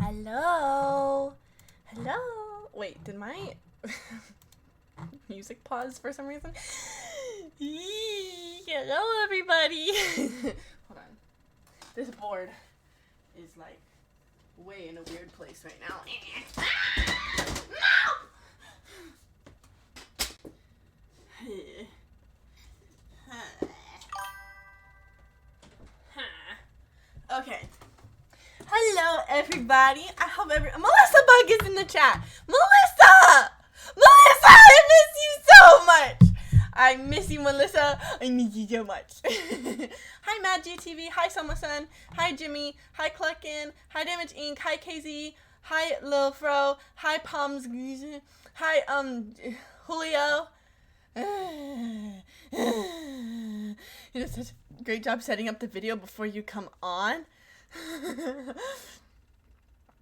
Hello? Hello? Wait, did my music pause for some reason? Hello, everybody. Hold on. This board is like way in a weird place right now. No! Okay. Hello, everybody. I hope Melissa Bug is in the chat. Melissa! Melissa, I miss you so much. I miss you, Melissa. I miss you so much. Hi, Mad GTV. Hi, Soma-san. Hi, Jimmy. Hi, Cluckin. Hi, Damage Inc. Hi, KZ. Hi, Lil Fro. Hi, Palms. Hi, Julio. You did such a great job setting up the video before you come on.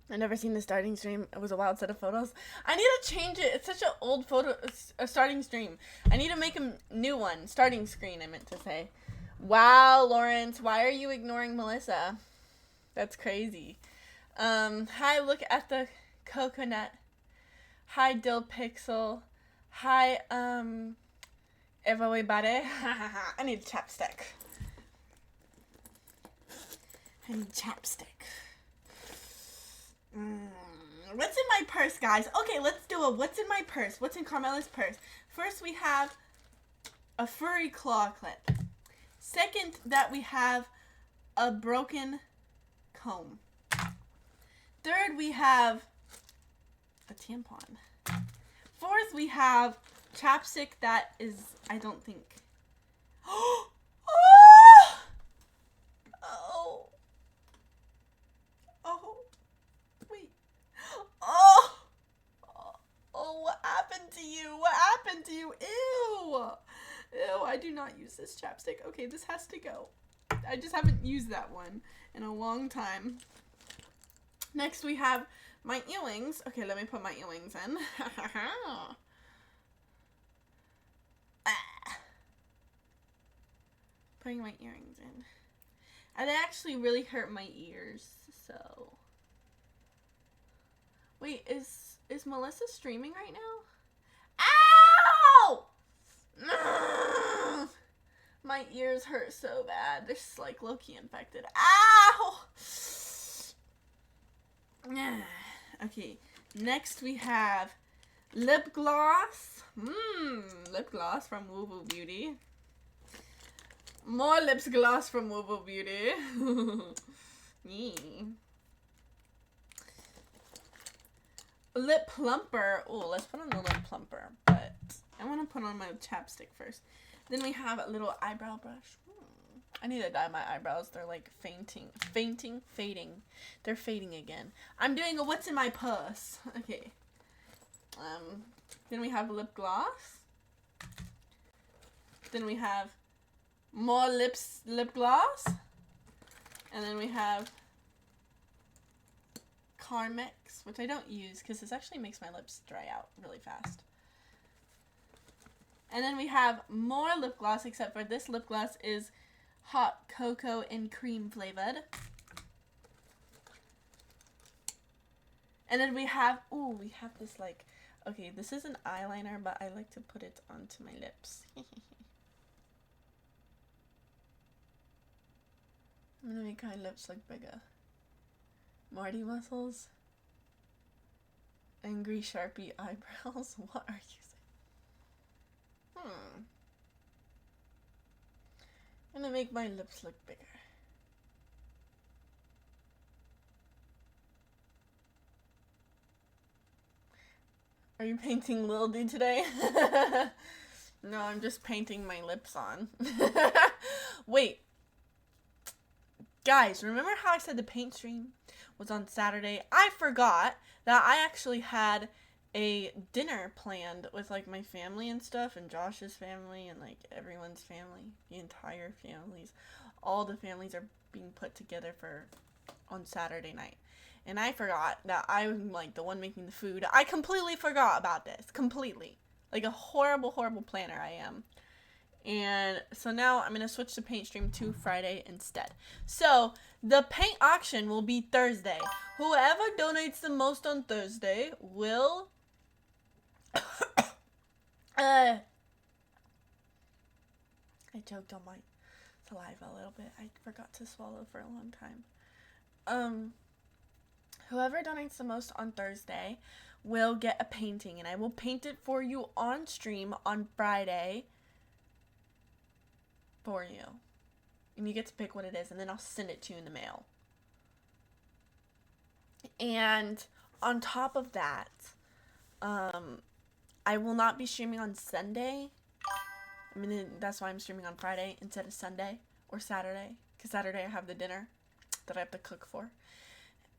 I've never seen the starting stream. It was a wild set of photos. I need to change it. It's such an old photo, a starting stream. I need to make a new one. Starting screen, I meant to say. Wow, Lawrence, why are you ignoring Melissa? That's crazy. Hi, look at the coconut. Hi, Dill Pixel. Hi, everybody. I need chapstick. I need chapstick. What's in my purse, guys? Okay, let's do a what's in my purse. What's in Carmela's purse? First, we have a furry claw clip. Second, that we have a broken comb. Third, we have a tampon. Fourth, we have chapstick that is, I don't think. Oh! Oh. Oh. Wait. Oh. Oh, what happened to you? What happened to you? Ew. Ew, I do not use this chapstick. Okay, this has to go. I just haven't used that one in a long time. Next, we have my earrings. Okay, let me put my earrings in. Putting my earrings in. And they actually really hurt my ears, so. Wait, is Melissa streaming right now? Ow! My ears hurt so bad. They're just like low-key infected. Ow! Okay, next we have lip gloss. Lip gloss from Woo Woo Beauty. More lip gloss from Woo Woo Beauty. Lip plumper. Oh, let's put on the lip plumper, but I want to put on my chapstick first. Then we have a little eyebrow brush. I need to dye my eyebrows. They're like fading. They're fading again. I'm doing a what's in my purse. Okay. Then we have lip gloss. Then we have more lip gloss. And then we have Carmex, which I don't use because this actually makes my lips dry out really fast. And then we have more lip gloss, except for this lip gloss is hot cocoa and cream flavored. And then we have this like, okay, this is an eyeliner, but I like to put it onto my lips. I'm gonna make my lips look bigger. Marty muscles. Angry Sharpie eyebrows. What are you saying? I'm gonna make my lips look bigger. Are you painting Lil D today? No, I'm just painting my lips on. Wait. Guys, remember how I said the paint stream was on Saturday? I forgot that I actually had a dinner planned with like my family and stuff, and Josh's family and like everyone's family, the entire families. All the families are being put together for on Saturday night. And I forgot that I'm like the one making the food. I completely forgot about this. Completely. Like a horrible, horrible planner I am. And so now I'm going to switch the paint stream to Friday instead. So the paint auction will be Thursday. Whoever donates the most on Thursday will I choked on my saliva a little bit. I forgot to swallow for a long time. Whoever donates the most on Thursday will get a painting, and I will paint it for you on stream on Friday for you. And you get to pick what it is, and then I'll send it to you in the mail. And on top of that, I will not be streaming on Sunday. I mean, that's why I'm streaming on Friday instead of Sunday or Saturday. Because Saturday I have the dinner that I have to cook for.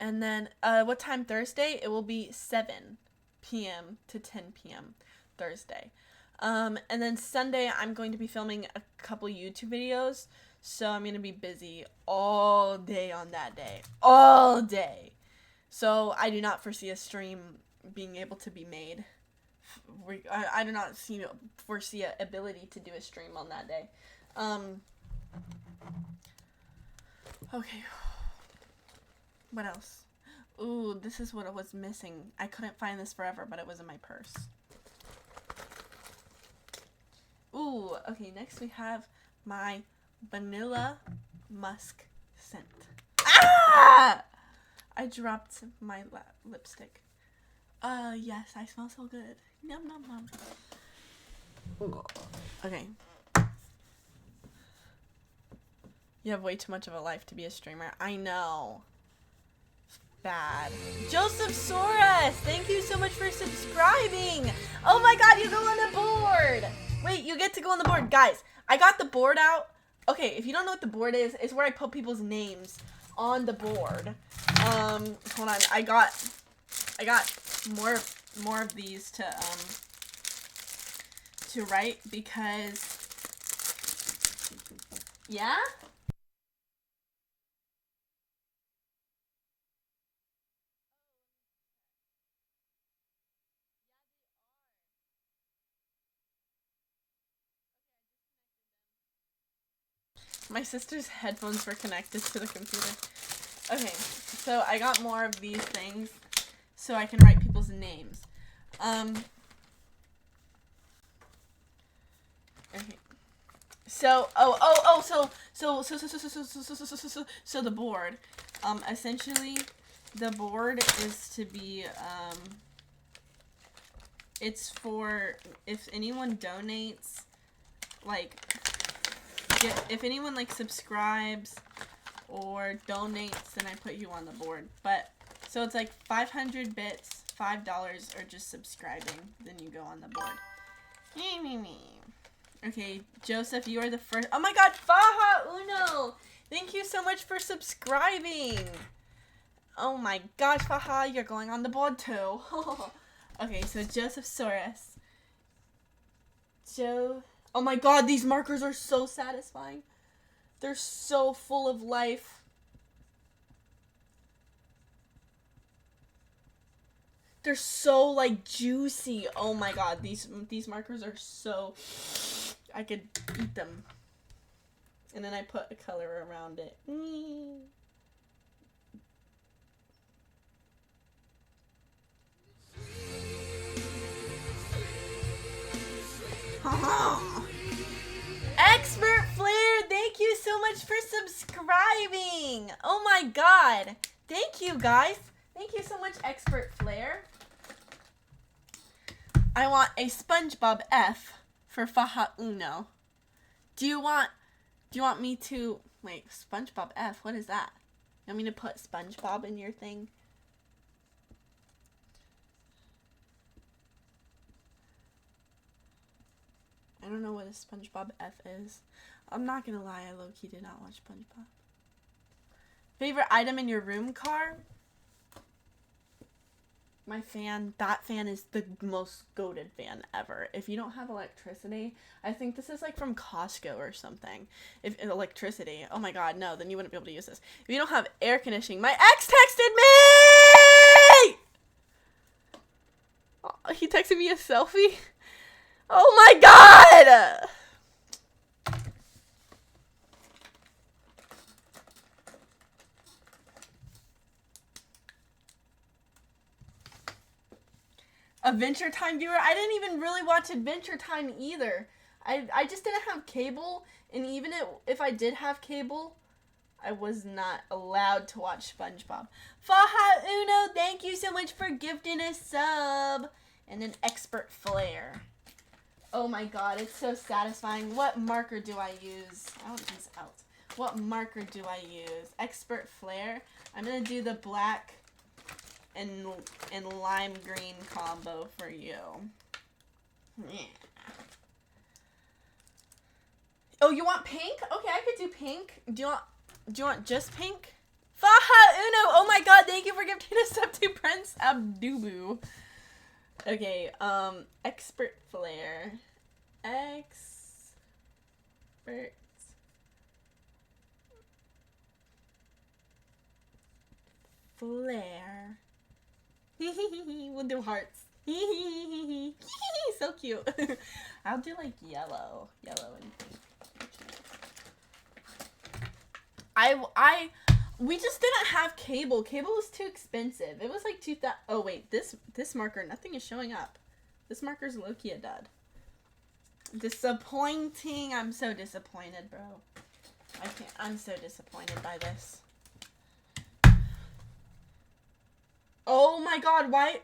And then, what time Thursday? It will be 7 p.m. to 10 p.m. Thursday. And then Sunday, I'm going to be filming a couple YouTube videos. So I'm going to be busy all day on that day. All day. So I do not foresee a stream being able to be made. I do not foresee an ability to do a stream on that day. Okay. What else? Ooh, this is what I was missing. I couldn't find this forever, but it was in my purse. Ooh, okay, next we have my vanilla musk scent. Ah! I dropped my lipstick. Yes, I smell so good. Yum, yum, yum. Okay. You have way too much of a life to be a streamer. I know. Bad. Joseph Soros, thank you so much for subscribing. Oh my god, you go on the board. Wait, you get to go on the board. Guys, I got the board out. Okay, if you don't know what the board is, it's where I put people's names on the board. Hold on. I got more of these to write because yeah? My sister's headphones were connected to the computer. Okay, so I got more of these things so I can write people's names. Okay. So, so the board. Essentially, the board is to be, it's for if anyone donates, like, if anyone like subscribes or donates, then I put you on the board. But so it's like 500 bits, $5, or just subscribing, then you go on the board. Okay, Joseph, you are the first. Oh my god, Faha Uno! Thank you so much for subscribing. Oh my gosh, Faha, you're going on the board too. Okay, so Joseph Soros. Oh my god, these markers are so satisfying. They're so full of life. They're so like juicy. Oh my god, these markers are so, I could eat them. And then I put a color around it. Expert Flair, thank you so much for subscribing. Oh my god. Thank you, guys. Thank you so much, Expert Flair. I want a SpongeBob F for Faha Uno. Do you want me to... Wait, SpongeBob F, what is that? You want me to put SpongeBob in your thing? I don't know what a SpongeBob F is. I'm not gonna lie, I low-key did not watch SpongeBob. Favorite item in your room, Car? My fan, that fan is the most goated fan ever. If you don't have electricity, I think this is like from Costco or something. If electricity, oh my god, no, then you wouldn't be able to use this. If you don't have air conditioning, my ex texted me! Oh, he texted me a selfie? Oh my god! Adventure Time viewer? I didn't even really watch Adventure Time either. I just didn't have cable, and even if I did have cable, I was not allowed to watch SpongeBob. Faha Uno, thank you so much for gifting a sub. And an Expert Flair. Oh my god, it's so satisfying. What marker do I use? I want these out. What marker do I use? Expert Flair. I'm going to do the black and lime green combo for you. Yeah. Oh, you want pink? Okay, I could do pink. Do you want just pink? Faha Uno! Oh my god, thank you for gifting us up to Prince Abdubu. Okay, Expert Flair. Expert Flair. We'll do hearts. So cute. I'll do like yellow and pink. We just didn't have cable. Cable was too expensive. It was like 2,000. Oh wait, this marker, nothing is showing up. This marker's low-key a dud. Disappointing. I'm so disappointed, bro. I'm so disappointed by this. Oh my god, why?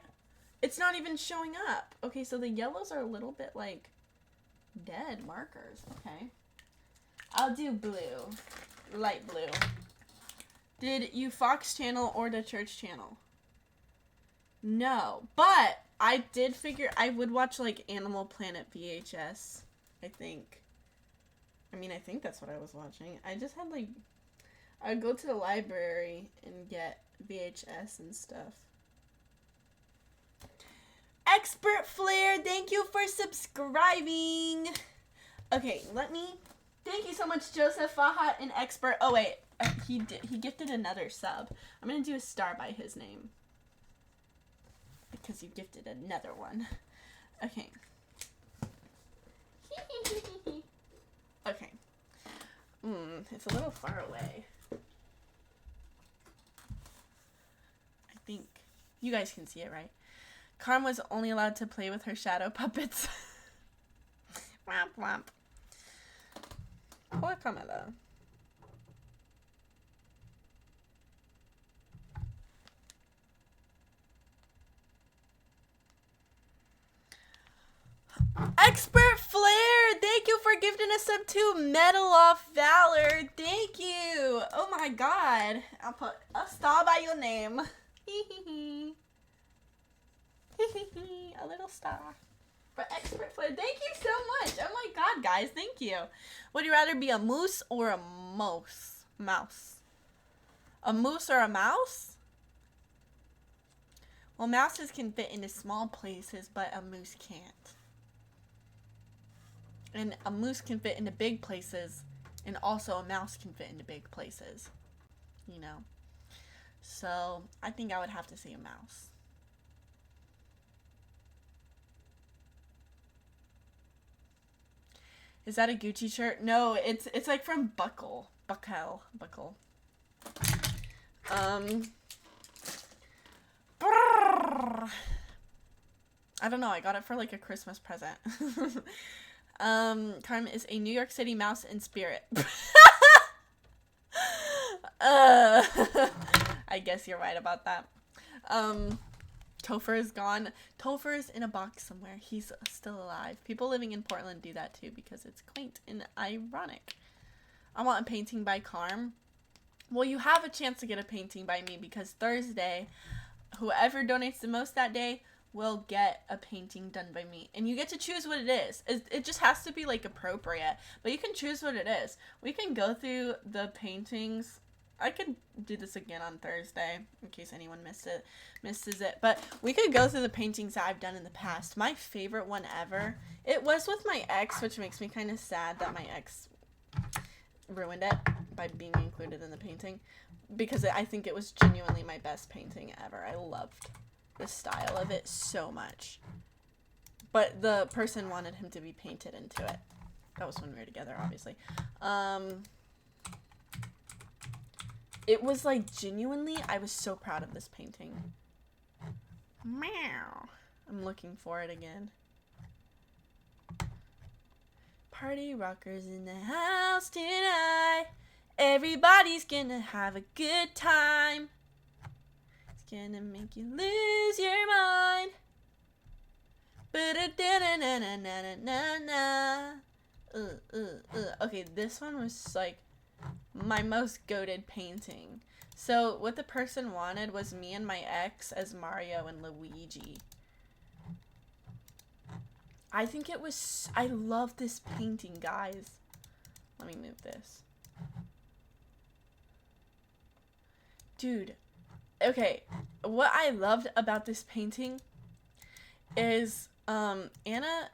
It's not even showing up. Okay, so the yellows are a little bit like dead markers. Okay. I'll do blue. light blue. Did you Fox channel or the church channel? No, but I did figure I would watch like Animal Planet VHS, I think. I mean, I think that's what I was watching. I just had like, I'd go to the library and get VHS and stuff. Expert Flair, thank you for subscribing. Okay, thank you so much, Joseph Fahat and Expert. Oh wait, he gifted another sub. I'm gonna do a star by his name. Because you gifted another one. Okay. Okay. It's a little far away. I think you guys can see it, right? Carm was only allowed to play with her shadow puppets. Womp womp. Hola, Camila. Expert Flair, thank you for gifting us sub to Medal of Valor. Thank you. Oh my god. I'll put a star by your name. A little star. For Expert Flair, thank you so much. Oh my god, guys, thank you. Would you rather be a moose or a mouse? Mouse. A moose or a mouse? Well, mouses can fit into small places, but a moose can't. And a moose can fit into big places, and also a mouse can fit into big places, you know. So I think I would have to say a mouse. Is that a Gucci shirt? No, it's like from Buckle. I don't know. I got it for like a Christmas present. Carmen is a New York City mouse in spirit. I guess you're right about that. Topher is gone. Topher is in a box somewhere. He's still alive. People living in Portland do that too because it's quaint and ironic. I want a painting by Carm. Well, you have a chance to get a painting by me because Thursday, whoever donates the most that day will get a painting done by me. And you get to choose what it is. It just has to be like appropriate. But you can choose what it is. We can go through the paintings. I could do this again on Thursday in case anyone misses it. But we could go through the paintings that I've done in the past. My favorite one ever, it was with my ex, which makes me kind of sad that my ex ruined it by being included in the painting. Because I think it was genuinely my best painting ever. I loved the style of it so much. But the person wanted him to be painted into it. That was when we were together, obviously. It was like genuinely, I was so proud of this painting. Meow. I'm looking for it again. Party rockers in the house tonight. Everybody's gonna have a good time. It's gonna make you lose your mind. Okay, this one was like my most goated painting. So what the person wanted was me and my ex as Mario and Luigi. I think it was, I love this painting, guys. Let me move this. Dude, okay, what I loved about this painting is Anna,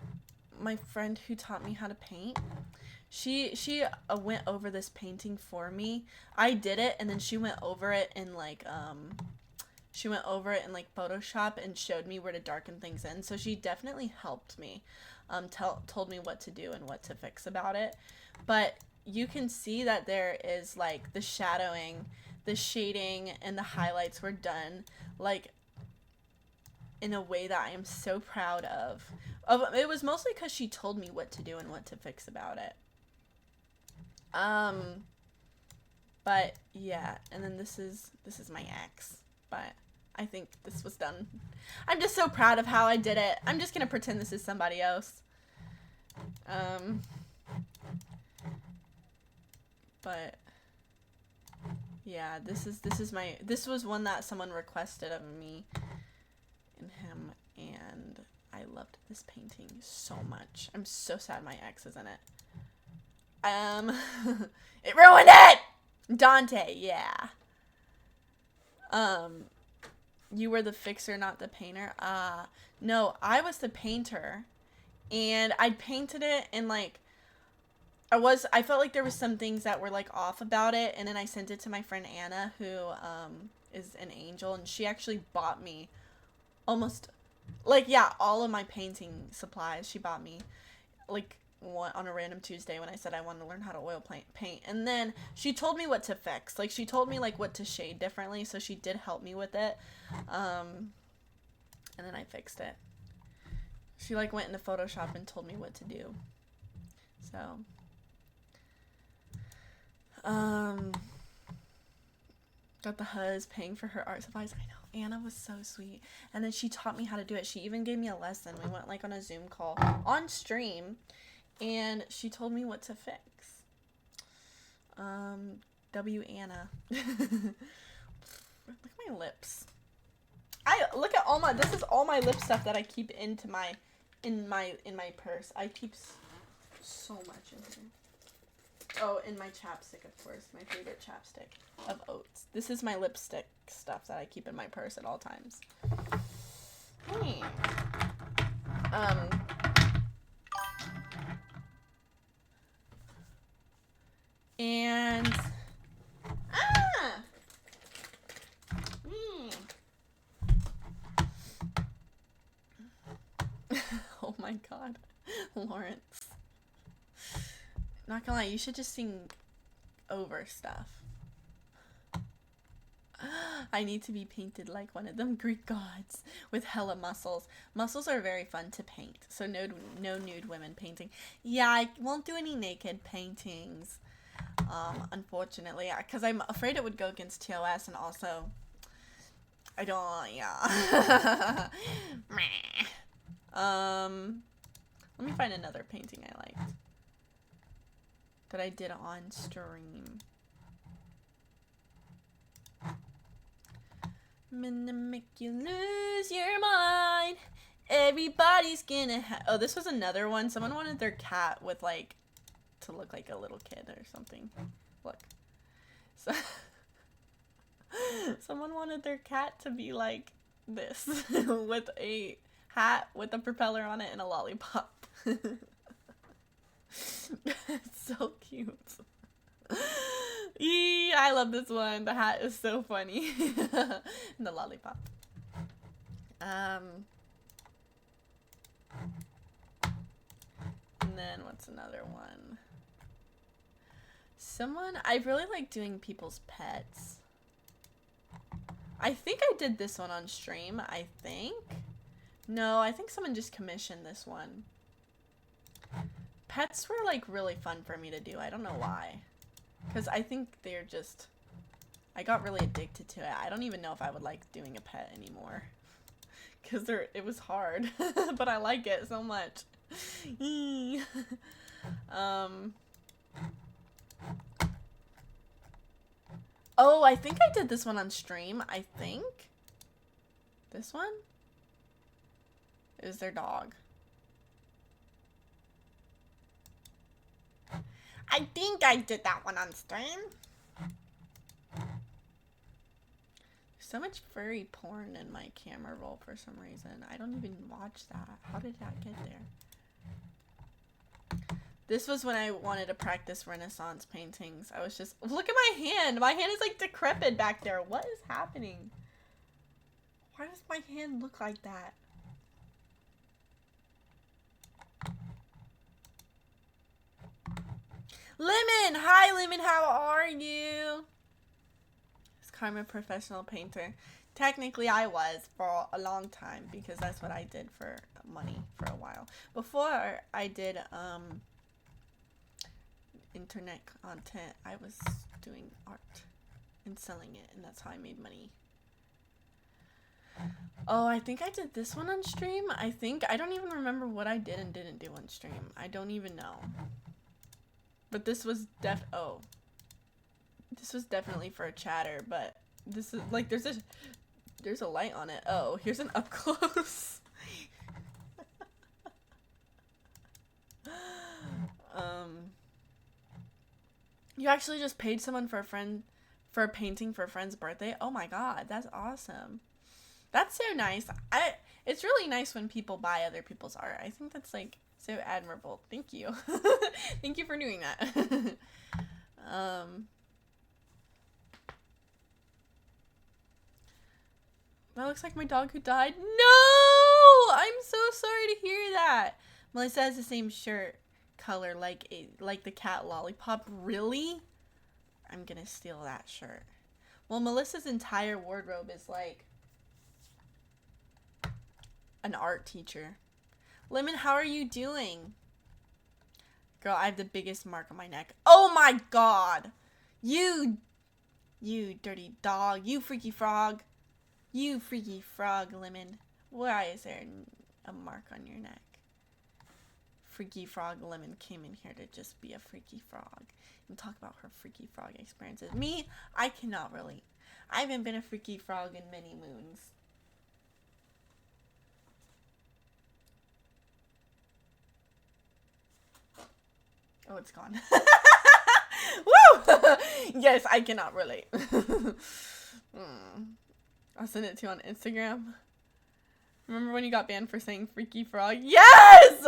my friend who taught me how to paint, she went over this painting for me. I did it, and then she went over it in like Photoshop and showed me where to darken things in. So she definitely helped me, told me what to do and what to fix about it. But you can see that there is like the shadowing, the shading, and the highlights were done like in a way that I am so proud of. It was mostly because she told me what to do and what to fix about it. But yeah, and then this is my ex, but I think this was done. I'm just so proud of how I did it. I'm just gonna pretend this is somebody else. But Yeah, this was one that someone requested of me and him, and I loved this painting so much. I'm so sad my ex is in it. It ruined it! Dante, yeah. You were the fixer, not the painter. No, I was the painter, and I painted it, and like, I felt like there was some things that were like off about it, and then I sent it to my friend Anna, who is an angel, and she actually bought me almost, like, yeah, all of my painting supplies. She bought me, like, one on a random Tuesday when I said I wanted to learn how to oil paint, and then she told me what to fix. Like, she told me like what to shade differently, so she did help me with it, and then I fixed it. She like went into Photoshop and told me what to do. So got the huzz paying for her art supplies. I know, Anna was so sweet, and then she taught me how to do it. She even gave me a lesson. We went like on a Zoom call on stream, and she told me what to fix. W Anna. Look at my lips. Look at all my, this is all my lip stuff that I keep in my purse. I keep so much in here. Oh, and my chapstick, of course, my favorite chapstick of Oats. This is my lipstick stuff that I keep in my purse at all times. Hey. And oh my god, Lawrence. Not gonna lie, you should just sing over stuff. I need to be painted like one of them Greek gods with hella muscles. Muscles are very fun to paint, so no nude women painting. Yeah, I won't do any naked paintings, unfortunately, because I'm afraid it would go against TOS, and also I don't, yeah. Let me find another painting I liked that I did on stream. I'm gonna make you lose your mind. Everybody's gonna oh, this was another one. Someone wanted their cat with like to look like a little kid or something. Look. So someone wanted their cat to be like this with a hat with a propeller on it and a lollipop. It's so cute. Eee, I love this one. The hat is so funny. And the lollipop. And then what's another one? I really like doing people's pets. I think I did this one on stream, I think. No, I think someone just commissioned this one. Pets were like really fun for me to do. I don't know why. Because I think they're just... I got really addicted to it. I don't even know if I would like doing a pet anymore. Because it was hard. But I like it so much. Oh, I think I did this one on stream. I think. This one? It was their dog. I think I did that one on stream. There's so much furry porn in my camera roll for some reason. I don't even watch that. How did that get there? This was when I wanted to practice Renaissance paintings. I was just, look at my hand. My hand is like decrepit back there. What is happening? Why does my hand look like that? Lemon! Hi, Lemon. How are you? I'm a professional painter. Technically, I was for a long time because that's what I did for money for a while. Before I did internet content, I was doing art and selling it, and that's how I made money. Oh, I think I did this one on stream. I don't even remember what I did and didn't do on stream. I don't even know. But this was oh. This was definitely for a chatter, but this is like there's a light on it. Oh, here's an up close. You actually just paid someone for a painting for a friend's birthday? Oh my god, that's awesome. That's so nice. It's really nice when people buy other people's art. I think that's like so admirable. Thank you. Thank you for doing that. That looks like my dog who died. No! I'm so sorry to hear that. Melissa has the same shirt color like the cat lollipop. Really? I'm gonna steal that shirt. Well, Melissa's entire wardrobe is like an art teacher. Lemon, how are you doing? Girl, I have the biggest mark on my neck. Oh my god! You dirty dog. You freaky frog. You freaky frog, Lemon. Why is there a mark on your neck? Freaky frog Lemon came in here to just be a freaky frog and talk about her freaky frog experiences. Me, I cannot relate. I haven't been a freaky frog in many moons. Oh, it's gone. Woo! Yes, I cannot relate. I'll send it to you on Instagram. Remember when you got banned for saying freaky frog? Yes!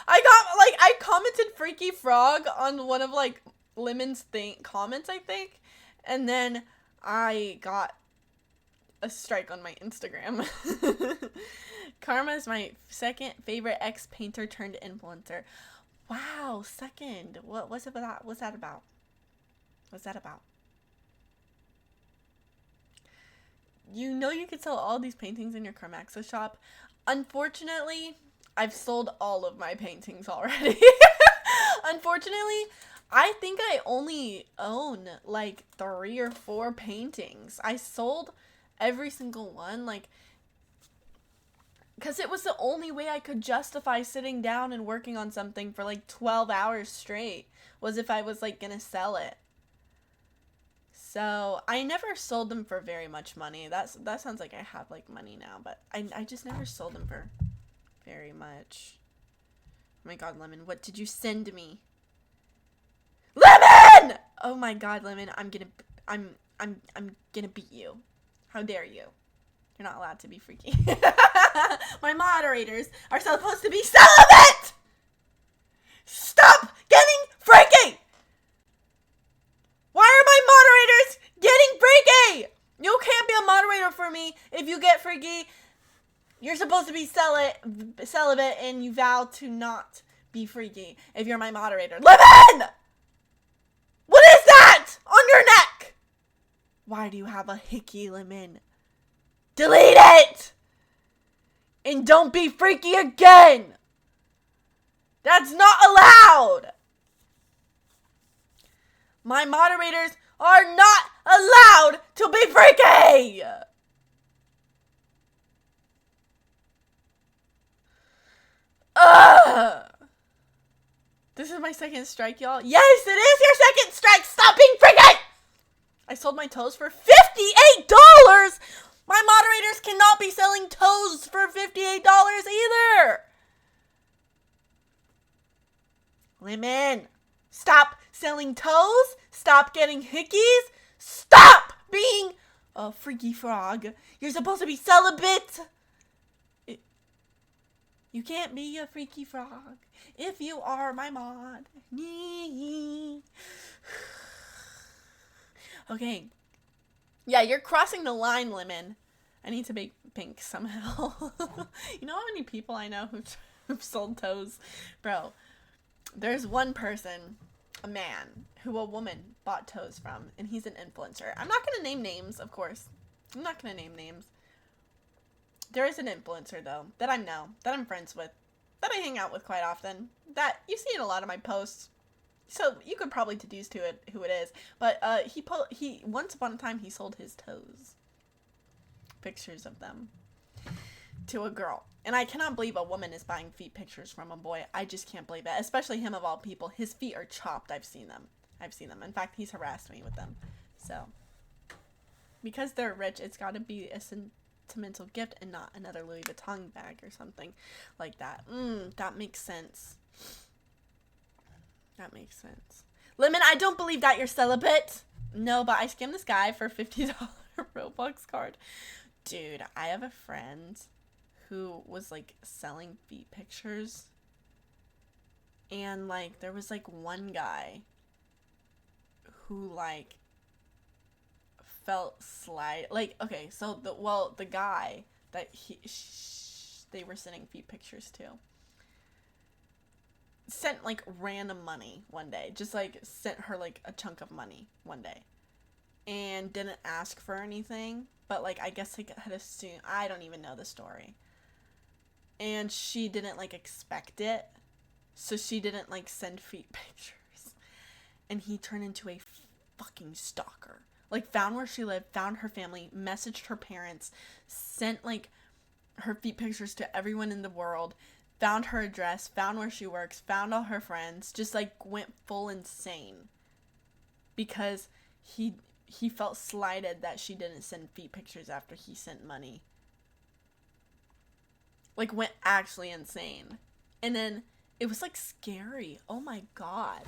I commented freaky frog on one of like Lemon's comments, I think. And then I got a strike on my Instagram. Karma is my second favorite ex-painter turned influencer. Wow, second. What's that about? What's that about? You know you could sell all these paintings in your Carmaxa shop. Unfortunately, I've sold all of my paintings already. Unfortunately, I think I only own like 3 or 4 paintings. I sold every single one, like, because it was the only way I could justify sitting down and working on something for like 12 hours straight, was if I was like gonna sell it. So I never sold them for very much money. That sounds like I have like money now, but I just never sold them for very much. Oh my god, Lemon, what did you send me? Lemon! Oh my god, Lemon, I'm gonna beat you. How dare you? You're not allowed to be freaky. My moderators are supposed to be celibate! Stop getting freaky! Why are my moderators getting freaky? You can't be a moderator for me if you get freaky. You're supposed to be celibate and you vow to not be freaky if you're my moderator. Lemon! What is that on your neck? Why do you have a hickey, Lemon? Delete it! And don't be freaky again! That's not allowed! My moderators are not allowed to be freaky! Ugh! This is my second strike, y'all. Yes, it is your second strike! Stop being freaky! I sold my toes for $58! My moderators cannot be selling toes for $58 either! Lemon, stop selling toes, stop getting hickeys, stop being a freaky frog. You're supposed to be celibate. You can't be a freaky frog if you are my mod. Okay. Yeah, you're crossing the line, Lemon. I need to make pink somehow. You know how many people I know who've sold toes? Bro, there's one person, a man, who a woman bought toes from, and he's an influencer. I'm not going to name names, of course. I'm not going to name names. There is an influencer, though, that I know, that I'm friends with, that I hang out with quite often, that you see in a lot of my posts. So you could probably deduce to it who it is. But he once upon a time, he sold his toes. Pictures of them. To a girl. And I cannot believe a woman is buying feet pictures from a boy. I just can't believe it. Especially him of all people. His feet are chopped. I've seen them. In fact, he's harassed me with them. So, because they're rich, it's got to be a sentimental gift and not another Louis Vuitton bag or something like that. That makes sense. That makes sense. Lemon, I don't believe that you're celibate. No, but I scammed this guy for $50 Robux card. Dude, I have a friend who was, like, selling feet pictures. And, like, there was, like, one guy who, like, felt slight. Like, okay, so, the guy that they were sending feet pictures to sent, like, random money one day. Just, like, sent her, like, a chunk of money one day. And didn't ask for anything. But, like, I guess, like, had assumed. I don't even know the story. And she didn't, like, expect it. So she didn't, like, send feet pictures. And he turned into a fucking stalker. Like, found where she lived, found her family, messaged her parents, sent, like, her feet pictures to everyone in the world, found her address, found where she works, found all her friends, just, like, went full insane. Because he felt slighted that she didn't send feet pictures after he sent money. Like, went actually insane. And then it was, like, scary. Oh my god.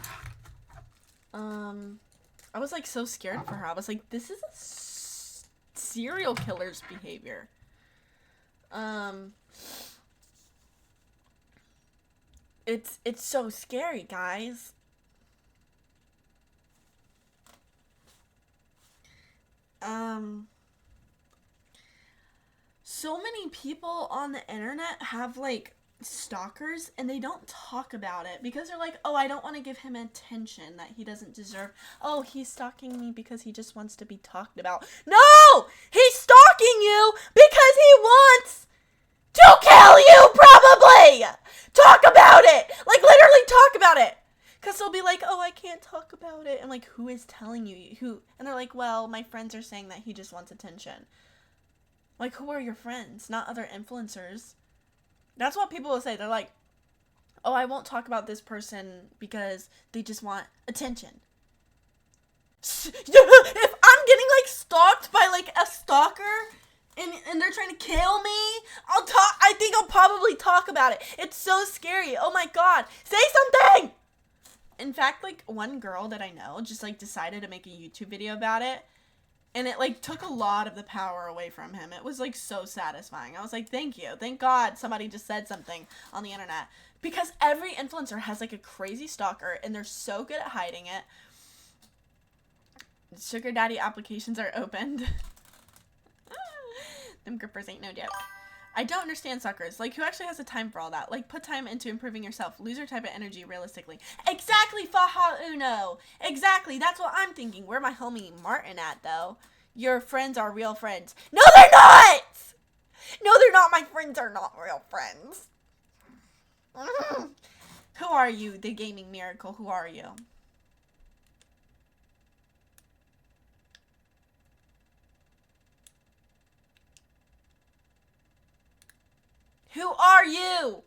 I was, like, so scared for her. I was like, this is a serial killer's behavior. It's so scary, guys. So many people on the internet have, like, stalkers, and they don't talk about it because they're like, oh, I don't want to give him attention that he doesn't deserve. Oh, he's stalking me because he just wants to be talked about. No! He's stalking you because he wants to kill you, probably! Talk about it! Like, literally talk about it! Because they'll be like, oh, I can't talk about it. I'm like, who is telling you? Who? And they're like, well, my friends are saying that he just wants attention. Like, who are your friends? Not other influencers. That's what people will say. They're like, oh, I won't talk about this person because they just want attention. If I'm getting, like, stalked by, like, a stalker and they're trying to kill me, I think I'll probably talk about it. It's so scary. Oh my god. Say something! In fact, like, one girl that I know just, like, decided to make a YouTube video about it. And it, like, took a lot of the power away from him. It was, like, so satisfying. I was like, thank you. Thank God somebody just said something on the internet. Because every influencer has, like, a crazy stalker, and they're so good at hiding it. Sugar daddy applications are opened. Them grippers ain't no joke. I don't understand suckers. Like, who actually has the time for all that? Like, put time into improving yourself. Lose your type of energy realistically. Exactly, Faha Uno. Exactly. That's what I'm thinking. Where my homie Martin at, though? Your friends are real friends. No, they're not! No, they're not. My friends are not real friends. Who are you, the gaming miracle? Who are you? Who are you?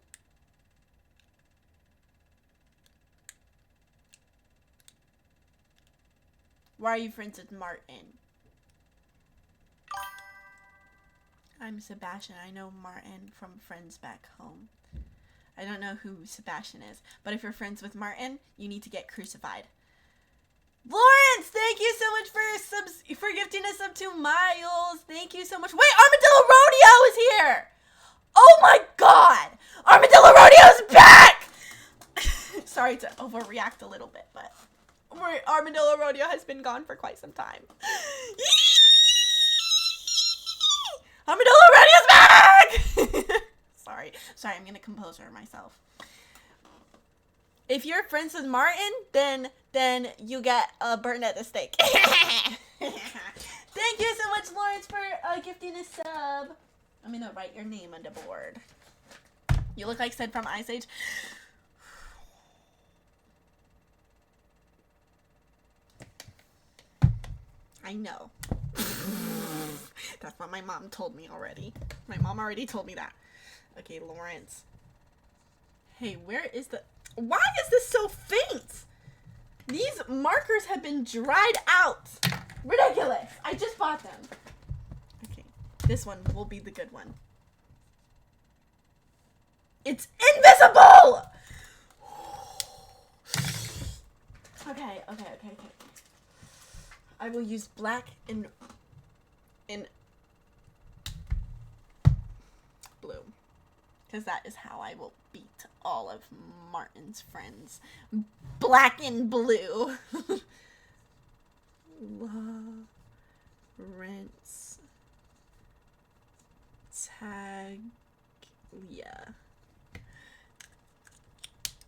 Why are you friends with Martin? I'm Sebastian. I know Martin from friends back home. I don't know who Sebastian is, but if you're friends with Martin, you need to get crucified. Lawrence, thank you so much for gifting us up to Miles. Thank you so much. Wait, Armadillo Rodeo is here. Oh my god! Armadillo Rodeo is back! Sorry to overreact a little bit, but Armadillo Rodeo has been gone for quite some time. Armadillo Rodeo's back! Sorry, I'm gonna compose her myself. If you're friends with Martin, then you get burned at the stake. Thank you so much, Lawrence, for gifting a sub. I'm gonna write your name on the board. You look like Sid from Ice Age. I know. That's what my mom told me already. My mom already told me that. Okay, Lawrence. Hey, where is the... Why is this so faint? These markers have been dried out. Ridiculous. I just bought them. Okay. This one will be the good one. It's invisible! Okay. I will use black and blue. Because that is how I will beat all of Martin's friends. Black and blue. Lawrence Taglia.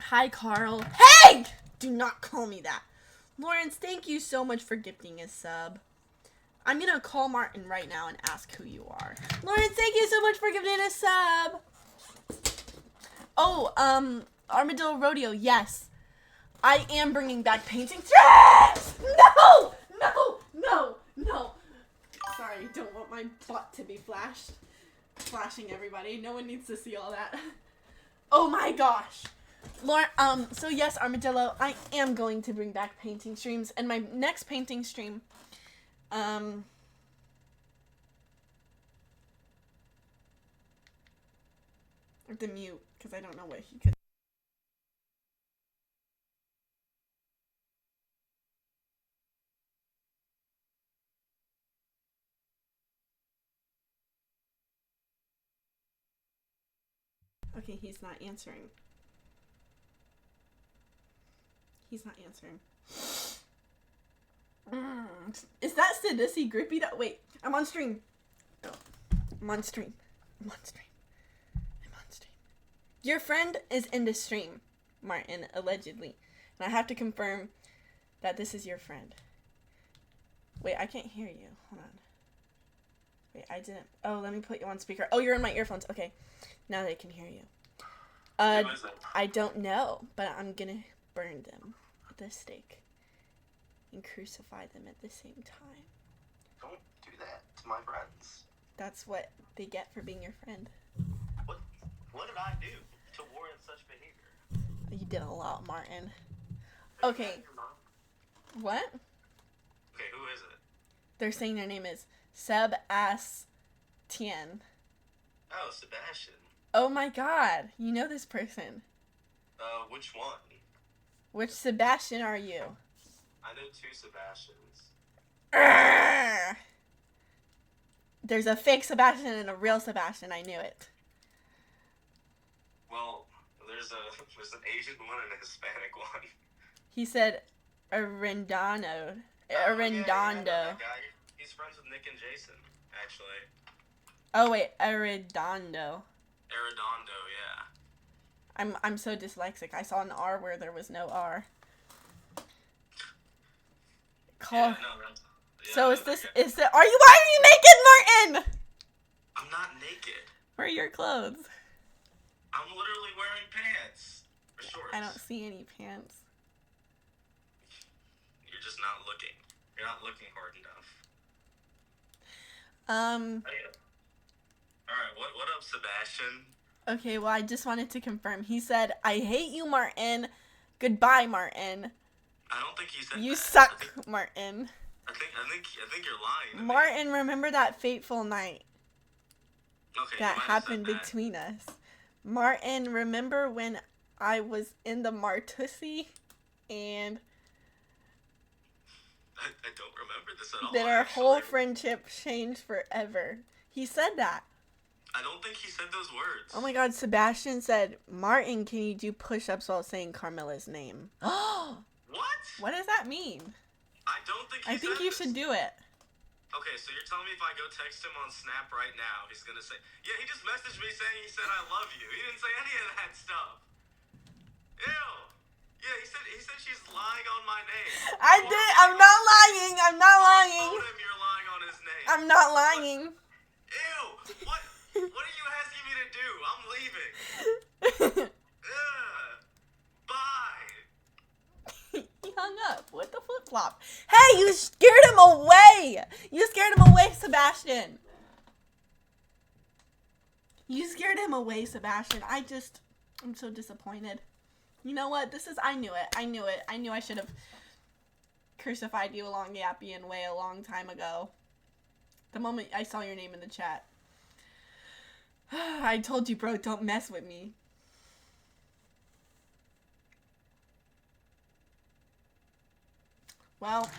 Hi, Carl. Hey! Do not call me that. Lawrence, thank you so much for gifting a sub. I'm gonna call Martin right now and ask who you are. Lawrence, thank you so much for gifting a sub. Oh, Armadillo Rodeo, yes. I am bringing back painting strips! No! Sorry, don't want my butt to be flashed. Flashing everybody. No one needs to see all that. Oh my gosh. Lauren, so yes, Armadillo, I am going to bring back painting streams, and my next painting stream, I have to mute, because I don't know what he could. Okay, he's not answering. He's not answering. Is that Sidissy Grippy? Wait, I'm on stream. I'm on stream. Your friend is in the stream, Martin, allegedly. And I have to confirm that this is your friend. Wait, I can't hear you. Hold on. Wait, I didn't. Oh, let me put you on speaker. Oh, you're in my earphones. Okay. Now they can hear you. I don't know, but I'm gonna burn them at the stake and crucify them at the same time. Don't do that to my friends. That's what they get for being your friend. What did I do to warrant such behavior? You did a lot, Martin. Okay. What? Okay, who is it? They're saying their name is Sebastian. Oh, Sebastian. Oh my god, you know this person. Which one? Which Sebastian are you? I know two Sebastians. Urgh! There's a fake Sebastian and a real Sebastian, I knew it. Well, there's an Asian one and a Hispanic one. He said Arendano. Arendando. Yeah, that guy. He's friends with Nick and Jason, actually. Oh wait, Arredondo. Arredondo, yeah. I'm so dyslexic. I saw an R where there was no R. Yeah, so are you, why are you naked, Martin? I'm not naked. Where are your clothes? I'm literally wearing pants. Or shorts. I don't see any pants. You're just not looking. You're not looking hard enough. Alright, what up, Sebastian? Okay, well, I just wanted to confirm. He said, I hate you, Martin. Goodbye, Martin. I don't think he said You that. suck, Martin. I think you're lying to Martin, remember that fateful night Okay, that happened between us? Martin, remember when I was in the Martussi and I don't remember this at all. that our whole friendship changed forever? He said that. I don't think he said those words. Oh my god, Sebastian said, Martin, can you do push-ups while saying Carmela's name? What? What does that mean? I don't think I think you should do it. Okay, so you're telling me if I go text him on Snap right now, he's gonna say, yeah, he just messaged me saying he said I love you. He didn't say any of that stuff. Ew. Yeah, he said she's lying on my name. I'm not lying. I'm not lying. I told him you're lying on his name. I'm not lying. Ew. What are you asking me to do? I'm leaving. Ugh. Bye. He hung up. What the flip-flop? Hey, you scared him away. You scared him away, Sebastian. You scared him away, Sebastian. I'm so disappointed. You know what? I knew it. I knew I should have crucified you along the Appian Way a long time ago. The moment I saw your name in the chat. I told you, bro, don't mess with me. Well,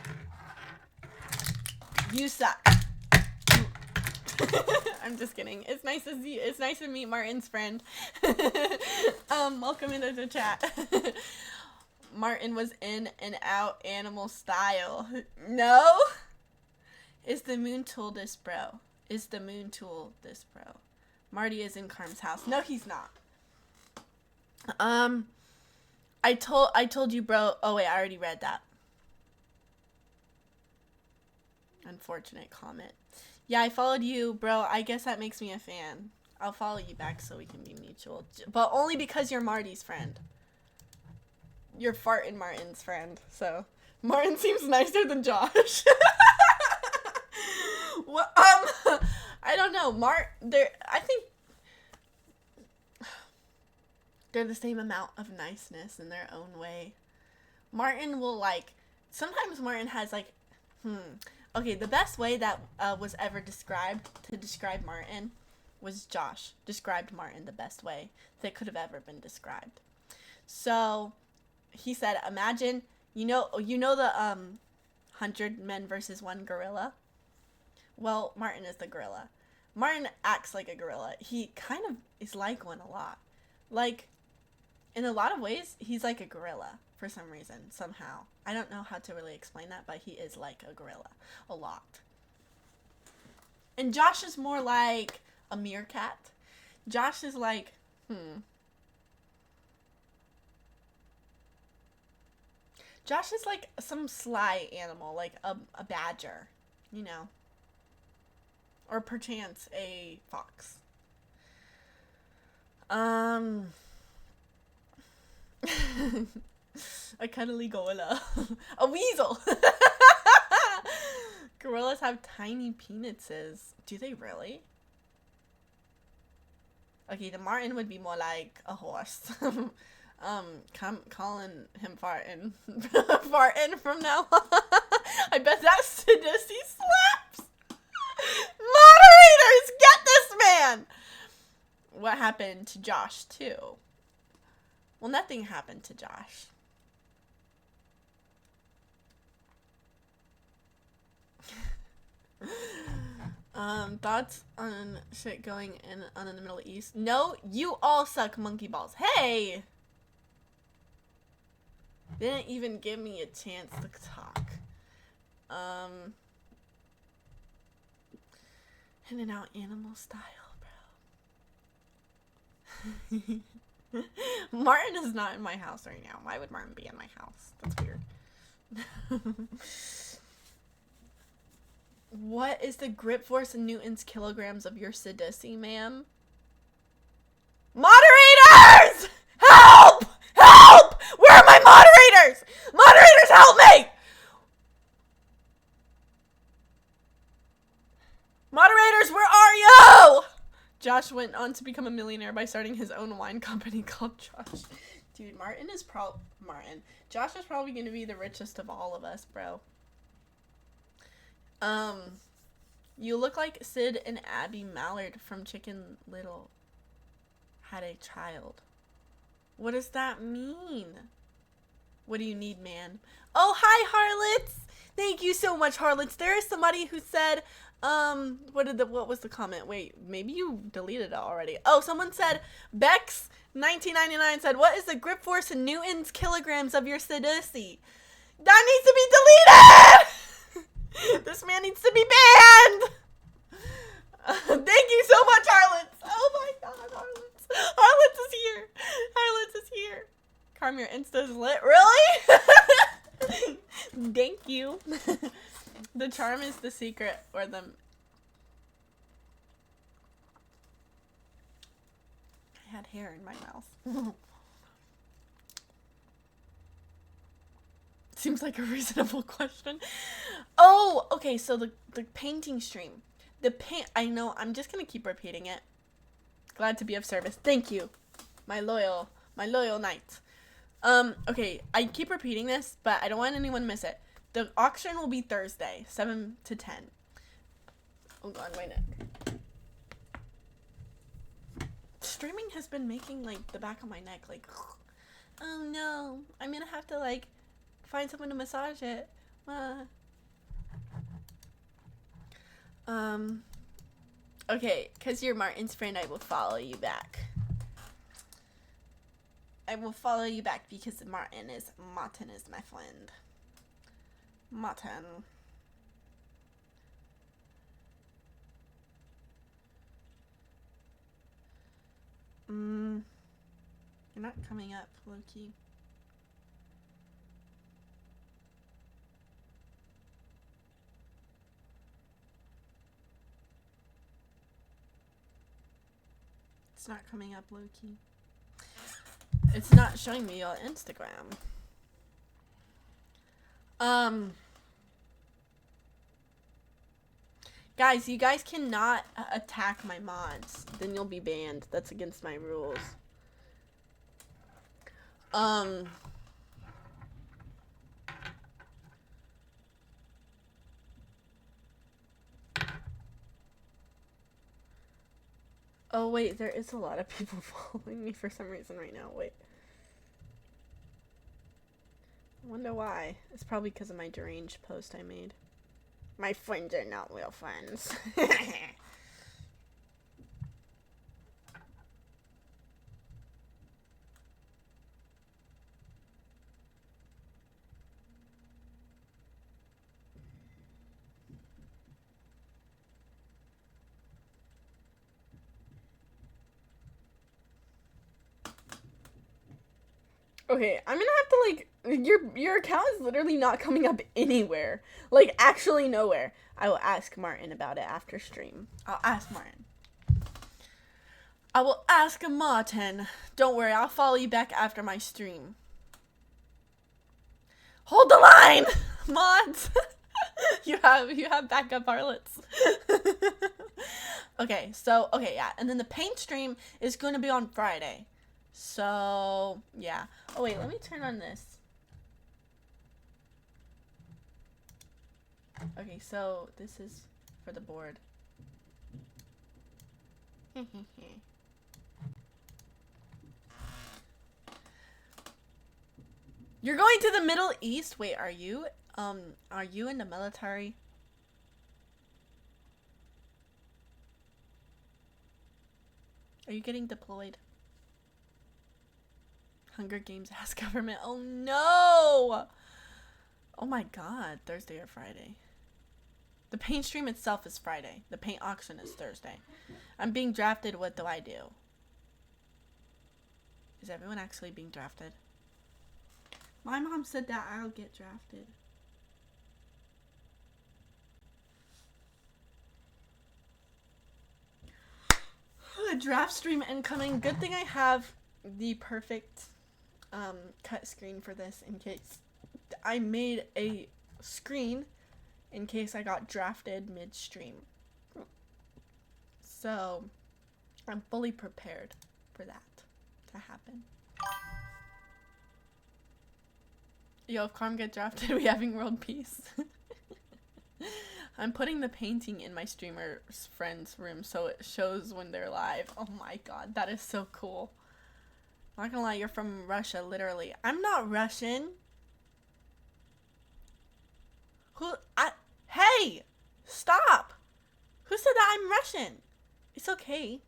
you suck. I'm just kidding. It's nice to see. It's nice to meet Martin's friend. Welcome into the chat. Martin was in and out animal style. No? Is the moon tool this bro? Is the moon tool this bro? Marty is in Carm's house. No, he's not. I told you, bro. Oh wait, I already read that. Unfortunate comment. Yeah, I followed you, bro. I guess that makes me a fan. I'll follow you back so we can be mutual. But only because you're Marty's friend. You're Fartin' Martin's friend. So, Martin seems nicer than Josh. Well, I don't know. I think they're the same amount of niceness in their own way. Martin will, like, sometimes Martin has, like, okay, the best way that was ever described to describe Martin was Josh described Martin the best way that could have ever been described. So he said, imagine, you know the 100 men versus 1 gorilla? Well, Martin is the gorilla. Martin acts like a gorilla. He kind of is like one a lot. Like, in a lot of ways, he's like a gorilla. For some reason, somehow. I don't know how to really explain that, but he is like a gorilla. A lot. And Josh is more like a meerkat. Josh is like, Josh is like some sly animal, like a badger, you know. Or perchance a fox. A cuddly gorilla. A weasel. Gorillas have tiny penises. Do they really? Okay, the Martin would be more like a horse. Calling him fartin'. Fartin' from now on. I bet that Sidisi slaps. Moderators, get this man. What happened to Josh, too? Well, nothing happened to Josh. Thoughts on shit going on in the Middle East? No, you all suck monkey balls. Hey! Didn't even give me a chance to talk. In and out animal style, bro. Martin is not in my house right now. Why would Martin be in my house? That's weird. What is the grip force in newtons kilograms of your Sidisi, ma'am? Moderators! Help! Help! Where are my moderators? Moderators, help me! Moderators, where are you? Josh went on to become a millionaire by starting his own wine company called Josh. Dude, Josh is probably going to be the richest of all of us, bro. You look like Sid and Abby Mallard from Chicken Little had a child. What does that mean? What do you need, man? Oh, hi, Harlots! Thank you so much, Harlots. There is somebody who said, what was the comment? Wait, maybe you deleted it already. Oh, someone said, Bex 1999 said, what is the grip force in newtons kilograms of your Sidisi? That needs to be deleted! This man needs to be banned! Thank you so much, Harlots! Oh my god, Harlots. Harlots is here! Harlots is here! Carm, your Insta is lit. Really? Thank you. The charm is the secret, or the... I had hair in my mouth. Seems like a reasonable question. Oh, okay, so the painting stream. I know, I'm just gonna keep repeating it. Glad to be of service. Thank you, my loyal knight. Okay, I keep repeating this, but I don't want anyone to miss it. The auction will be Thursday, 7 to 10. Oh god, my neck. Streaming has been making, like, the back of my neck, like, oh no, I'm gonna have to, like, find someone to massage it. Okay, because you're Martin's friend, I will follow you back. I will follow you back because Martin is my friend. Martin. You're not coming up, Loki. It's not coming up, Loki. It's not showing me on Instagram. Guys, you guys cannot attack my mods. Then you'll be banned. That's against my rules. Oh, wait, there is a lot of people following me for some reason right now. Wait. I wonder why. It's probably because of my deranged post I made. My friends are not real friends. Okay, I'm gonna have to, like, your account is literally not coming up anywhere. Like, actually nowhere. I will ask Martin about it after stream. I'll ask Martin. I will ask Martin. Don't worry, I'll follow you back after my stream. Hold the line! Mods! you have backup harlots. Okay, yeah. And then the paint stream is going to be on Friday. So, yeah. Oh, wait, let me turn on this. Okay, so this is for the board. You're going to the Middle East? Wait, are you in the military? Are you getting deployed? Hunger Games ass government. Oh no! Oh my god, Thursday or Friday. The paint stream itself is Friday. The paint auction is Thursday. I'm being drafted. What do I do? Is everyone actually being drafted? My mom said that I'll get drafted. A draft stream incoming. Good thing I have the perfect cut screen for this in case I made a screen in case I got drafted midstream. So I'm fully prepared for that to happen. Yo, if Carm get drafted, we having world peace. I'm putting the painting in my streamer's friend's room so it shows when they're live. Oh my god, that is so cool. I'm not gonna lie, you're from Russia, literally. I'm not Russian. Hey! Stop! Who said that I'm Russian? It's okay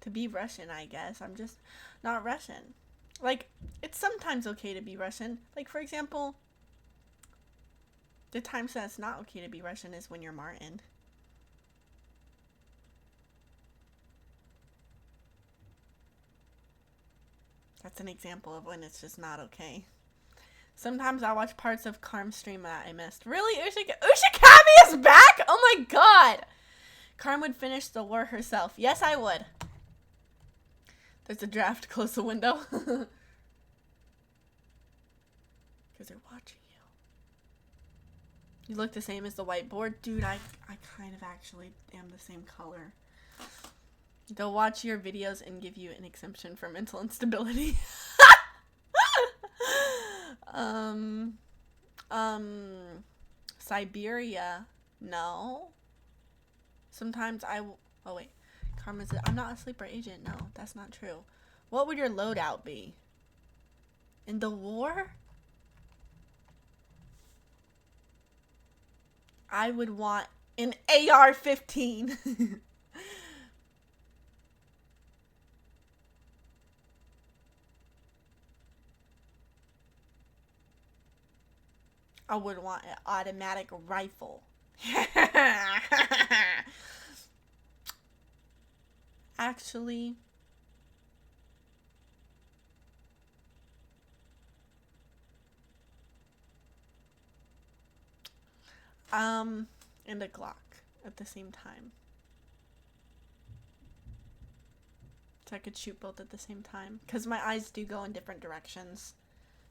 to be Russian, I guess. I'm just not Russian. Like, it's sometimes okay to be Russian. Like, for example, the times that it's not okay to be Russian is when you're Martin. That's an example of when it's just not okay. Sometimes I watch parts of Carm's stream that I missed. Really? Ushikami is back? Oh my god! Carm would finish the war herself. Yes, I would. There's a draft. Close the window. Because they're watching you. You look the same as the whiteboard. Dude, I kind of actually am the same color. They'll watch your videos and give you an exemption for mental instability. Siberia. No. Sometimes oh wait. Karma said, I'm not a sleeper agent. No, that's not true. What would your loadout be? In the war? I would want an AR-15. I would want an automatic rifle. Actually, and a Glock at the same time. So I could shoot both at the same time. Because my eyes do go in different directions.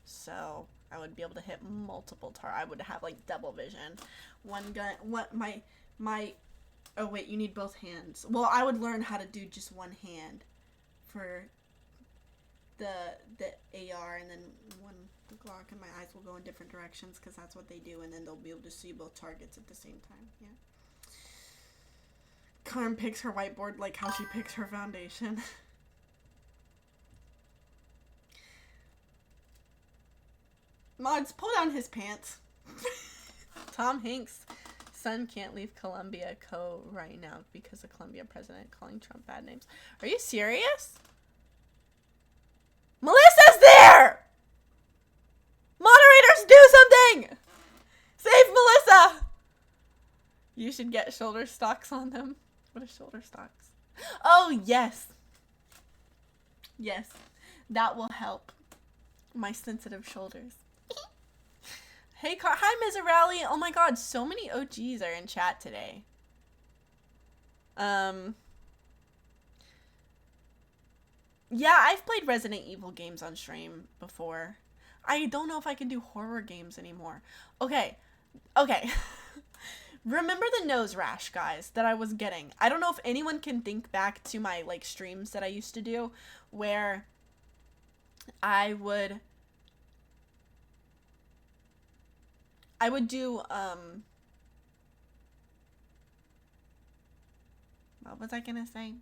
So I would be able to hit multiple I would have like double vision. One gun, oh wait, you need both hands. Well, I would learn how to do just one hand for the AR, and then the Glock, and my eyes will go in different directions because that's what they do, and then they'll be able to see both targets at the same time. Yeah. Karm picks her whiteboard like how she picks her foundation. Mods, pull down his pants. Tom Hanks' son can't leave Colombia right now because the Colombian president calling Trump bad names. Are you serious? Melissa's there! Moderators, do something! Save Melissa! You should get shoulder stocks on them. What are shoulder stocks? Oh, yes. Yes. That will help my sensitive shoulders. Hey, hi, Miserali. Oh my god, so many OGs are in chat today. Yeah, I've played Resident Evil games on stream before. I don't know if I can do horror games anymore. Okay. Remember the nose rash, guys, that I was getting? I don't know if anyone can think back to my, like, streams that I used to do where I would do, what was I gonna say?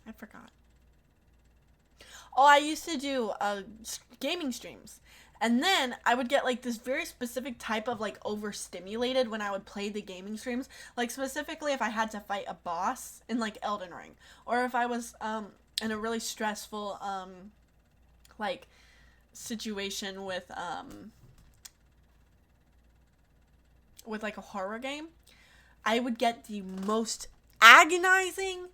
I forgot. Oh, I used to do gaming streams. And then I would get like this very specific type of like overstimulated when I would play the gaming streams. Like specifically if I had to fight a boss in like Elden Ring. Or if I was in a really stressful like situation with like a horror game. I would get the most agonizing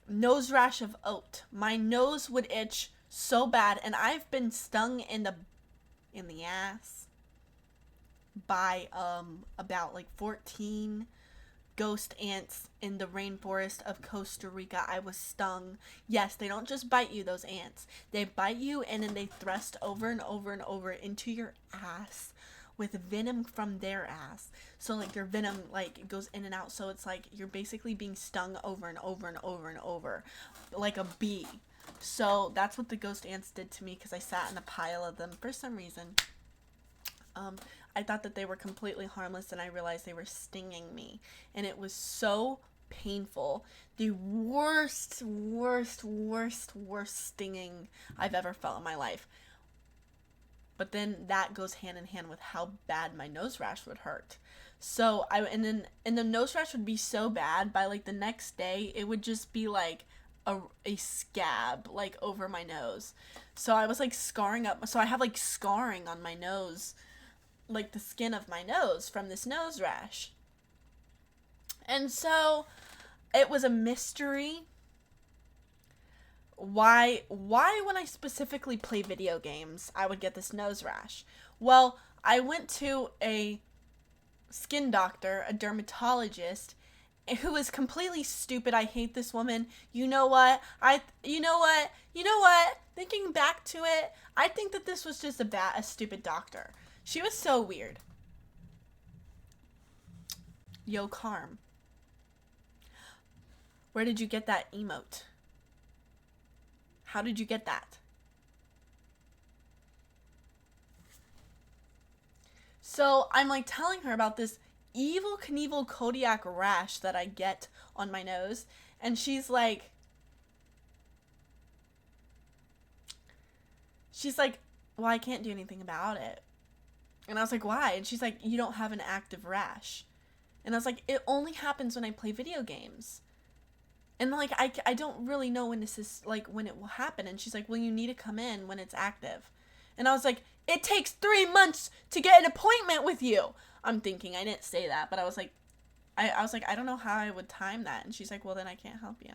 nose rash of oat. My nose would itch so bad, and I've been stung in the ass by about like 14 ghost ants in the rainforest of Costa Rica. I was stung. Yes, they don't just bite you, those ants. They bite you and then they thrust over and over and over into your ass with venom from their ass. So like their venom like goes in and out, so it's like you're basically being stung over and over and over and over like a bee. So that's what the ghost ants did to me because I sat in a pile of them for some reason. I thought that they were completely harmless, and I realized they were stinging me, and it was so painful. The worst stinging I've ever felt in my life. But then that goes hand in hand with how bad my nose rash would hurt. So and the nose rash would be so bad by like the next day it would just be like a scab like over my nose. So I was like scarring up. So I have like scarring on my nose, like the skin of my nose from this nose rash. And so it was a mystery why when I specifically play video games I would get this nose rash. Well, I went to a skin doctor, a dermatologist, who was completely stupid. I hate this woman. You know what? Thinking back to it, I think that this was just a stupid doctor. She was so weird. Yo, Karm. Where did you get that emote? How did you get that? So I'm like telling her about this Evel Knievel Kodiak rash that I get on my nose. And she's like, well, I can't do anything about it. And I was like, why? And she's like, you don't have an active rash. And I was like, it only happens when I play video games. And like, I don't really know when this is, like, when it will happen. And she's like, well, you need to come in when it's active. And I was like, it takes 3 months to get an appointment with you. I'm thinking, I didn't say that, but I was like, I don't know how I would time that. And she's like, well, then I can't help you.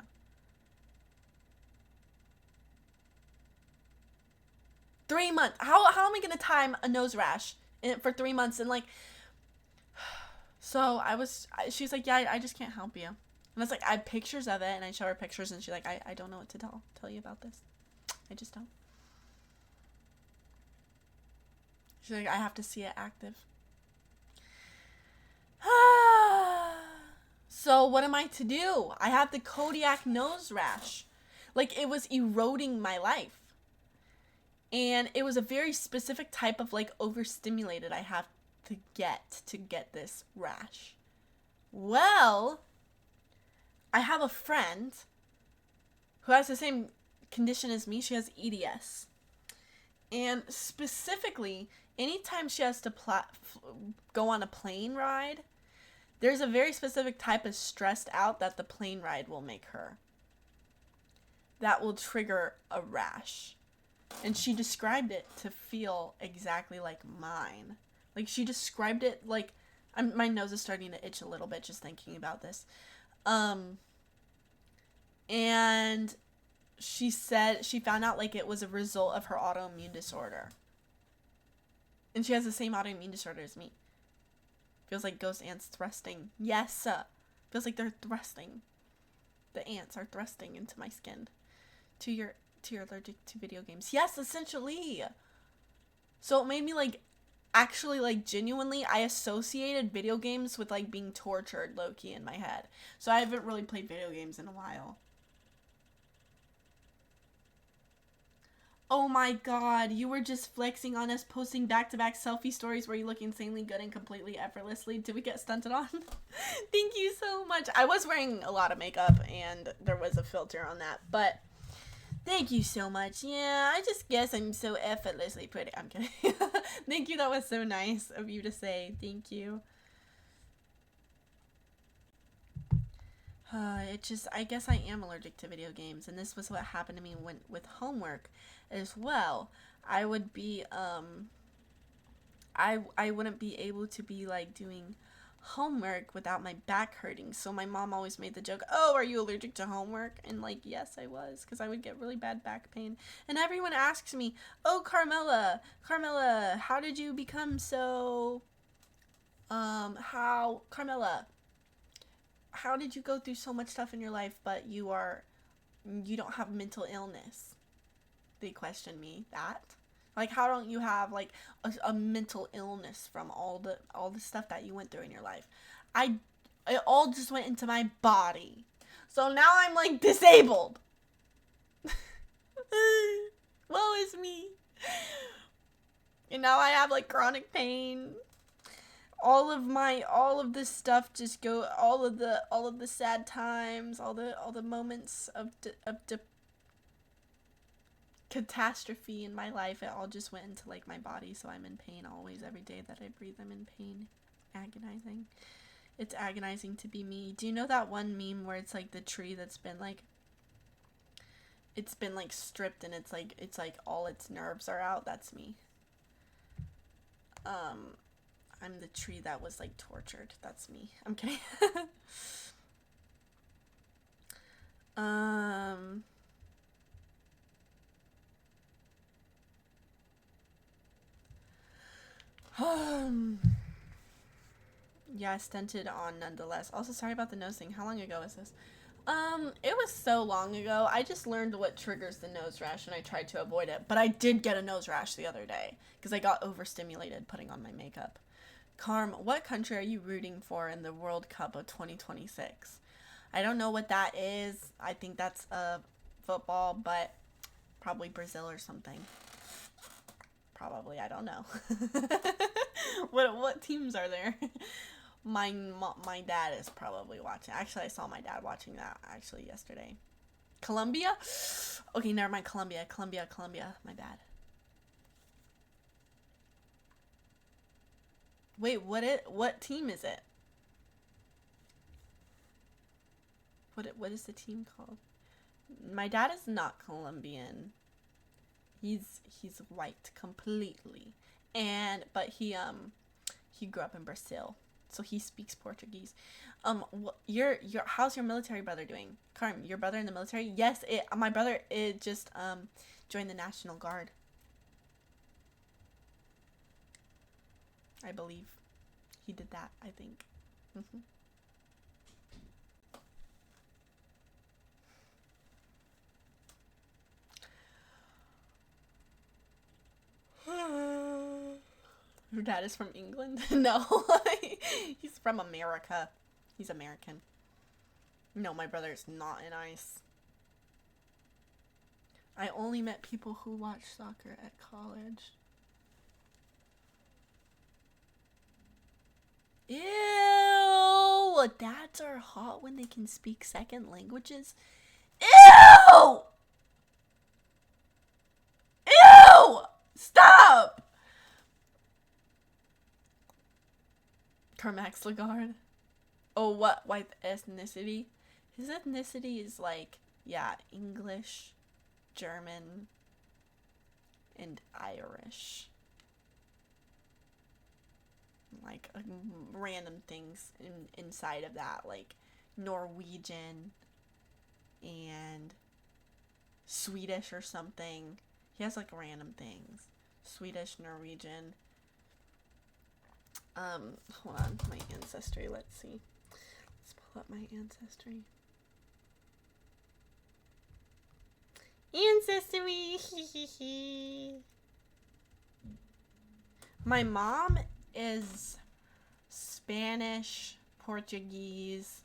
3 months. How am I going to time a nose rash for 3 months? And like, so she's like, yeah, I just can't help you. And I was like, I have pictures of it, and I show her pictures, and she's like, I don't know what to tell you about this. I just don't. She's like, I have to see it active. So what am I to do? I have the Kodiak nose rash. Like, it was eroding my life. And it was a very specific type of, like, overstimulated I have to get this rash. Well, I have a friend who has the same condition as me. She has EDS. And specifically, anytime she has to go on a plane ride, there's a very specific type of stressed out that the plane ride will make her. That will trigger a rash. And she described it to feel exactly like mine. Like, she described it like, my nose is starting to itch a little bit just thinking about this. And she said she found out, like, it was a result of her autoimmune disorder. And she has the same autoimmune disorder as me. Feels like ghost ants thrusting. Yes. Feels like they're thrusting. The ants are thrusting into my skin. To you're allergic to video games. Yes, essentially. So it made me, like, actually, like, genuinely, I associated video games with, like, being tortured low-key in my head. So I haven't really played video games in a while. Oh my god, you were just flexing on us, posting back-to-back selfie stories where you look insanely good and completely effortlessly. Did we get stunted on? Thank you so much. I was wearing a lot of makeup, and there was a filter on that, but thank you so much. Yeah, I just guess I'm so effortlessly pretty. I'm kidding. Thank you, that was so nice of you to say. Thank you. I guess I am allergic to video games, and this was what happened to me with homework as well. I would be, I wouldn't be able to be, like, doing homework without my back hurting, so my mom always made the joke, oh, are you allergic to homework? And, like, yes, I was, because I would get really bad back pain, and everyone asks me, oh, Carmela, how did you become so, how did you go through so much stuff in your life, but you don't have mental illness? They question me that. Like, how don't you have, like, a mental illness from all the stuff that you went through in your life? It all just went into my body. So now I'm, like, disabled. Woe is me. And now I have, like, chronic pain. All of this stuff just all of the sad times, all the moments of catastrophe in my life, it all just went into, like, my body, so I'm in pain always. Every day that I breathe, I'm in pain. Agonizing. It's agonizing to be me. Do you know that one meme where it's, like, the tree that's been, like, it's been, like, stripped, and it's like all its nerves are out? That's me. I'm the tree that was, like, tortured. That's me. I'm kidding. Yeah, stunted on nonetheless. Also, sorry about the nose thing. How long ago is this? It was so long ago. I just learned what triggers the nose rash, and I tried to avoid it. But I did get a nose rash the other day because I got overstimulated putting on my makeup. Carm, what country are you rooting for in the World Cup of 2026? I don't know what that is. I think that's football, but probably Brazil or something. Probably, I don't know. What teams are there? My dad is probably watching. Actually, I saw my dad watching that actually yesterday. Colombia? Okay, never mind. Colombia. My bad. Wait, what team is it? What is the team called? My dad is not Colombian. He's white completely. But he grew up in Brazil. So he speaks Portuguese. Your how's your military brother doing? Carm, your brother in the military? Yes, my brother just joined the National Guard. I believe he did that, I think. Your dad is from England? No. He's from America. He's American. No, my brother is not in ice. I only met people who watch soccer at college. Ew! Dads are hot when they can speak second languages. Ew! Ew! Stop! Carmax Lagarde. Oh, what white ethnicity? His ethnicity is like, yeah, English, German, and Irish. Like random things inside of that, like Norwegian and Swedish or something. He has like random things. Swedish, Norwegian. Hold on, my ancestry. Let's see. Let's pull up my ancestry. Ancestry. My mom is Spanish, Portuguese,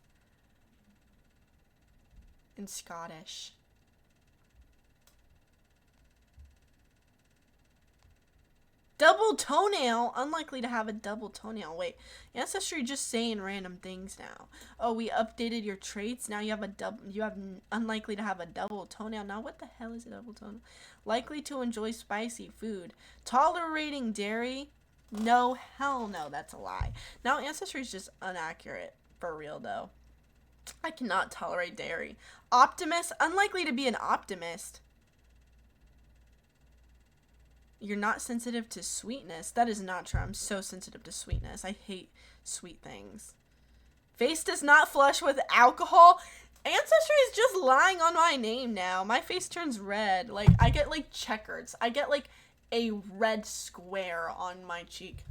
and Scottish. Double toenail? Unlikely to have a double toenail. Wait, Ancestry just saying random things now. Oh, we updated your traits. Now you have unlikely to have a double toenail. Now what the hell is a double toenail? Likely to enjoy spicy food. Tolerating dairy? No, hell no, that's a lie. Now Ancestry is just inaccurate. For real though. I cannot tolerate dairy. Optimist? Unlikely to be an optimist. You're not sensitive to sweetness. That is not true. I'm so sensitive to sweetness. I hate sweet things. Face does not flush with alcohol. Ancestry is just lying on my name now. My face turns red. Like, I get, like, checkers. I get, like, a red square on my cheek.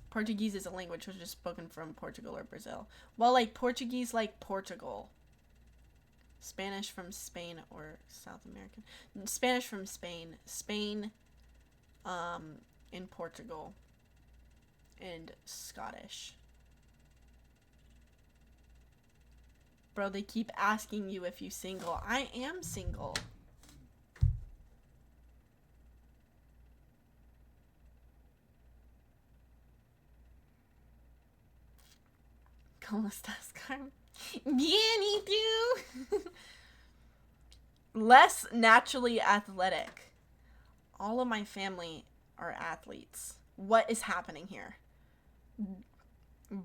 Portuguese is a language which is spoken from Portugal or Brazil. Well, like, Portuguese, like Portugal. Spanish from Spain or South American. Spanish from Spain. Spain, in Portugal. And Scottish. Bro, they keep asking you if you single. I am single. ¿Cómo estás, Carmen? Bien, ¿y tú? Less naturally athletic. All of my family are athletes. What is happening here?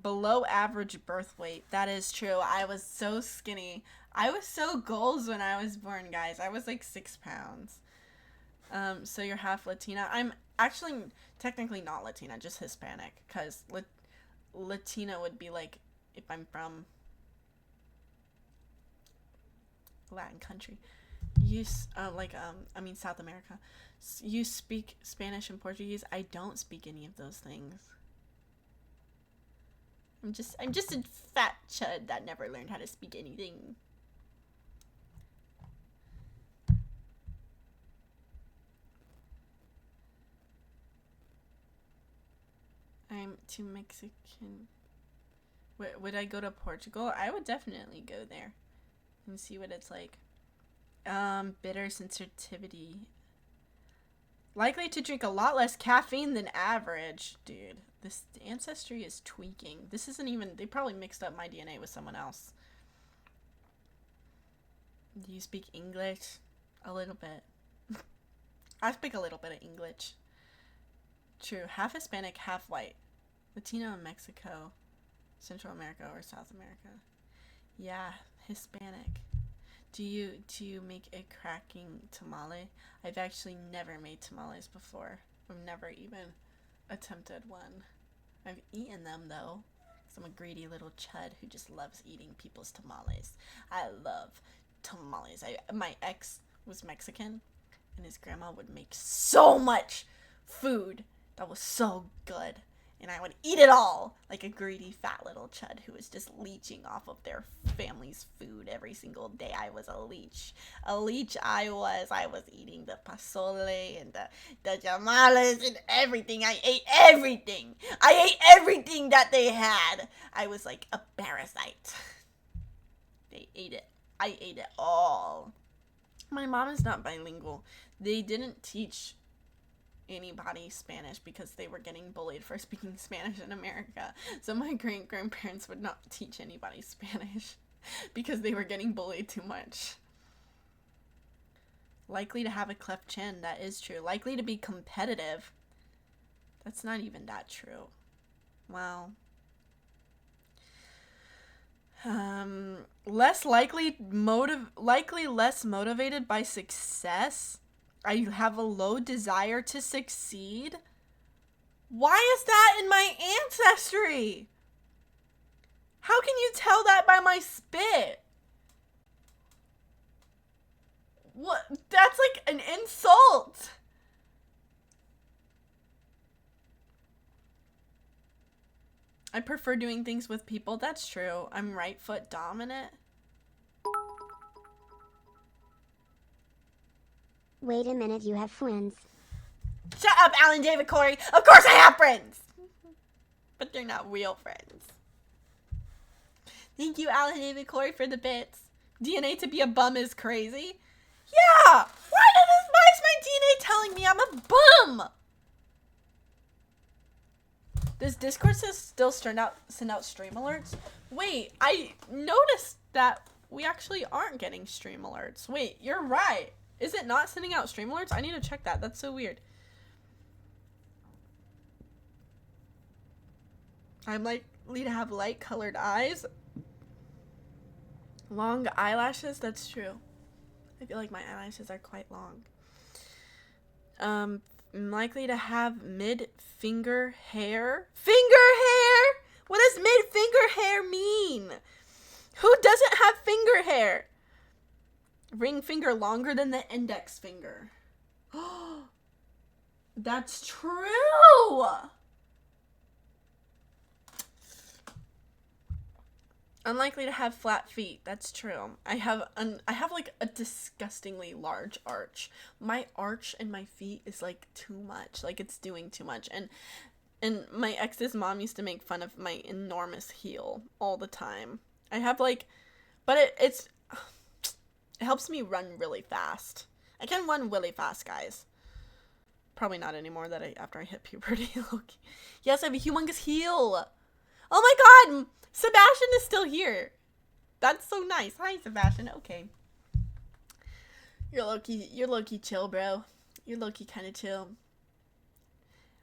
Below average birth weight. That is true. I was so skinny. I was so goals when I was born, guys. I was like 6 pounds. So you're half Latina. I'm actually technically not Latina, just Hispanic. Because Latina would be like if I'm from Latin country. South America. You speak Spanish and Portuguese. I don't speak any of those things. I'm just a fat chud that never learned how to speak anything. I'm too Mexican. Would I go to Portugal? I would definitely go there and see what it's like. Bitter sensitivity. Likely to drink a lot less caffeine than average. Dude, this ancestry is tweaking. This isn't even... They probably mixed up my DNA with someone else. Do you speak English? A little bit. I speak a little bit of English. True. Half Hispanic, half white. Latino in Mexico. Central America or South America. Yeah, Hispanic. Do you make a cracking tamale? I've actually never made tamales before. I've never even attempted one. I've eaten them though, because I'm a greedy little chud who just loves eating people's tamales. I love tamales. My ex was Mexican, and his grandma would make so much food that was so good. And I would eat it all like a greedy fat little chud who was just leeching off of their family's food every single day. I was a leech. A leech I was. I was eating the pozole and the tamales and everything. I ate everything. I ate everything that they had. I was like a parasite. They ate it. I ate it all. My mom is not bilingual. They didn't teach anybody Spanish because they were getting bullied for speaking Spanish in America. So my great-grandparents would not teach anybody Spanish because they were getting bullied too much. Likely to have a cleft chin. That is true. Likely to be competitive. That's not even that true. Wow. Likely less motivated by success. I have a low desire to succeed. Why is that in my ancestry? How can you tell that by my spit? What? That's like an insult. I prefer doing things with people. That's true. I'm right foot dominant. Wait a minute, you have friends. Shut up, Alan David Corey. Of course I have friends. But they're not real friends. Thank you, Alan David Corey, for the bits. DNA to be a bum is crazy. Yeah! Why is my DNA telling me I'm a bum? Does Discord still send out stream alerts? Wait, I noticed that we actually aren't getting stream alerts. Wait, you're right. Is it not sending out stream alerts? I need to check that. That's so weird. I'm likely to have light-colored eyes. Long eyelashes. That's true. I feel like my eyelashes are quite long. I'm likely to have mid-finger hair. Finger hair? What does mid-finger hair mean? Who doesn't have finger hair? Ring finger longer than the index finger. That's true. Unlikely to have flat feet. That's true. I have like a disgustingly large arch. My arch and my feet is like too much. Like it's doing too much. And my ex's mom used to make fun of my enormous heel all the time. I have like, but it helps me run really fast. I can run really fast, guys. Probably not anymore after I hit puberty. Yes, I have a humongous heel. Oh my god! Sebastian is still here. That's so nice. Hi, Sebastian. Okay. You're low-key chill, bro. You're low-key kind of chill.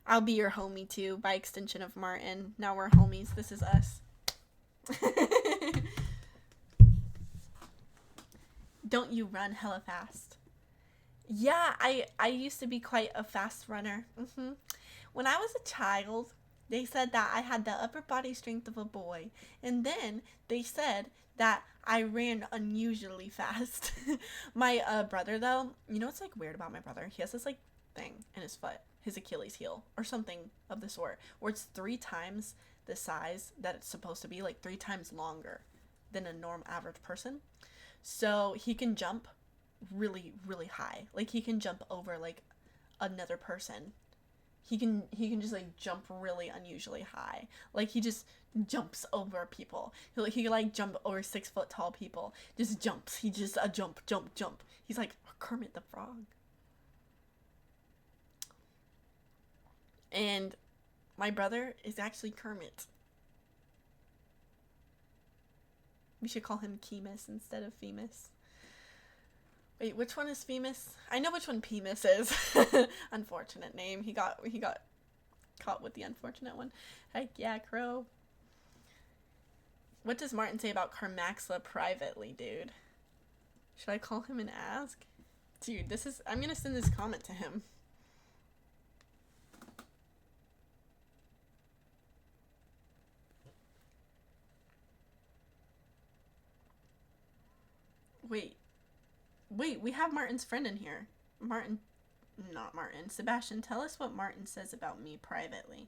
I'll be your homie, too, by extension of Martin. Now we're homies. This is us. Don't you run hella fast? Yeah, I used to be quite a fast runner. When I was a child, they said that I had the upper body strength of a boy. And then they said that I ran unusually fast. My brother, though, you know what's like weird about my brother? He has this like thing in his foot, his Achilles heel, or something of the sort, where it's 3 times the size that it's supposed to be, like 3 times longer than a average person. So he can jump really, really high. Like he can jump over like another person. he can just like jump really unusually high. Like he just jumps over people. He can like jump over 6 foot tall people. Just jumps. He just a jump. He's like Kermit the Frog. And my brother is actually Kermit. We should call him Kemus instead of Femus. Wait, which one is Femus? I know which one Pemus is. Unfortunate name. He got caught with the unfortunate one. Heck yeah, Crow. What does Martin say about Carmaxla privately, dude? Should I call him and ask? Dude, I'm gonna send this comment to him. Wait, we have Martin's friend in here. Not Martin. Sebastian, tell us what Martin says about me privately.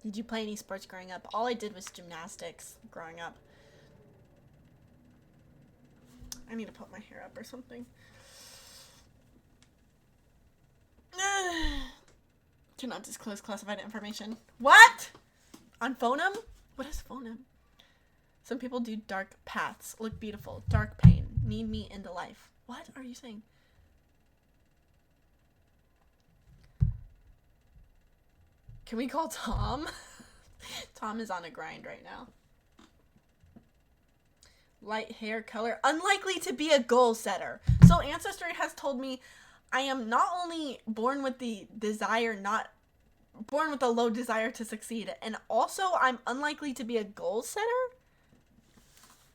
Did you play any sports growing up? All I did was gymnastics growing up. I need to put my hair up or something. Cannot disclose classified information. What? On Phonum? What is Phonum? Some people do dark paths. Look beautiful. Dark pain. Need me into life. What are you saying? Can we call Tom? Tom is on a grind right now. Light hair color. Unlikely to be a goal setter. So Ancestry has told me I am not only born with the low desire to succeed, and also I'm unlikely to be a goal setter?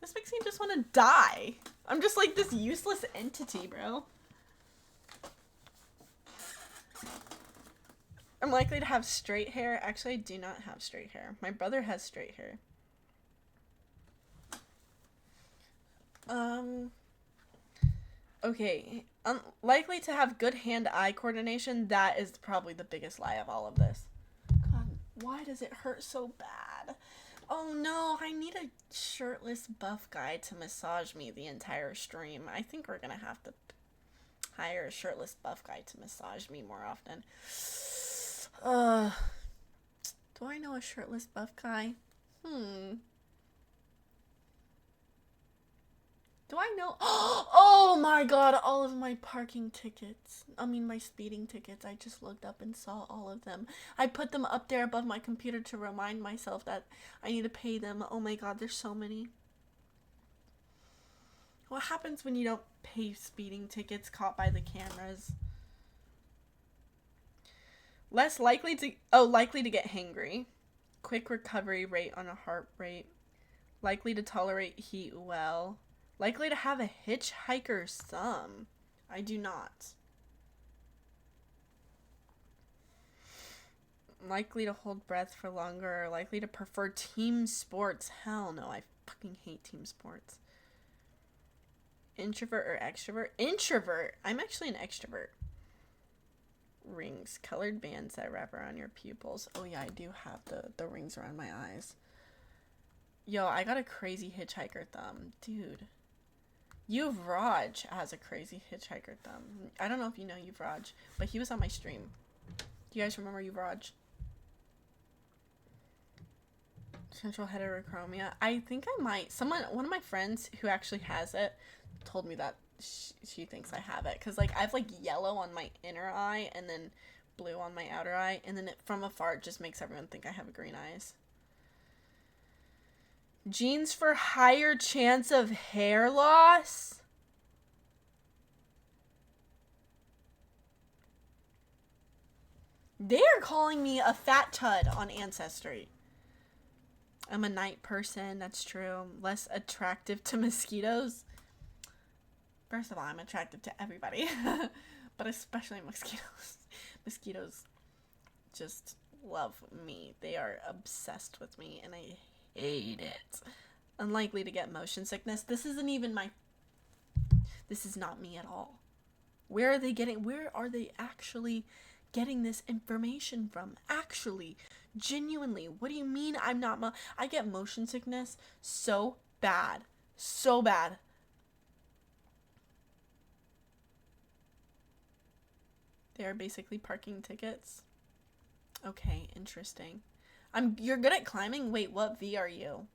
This makes me just want to die. I'm just like this useless entity, bro. I'm likely to have straight hair. Actually, I do not have straight hair. My brother has straight hair. Okay. Likely to have good hand-eye coordination. That is probably the biggest lie of all of this. God, why does it hurt so bad? Oh no, I need a shirtless buff guy to massage me the entire stream. I think we're gonna have to hire a shirtless buff guy to massage me more often. Do I know a shirtless buff guy? Do I know? Oh my god, all of my parking tickets. My speeding tickets. I just looked up and saw all of them. I put them up there above my computer to remind myself that I need to pay them. Oh my god, there's so many. What happens when you don't pay speeding tickets caught by the cameras? Less likely to get hangry. Quick recovery rate on a heart rate. Likely to tolerate heat well. Likely to have a hitchhiker's thumb. I do not. Likely to hold breath for longer. Likely to prefer team sports. Hell no, I fucking hate team sports. Introvert or extrovert? Introvert. I'm actually an extrovert. Rings. Colored bands that wrap around your pupils. Oh yeah, I do have the rings around my eyes. Yo, I got a crazy hitchhiker thumb. Dude. Yuvraj has a crazy hitchhiker thumb. I don't know if you know Yuvraj, but he was on my stream. Do you guys remember Yuvraj? Central heterochromia. I think I might. One of my friends who actually has it told me that she thinks I have it. Because, like, I have, like, yellow on my inner eye and then blue on my outer eye. And then from afar, it just makes everyone think I have green eyes. Genes for higher chance of hair loss? They're calling me a fat chud on Ancestry. I'm a night person, that's true. Less attractive to mosquitoes. First of all, I'm attractive to everybody. But especially mosquitoes. Mosquitoes just love me. They are obsessed with me, and I hate it. Unlikely to get motion sickness. This is not me at all. Where are they actually getting this information from? Actually, genuinely, what do you mean I'm not I get motion sickness so bad. So bad. They are basically parking tickets. Okay, interesting. You're good at climbing? Wait, what V are you?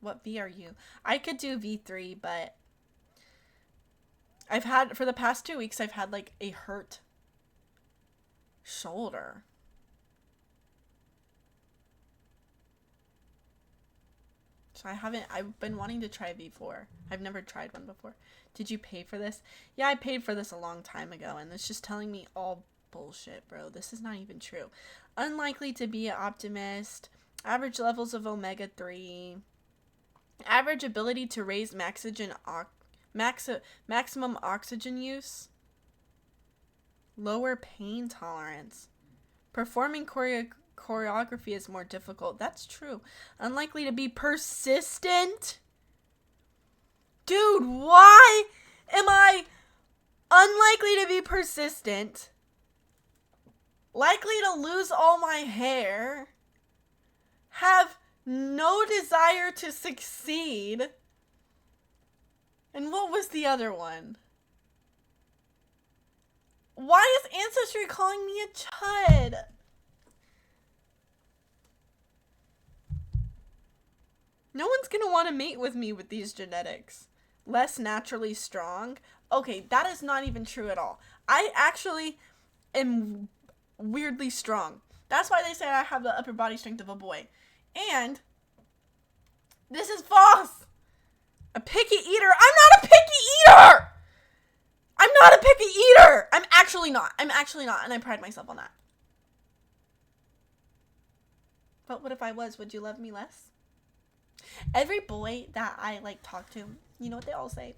What V are you? I could do V3, but for the past 2 weeks, I've had like a hurt shoulder. So I've been wanting to try V4. I've never tried one before. Did you pay for this? Yeah, I paid for this a long time ago, and it's just telling me all bullshit, bro. This is not even true. Unlikely to be an optimist. Average levels of omega-3. Average ability to raise maximum oxygen use. Lower pain tolerance. Performing choreography is more difficult. That's true. Unlikely to be persistent. Dude, why am I unlikely to be persistent? Likely to lose all my hair. Have no desire to succeed. And what was the other one? Why is Ancestry calling me a chud? No one's gonna want to mate with me with these genetics. Less naturally strong. Okay, that is not even true at all. I actually am weirdly strong. That's why they say I have the upper body strength of a boy. And this is false. A picky eater. I'm not a picky eater. I'm not a picky eater. I'm actually not. And I pride myself on that. But what if I was? Would you love me less? Every boy that I like talk to, you know what they all say?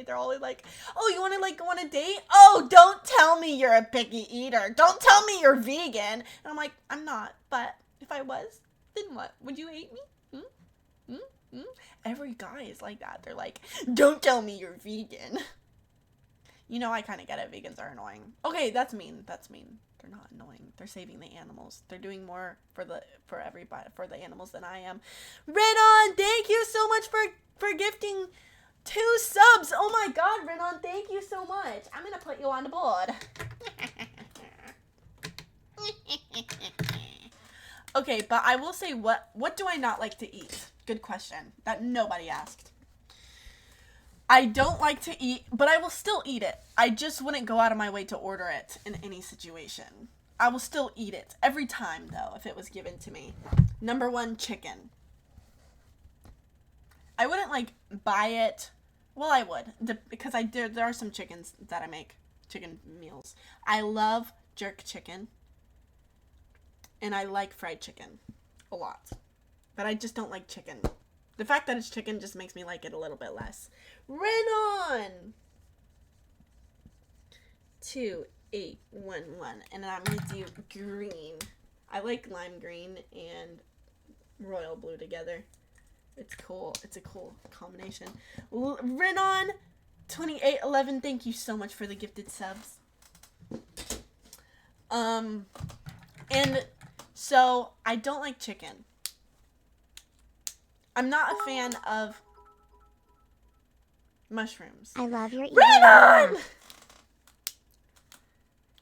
They're always like, oh, you want to like go on a date? Oh, don't tell me you're a picky eater. Don't tell me you're vegan. And I'm like, I'm not. But if I was, then what? Would you hate me? Every guy is like that. They're like, don't tell me you're vegan. You know, I kind of get it. Vegans are annoying. Okay, that's mean. They're not annoying. They're saving the animals. They're doing more for the animals than I am. Renan, thank you so much for gifting 2 subs. Oh my god, Renan, thank you so much. I'm gonna put you on the board. Okay, but I will say, what do I not like to eat? Good question that nobody asked. I don't like to eat, but I will still eat it. I just wouldn't go out of my way to order it in any situation. I will still eat it every time, though, if it was given to me. Number 1, chicken. I wouldn't, like, buy it. Well, I would, because there are some chickens that I make, chicken meals. I love jerk chicken, and I like fried chicken a lot. But I just don't like chicken. The fact that it's chicken just makes me like it a little bit less. Renan! 2811. And I'm going to do green. I like lime green and royal blue together. It's cool. It's a cool combination. Renan! 2811. Thank you so much for the gifted subs. And so I don't like chicken. I'm not a fan of mushrooms. I love your Renan!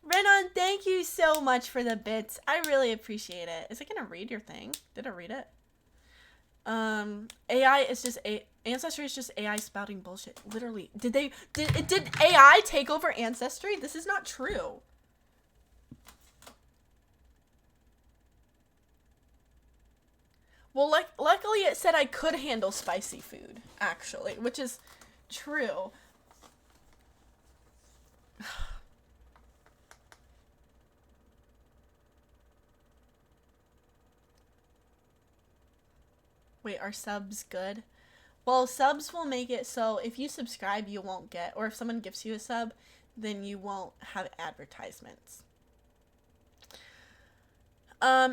Renan, thank you so much for the bits. I really appreciate it. Is it gonna read your thing? Did it read it? AI is just Ancestry is just AI spouting bullshit. Literally. Did AI take over Ancestry? This is not true. Well, luckily it said I could handle spicy food, actually, which is true. Wait, are subs good? Well, subs will make it so if you subscribe, you won't get, or if someone gives you a sub, then you won't have advertisements.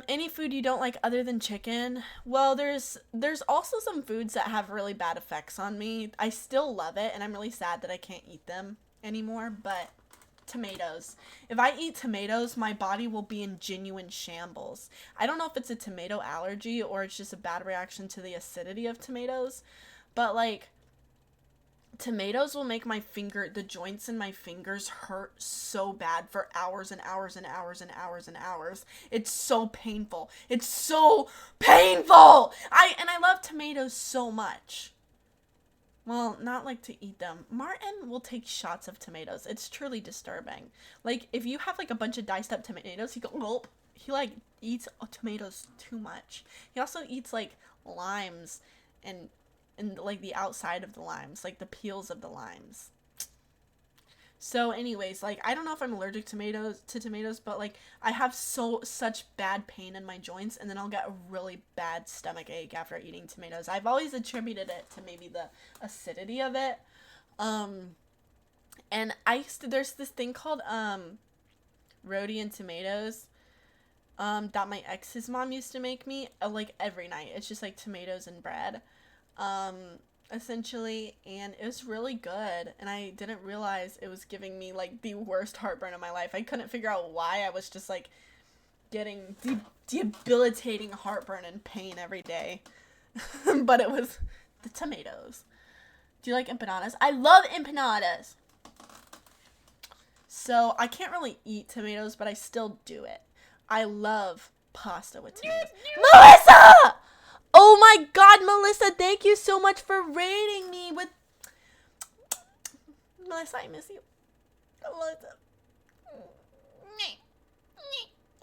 Any food you don't like other than chicken? Well, there's also some foods that have really bad effects on me. I still love it, and I'm really sad that I can't eat them. anymore, but tomatoes. If I eat tomatoes, my body will be in genuine shambles. I don't know if it's a tomato allergy or it's just a bad reaction to the acidity of tomatoes, but like tomatoes will make the joints in my fingers hurt so bad for hours and hours and hours and hours and hours. It's so painful. It's so painful. I love tomatoes so much. Well, not like to eat them. Martin will take shots of tomatoes. It's truly disturbing. Like, if you have, like, a bunch of diced up tomatoes, he go, gulp. He, like, eats tomatoes too much. He also eats, like, limes and like, the outside of the limes. Like, the peels of the limes. So, anyways, like, I don't know if I'm allergic to tomatoes, but, like, I have such bad pain in my joints, and then I'll get a really bad stomach ache after eating tomatoes. I've always attributed it to maybe the acidity of it. And there's this thing called, roti and tomatoes, that my ex's mom used to make me, like, every night. It's just, like, tomatoes and bread. Essentially, and it was really good, and I didn't realize it was giving me, like, the worst heartburn of my life. I couldn't figure out why. I was just, like, getting debilitating heartburn and pain every day. But it was the tomatoes. Do you like empanadas? I love empanadas! So, I can't really eat tomatoes, but I still do it. I love pasta with tomatoes. Melissa! Oh my god, Melissa, thank you so much for rating me with... Melissa, I miss you. Melissa.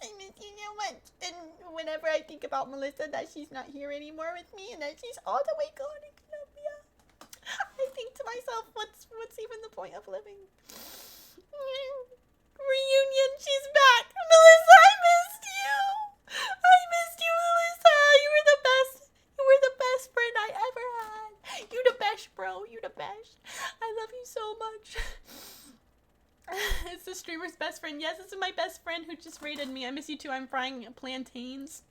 I miss you so much. And whenever I think about Melissa, that she's not here anymore with me, and that she's all the way gone in Colombia, I think to myself, what's even the point of living? Reunion, she's back. Melissa, I missed you. I missed you, Melissa. You were the best. You were the best friend I ever had. You the best, bro. You the best. I love you so much. It's the streamer's best friend. Yes, this is my best friend who just rated me. I miss you too. I'm frying plantains.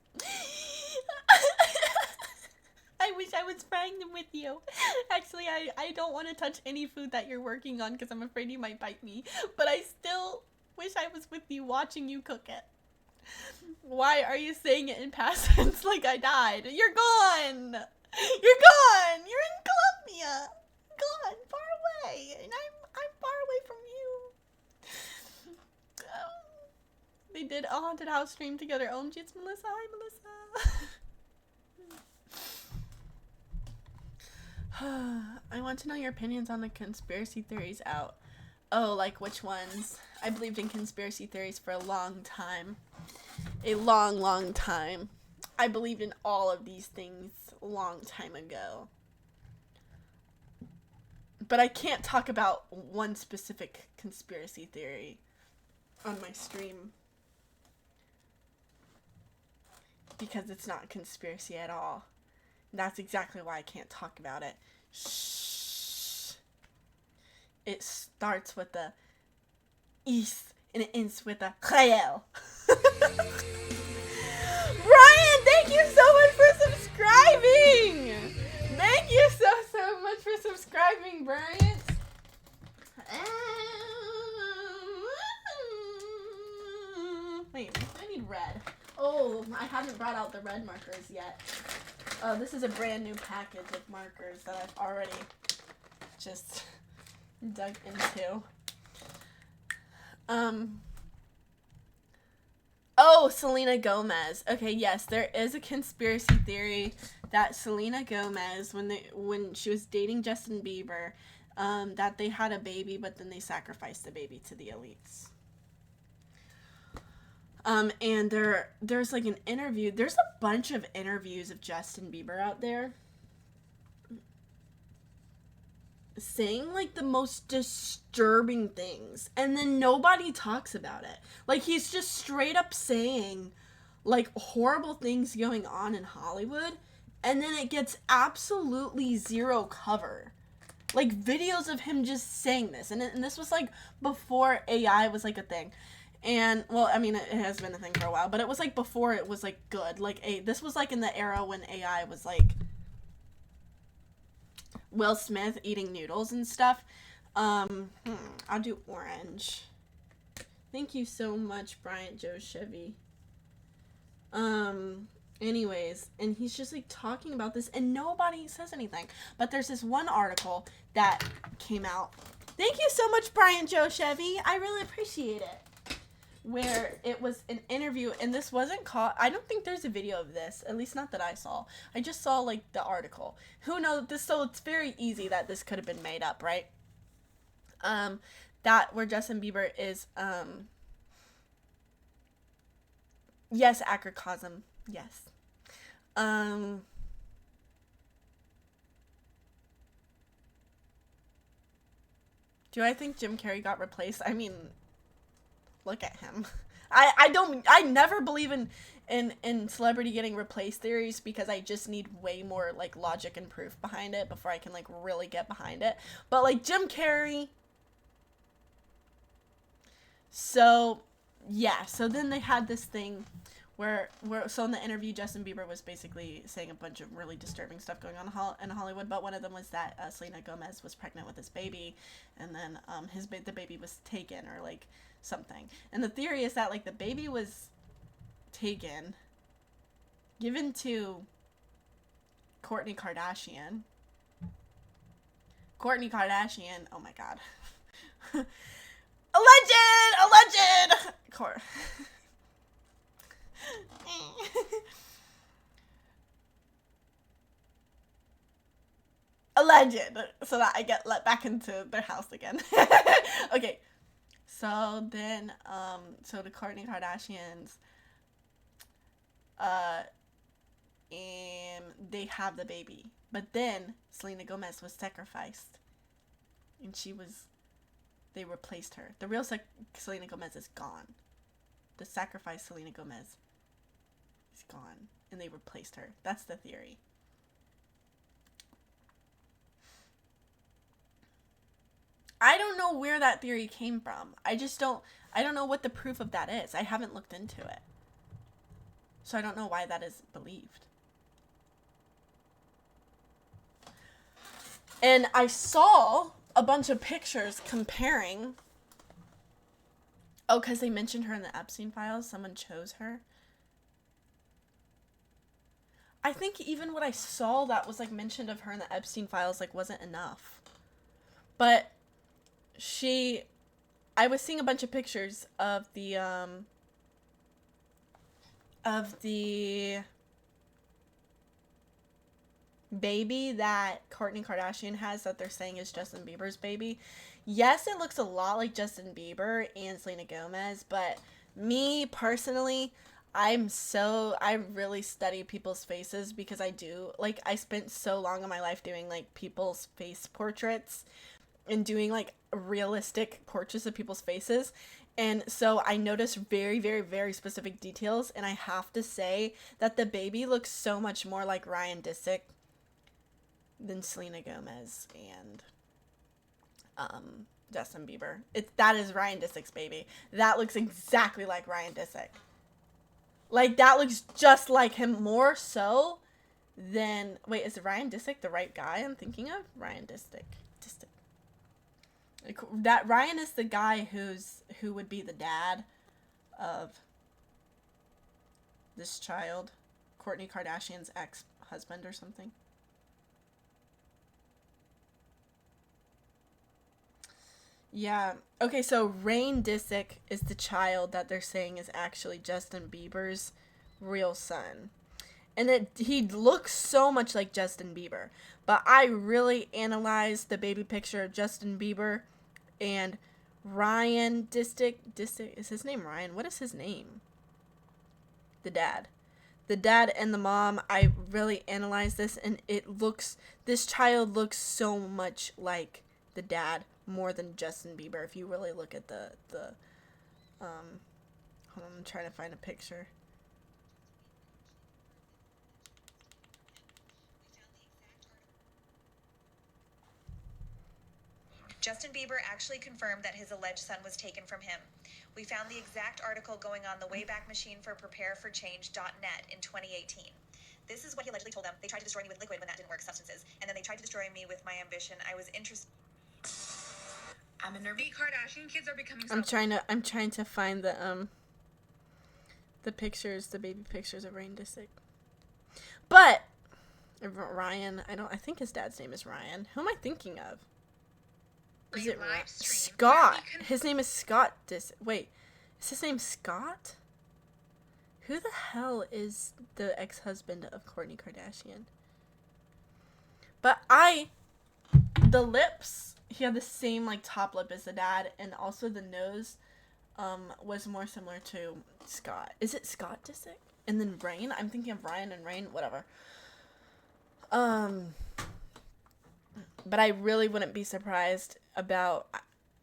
I wish I was frying them with you. Actually, I don't want to touch any food that you're working on because I'm afraid you might bite me. But I still wish I was with you watching you cook it. Why are you saying it in past tense like I died? You're gone! You're gone! You're in Colombia! Gone, far away. And I'm far away from you. They did a haunted house stream together. OMG, it's Melissa. Hi, Melissa. I want to know your opinions on the conspiracy theories out. Oh, like which ones? I believed in conspiracy theories for a long time. A long, long time. I believed in all of these things a long time ago. But I can't talk about one specific conspiracy theory on my stream. Because it's not a conspiracy at all. And that's exactly why I can't talk about it. Shh. It starts with the is and it ends with a khayel. Brian, thank you so much for subscribing. Thank you so much for subscribing, Brian. Wait, I need red. Oh, I haven't brought out the red markers yet. Oh, this is a brand new package of markers that I've already just dug into. Oh, Selena Gomez. Okay, yes, there is a conspiracy theory that Selena Gomez, when she was dating Justin Bieber, that they had a baby, but then they sacrificed the baby to the elites. And there's like an interview. There's a bunch of interviews of Justin Bieber out there saying like the most disturbing things, and then nobody talks about it. Like, he's just straight up saying like horrible things going on in Hollywood, and then it gets absolutely zero cover. Like, videos of him just saying this, and this was like before AI was like a thing. And, well, I mean, it has been a thing for a while, but it was, like, before it was, like, good. Like, this was, like, in the era when AI was, like, Will Smith eating noodles and stuff. I'll do orange. Thank you so much, Bryant Joe Chevy. Anyways, and he's just like talking about this and nobody says anything. But there's this one article that came out. Thank you so much, Bryant Joe Chevy. I really appreciate it. Where it was an interview, and this wasn't caught. I don't think there's a video of this, at least not that I saw. I just saw like the article. Who knows this? So it's very easy that this could have been made up, right? That where Justin Bieber is yes, acrocosm. Yes. Do I think Jim Carrey got replaced? I mean, look at him. I never believe in celebrity getting replaced theories because I just need way more like logic and proof behind it before I can like really get behind it. But like Jim Carrey. So yeah, so then they had this thing where so in the interview Justin Bieber was basically saying a bunch of really disturbing stuff going on in Hollywood, but one of them was that Selena Gomez was pregnant with his baby, and then the baby was taken or like something. And the theory is that like the baby was taken, given to Kourtney Kardashian. Kourtney Kardashian, oh my god. Alleged! Alleged, so that I get let back into their house again. Okay, so then, so the Kourtney Kardashians, and they have the baby, but then Selena Gomez was sacrificed, and they replaced her. The real Selena Gomez is gone. The sacrificed Selena Gomez is gone, and they replaced her. That's the theory. I don't know where that theory came from. I don't know what the proof of that is. I haven't looked into it. So I don't know why that is believed. And I saw a bunch of pictures comparing. Oh, because they mentioned her in the Epstein files. Someone chose her. I think even what I saw that was like mentioned of her in the Epstein files like wasn't enough. But I was seeing a bunch of pictures of the baby that Kourtney Kardashian has that they're saying is Justin Bieber's baby. Yes, it looks a lot like Justin Bieber and Selena Gomez, but me personally, I really study people's faces because I spent so long in my life doing like people's face portraits and doing like realistic portraits of people's faces. And so I noticed very, very, very specific details, and I have to say that the baby looks so much more like Ryan Disick than Selena Gomez and Justin Bieber. That is Ryan Disick's baby. That looks exactly like Ryan Disick. Like, that looks just like him, more so than... Wait, is Ryan Disick the right guy I'm thinking of? Ryan Disick. That Ryan is the guy who would be the dad of this child, Kourtney Kardashian's ex-husband or something. Yeah. Okay, so Ryan Disick is the child that they're saying is actually Justin Bieber's real son. And he looks so much like Justin Bieber. But I really analyzed the baby picture of Justin Bieber and Ryan Disick. Is his name Ryan? What is his name? The dad and the mom. I really analyzed this, and this child looks so much like the dad more than Justin Bieber. If you really look at the hold on, I'm trying to find a picture. Justin Bieber actually confirmed that his alleged son was taken from him. We found the exact article going on the Wayback Machine for prepareforchange.net in 2018. This is what he allegedly told them. They tried to destroy me with liquid when that didn't work, substances. And then they tried to destroy me with my ambition. I was interested. I'm a nervous. Kardashian kids are becoming. I'm trying to find the pictures, the baby pictures of Ryan Disick. But Ryan, I think his dad's name is Ryan. Who am I thinking of? Is it Scott? His name is Scott Disick. Wait, is his name Scott? Who the hell is the ex-husband of Kourtney Kardashian? But the lips, he had the same like top lip as the dad, and also the nose was more similar to Scott. Is it Scott Disick? And then Rain? I'm thinking of Ryan and Rain, whatever. But I really wouldn't be surprised about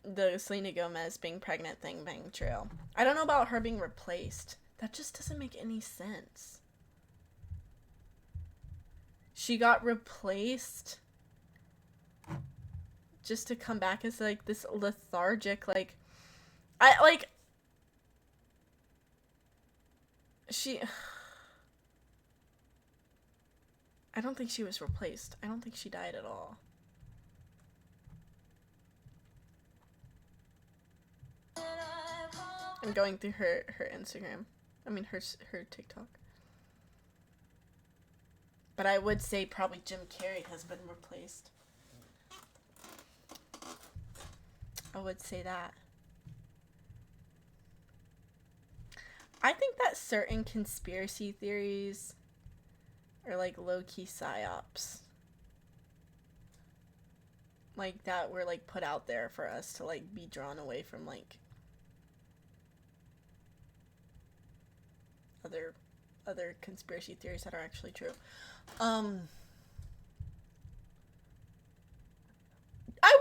the Selena Gomez being pregnant thing being true. I don't know about her being replaced. That just doesn't make any sense. She got replaced just to come back as like this lethargic, like I don't think she was replaced. I don't think she died at all. I'm going through her Instagram. I mean her TikTok. But I would say probably Jim Carrey has been replaced. I would say that. I think that certain conspiracy theories are like low-key psyops. Like that were like put out there for us to like be drawn away from like other conspiracy theories that are actually true. I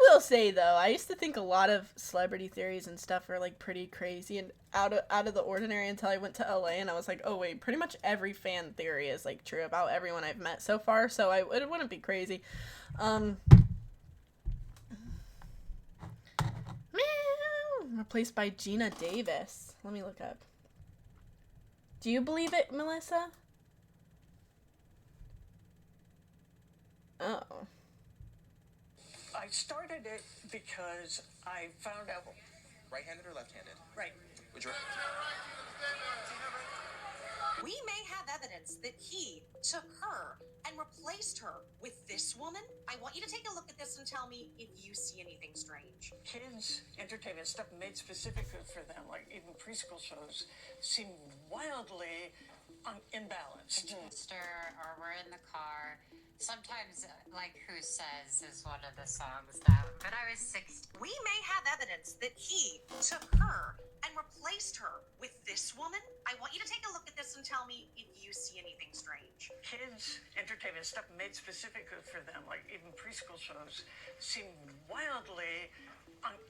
will say though, I used to think a lot of celebrity theories and stuff are like pretty crazy and out of the ordinary until I went to LA and I was like, oh wait, pretty much every fan theory is like true about everyone I've met so far, so it wouldn't be crazy. Replaced by Gina Davis. Let me look up. Do you believe it, Melissa? Oh. I started it because I found out. Right-handed or left-handed? Right. Would you? We may have evidence that he took her and replaced her with this woman. I want you to take a look at this and tell me if you see anything strange. Kids' entertainment stuff made specifically for them, like even preschool shows, seem wildly imbalanced. Or we're in the car. Sometimes, like Who Says is one of the songs that when I was 16. We may have evidence that he took her and replaced her with this woman. I want you to take a look at this and tell me if you see anything strange. Kids' entertainment stuff made specifically for them, like even preschool shows, seem wildly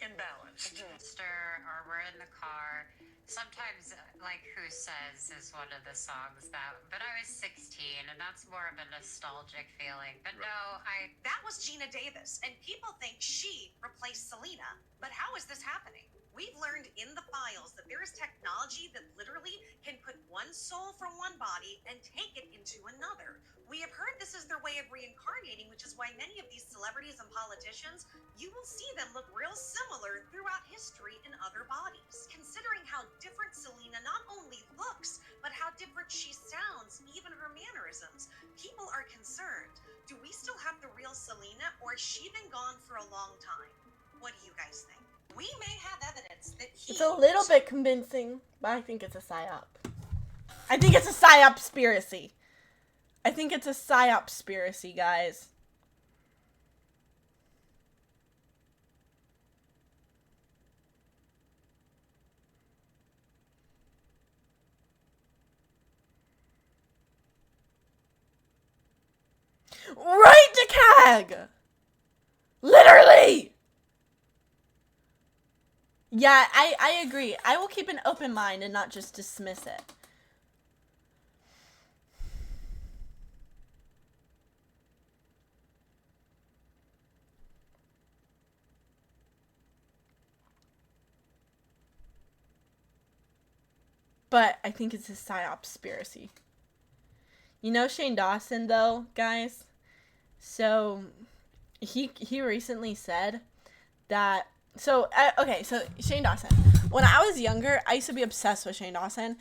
imbalanced. Or we're in the car. Sometimes, like Who Says is one of the songs that, but I was 16, and that's more of a nostalgic feeling. But no, That was Gina Davis, and people think she replaced Selena. But how is this happening? We've learned in the files that there is technology that literally can put one soul from one body and take it into another. We have heard this is their way of reincarnating, which is why many of these celebrities and politicians, you will see them look real similar throughout history in other bodies. Considering how different Selena not only looks, but how different she sounds, even her mannerisms, people are concerned. Do we still have the real Selena, or has she been gone for a long time? What do you guys think? We may have evidence that he... It's a little bit convincing, but I think it's a psyop. I think it's a psyop-spiracy. I think it's a psyop-spiracy, guys. Right to CAG! Literally! Yeah, I agree. I will keep an open mind and not just dismiss it. But I think it's a psyop-spiracy. You know Shane Dawson, though, guys? So, he recently said that So Shane Dawson. When I was younger, I used to be obsessed with Shane Dawson,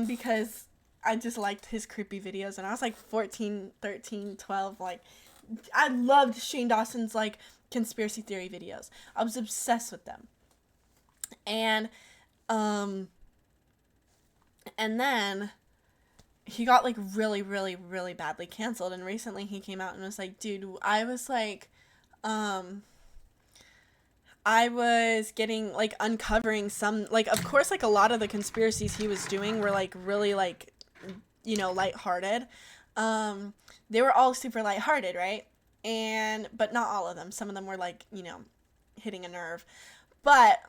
because I just liked his creepy videos. And I was like 14, 13, 12. Like, I loved Shane Dawson's like conspiracy theory videos. I was obsessed with them. And then he got like really, really, really badly canceled. And recently he came out and was like, dude, I was getting like uncovering some, like, of course, like a lot of the conspiracies he was doing were like really like, lighthearted. They were all super lighthearted, right? But not all of them. Some of them were like, hitting a nerve. But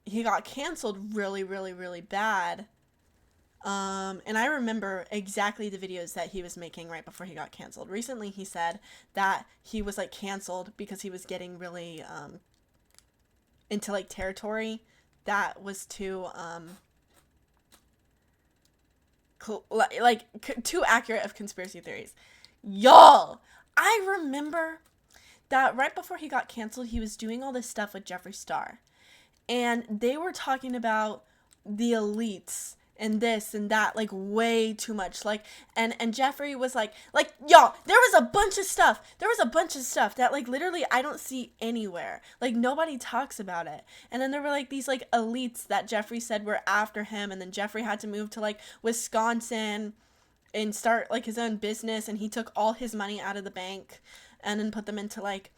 he got canceled really, really, really bad. And I remember exactly the videos that he was making right before he got canceled. Recently, he said that he was like canceled because he was getting really into like territory that was too too accurate of conspiracy theories. Y'all, I remember that right before he got canceled, he was doing all this stuff with Jeffree Star. And they were talking about the elites and this and that, like, way too much. Like, and Jeffree was like, y'all, there was a bunch of stuff that, like, literally I don't see anywhere. Like, nobody talks about it. And then there were, like, these, like, elites that Jeffree said were after him. And then Jeffree had to move to, like, Wisconsin and start, like, his own business. And he took all his money out of the bank and then put them into, like,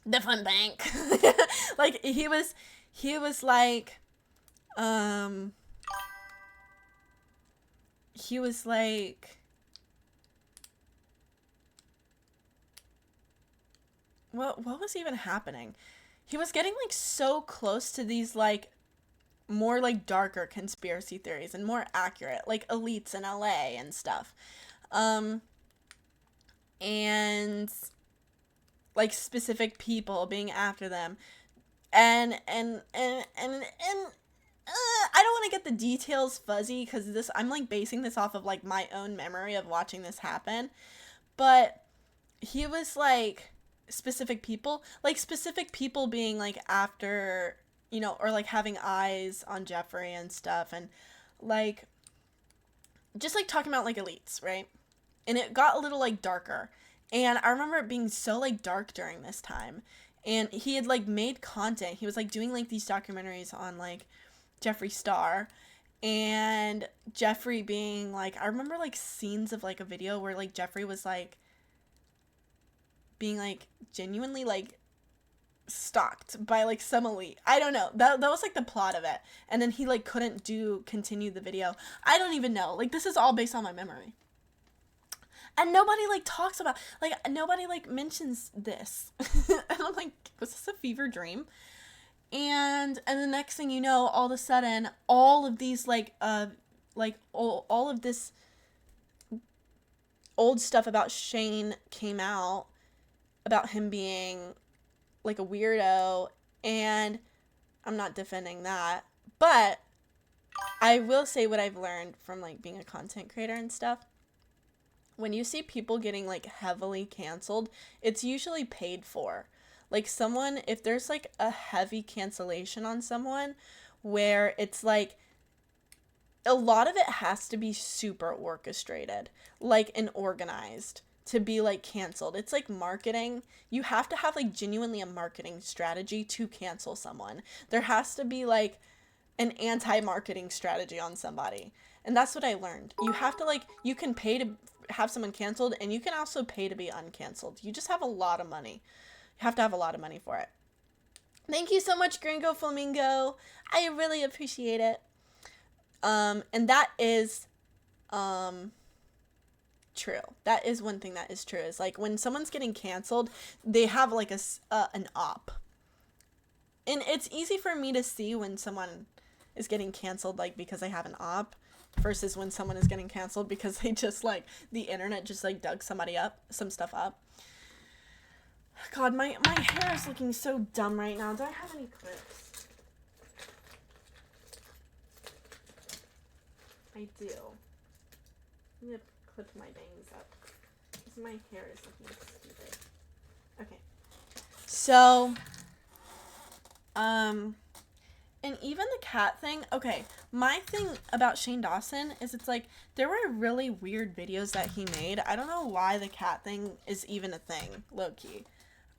different bank. Like, he was like, he was like, what was even happening? He was getting like so close to these like more like darker conspiracy theories and more accurate, like elites in LA and stuff. And like specific people being after them. And I don't want to get the details fuzzy because I'm like basing this off of like my own memory of watching this happen. But he was like specific people being like after, or like having eyes on Jeffree and stuff, and like just like talking about like elites, right? And it got a little like darker. And I remember it being so like dark during this time. And he had like made content. He was like doing like these documentaries on like Jeffree Star, and Jeffree being like, I remember like scenes of like a video where like Jeffree was like being like genuinely like stalked by like some elite. I don't know. That was like the plot of it. And then he like couldn't continue the video. I don't even know. Like, this is all based on my memory. And nobody like talks about, like, nobody like mentions this. And I'm like, was this a fever dream? And the next thing you know, all of a sudden, all of these all of this old stuff about Shane came out, about him being like a weirdo. And I'm not defending that, but I will say what I've learned from like being a content creator and stuff. When you see people getting like heavily canceled, it's usually paid for. Like, someone, if there's like a heavy cancellation on someone where it's like a lot of it has to be super orchestrated, like, and organized to be like canceled. It's like marketing. You have to have like genuinely a marketing strategy to cancel someone. There has to be like an anti-marketing strategy on somebody. And that's what I learned. You have to like, you can pay to have someone canceled, and you can also pay to be uncanceled. You just have a lot of money. You have to have a lot of money for it. Thank you so much, Gringo Flamingo. I really appreciate it. And that is true. That is one thing that is true. Is like when someone's getting canceled, they have like an op. And it's easy for me to see when someone is getting canceled, like, because they have an op, versus when someone is getting canceled because they just like, the internet just like dug some stuff up. God, my hair is looking so dumb right now. Do I have any clips? I do. I'm gonna clip my bangs up because my hair is looking stupid. Okay. So And even the cat thing, okay, my thing about Shane Dawson is it's like, there were really weird videos that he made. I don't know why the cat thing is even a thing, low-key.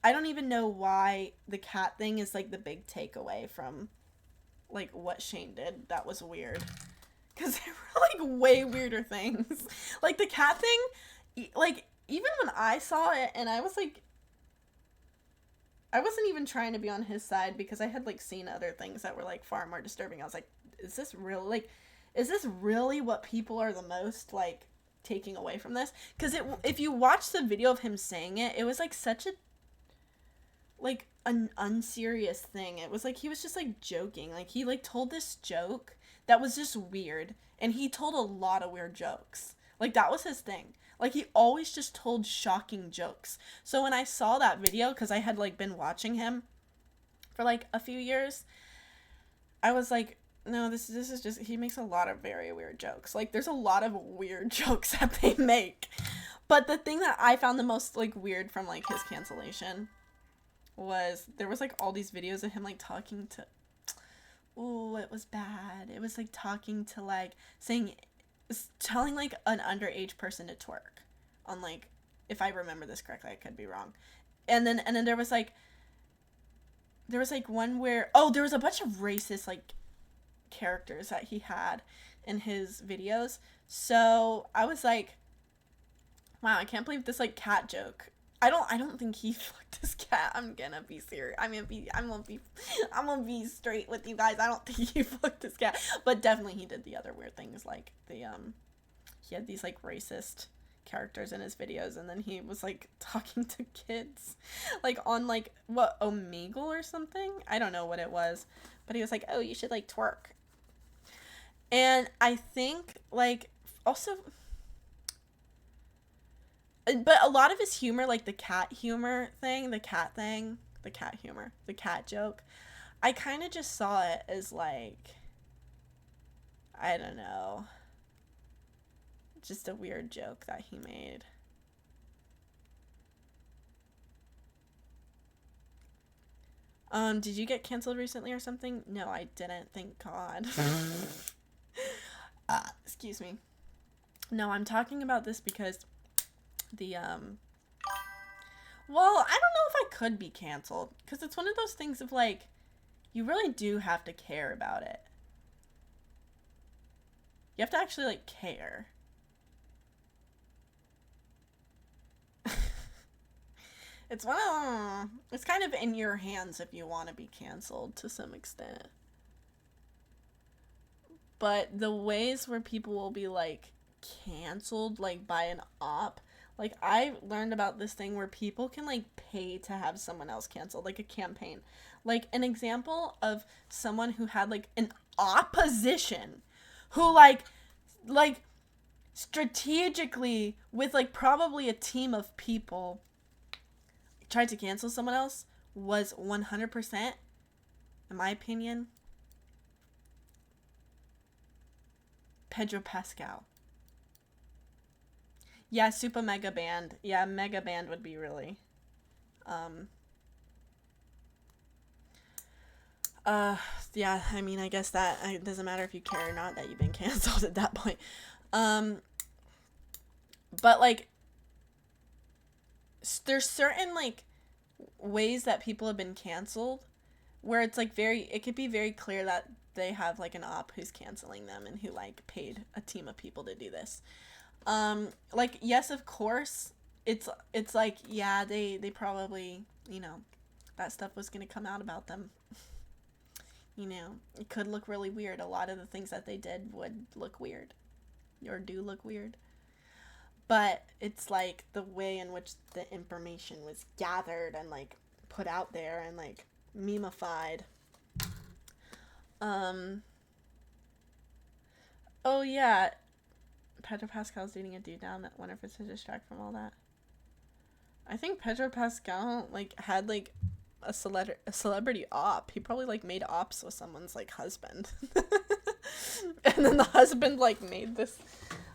I don't even know why the cat thing is, like, the big takeaway from, like, what Shane did. That was weird. Because they were, like, way weirder things. Like, the cat thing, like, even when I saw it, and I was, like, I wasn't even trying to be on his side because I had, like, seen other things that were, like, far more disturbing. I was like, is this real? Like, is this really what people are the most, like, taking away from this? Because if you watch the video of him saying it, it was, like, such a, like, an unserious thing. It was, like, he was just, like, joking. Like, he, like, told this joke that was just weird. And he told a lot of weird jokes. Like, that was his thing. Like, he always just told shocking jokes. So when I saw that video, because I had, like, been watching him for, like, a few years, I was like, no, this is just, he makes a lot of very weird jokes. Like, there's a lot of weird jokes that they make. But the thing that I found the most, like, weird from, like, his cancellation was, there was, like, all these videos of him, like, talking to, ooh, it was bad. It was, like, talking to, like, telling, like, an underage person to twerk on, like, if I remember this correctly, I could be wrong. And then there was, like, one where, oh, there was a bunch of racist, like, characters that he had in his videos. So I was like, wow, I can't believe this, like, cat joke. I don't think he fucked his cat. I'm gonna be serious. I'm gonna be straight with you guys. I don't think he fucked his cat. But definitely he did the other weird things, like he had these, like, racist characters in his videos, and then he was, like, talking to kids, like, on, like, what, Omegle or something? I don't know what it was. But he was like, oh, you should, like, twerk. And I think, like, also, but a lot of his humor, like the cat humor thing, the cat humor, the cat joke, I kind of just saw it as, like, I don't know, just a weird joke that he made. Did you get canceled recently or something? No, I didn't, thank God. Excuse me. No, I'm talking about this because the, well, I don't know if I could be canceled, because it's one of those things of, like, you really do have to care about it. You have to actually, like, care. It's one of, it's kind of in your hands if you want to be canceled to some extent. But the ways where people will be, like, canceled, like, by an op, like, I learned about this thing where people can, like, pay to have someone else canceled, like a campaign. Like, an example of someone who had, like, an opposition, who, like, strategically, with, like, probably a team of people, tried to cancel someone else, was 100%, in my opinion, Pedro Pascal. Yeah, super mega band. Yeah, mega band would be really, yeah, I mean, I guess that it doesn't matter if you care or not that you've been canceled at that point. But, like, there's certain, like, ways that people have been canceled where it's, like, it could be very clear that they have, like, an op who's canceling them and who, like, paid a team of people to do this. Like, yes, of course, it's like, yeah, they probably, you know, that stuff was gonna come out about them. You know, it could look really weird. A lot of the things that they did would look weird, or do look weird. But it's, like, the way in which the information was gathered and, like, put out there and, like, memeified. Oh, yeah. Pedro Pascal's dating a dude now, and I wonder if it's to distract from all that. I think Pedro Pascal, like, had, like, a celebrity op. He probably, like, made ops with someone's, like, husband. And then the husband, like,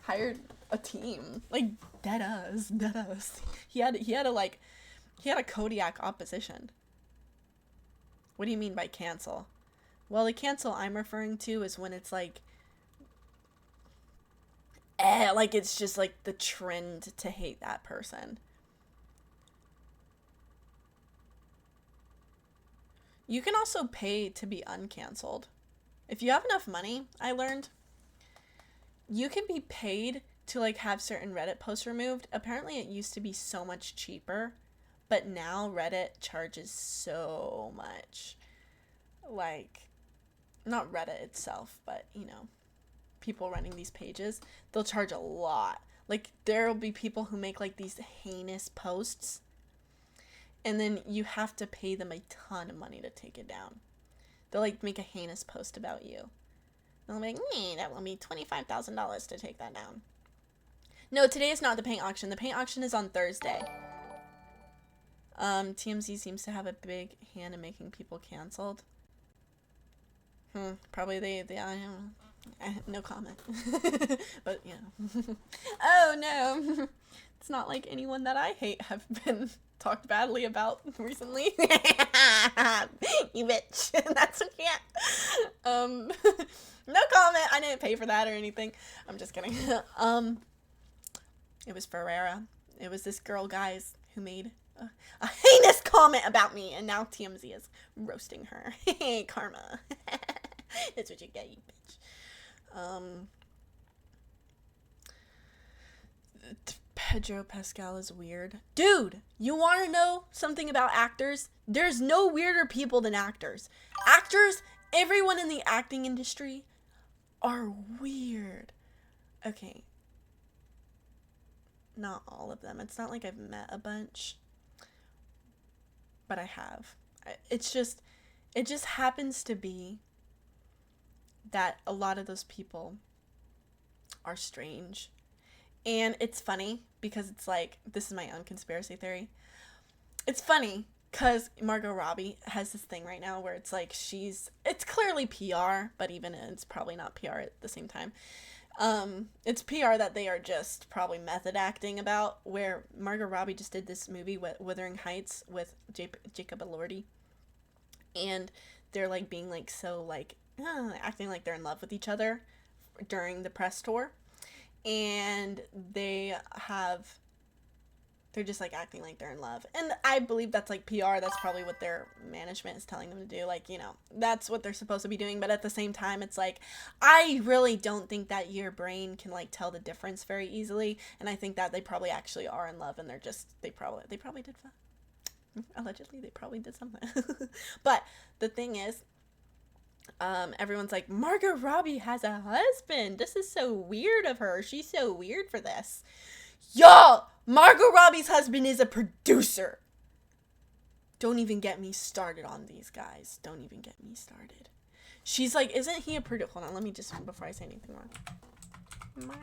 hired a team. Like, dead us. He had a Kodiak opposition. What do you mean by cancel? Well, the cancel I'm referring to is when it's like it's just like the trend to hate that person. You can also pay to be uncanceled. If you have enough money, I learned, you can be paid to like have certain Reddit posts removed. Apparently it used to be so much cheaper, but now Reddit charges so much. Like, not Reddit itself, but you know, people running these pages, they'll charge a lot. Like, there'll be people who make like these heinous posts, and then you have to pay them a ton of money to take it down. They'll like make a heinous post about you. They'll be like, that will be $25,000 to take that down. No, today is not the paint auction. The paint auction is on Thursday. TMZ seems to have a big hand in making people canceled. Probably they I don't know. No comment. But, yeah. Oh, no. It's not like anyone that I hate have been talked badly about recently. You bitch. That's what you get. No comment. I didn't pay for that or anything. I'm just kidding. It was Ferreira. It was this girl, guys, who made a heinous comment about me, and now TMZ is roasting her. Hey, karma. That's what you get, you bitch. Pedro Pascal is weird. Dude, you want to know something about actors? There's no weirder people than actors. Actors, everyone in the acting industry are weird. Okay. Not all of them. It's not like I've met a bunch, but I have. It just happens to be that a lot of those people are strange. And it's funny because it's like, this is my own conspiracy theory. It's funny because Margot Robbie has this thing right now where it's like it's clearly PR, but even it's probably not PR at the same time. It's PR that they are just probably method acting about, where Margot Robbie just did this movie with Wuthering Heights with Jacob Elordi, and they're like being like so like acting like they're in love with each other during the press tour, and they're just like acting like they're in love. And I believe that's like PR. That's probably what their management is telling them to do. Like, you know, that's what they're supposed to be doing. But at the same time, it's like, I really don't think that your brain can like tell the difference very easily. And I think that they probably actually are in love, and they probably did fun. Allegedly, they probably did something. But the thing is, everyone's like, Margot Robbie has a husband. This is so weird of her. She's so weird for this. Y'all, Margot Robbie's husband is a producer. Don't even get me started on these guys. Don't even get me started. She's like, isn't he a producer? Hold on, let me just, before I say anything wrong. My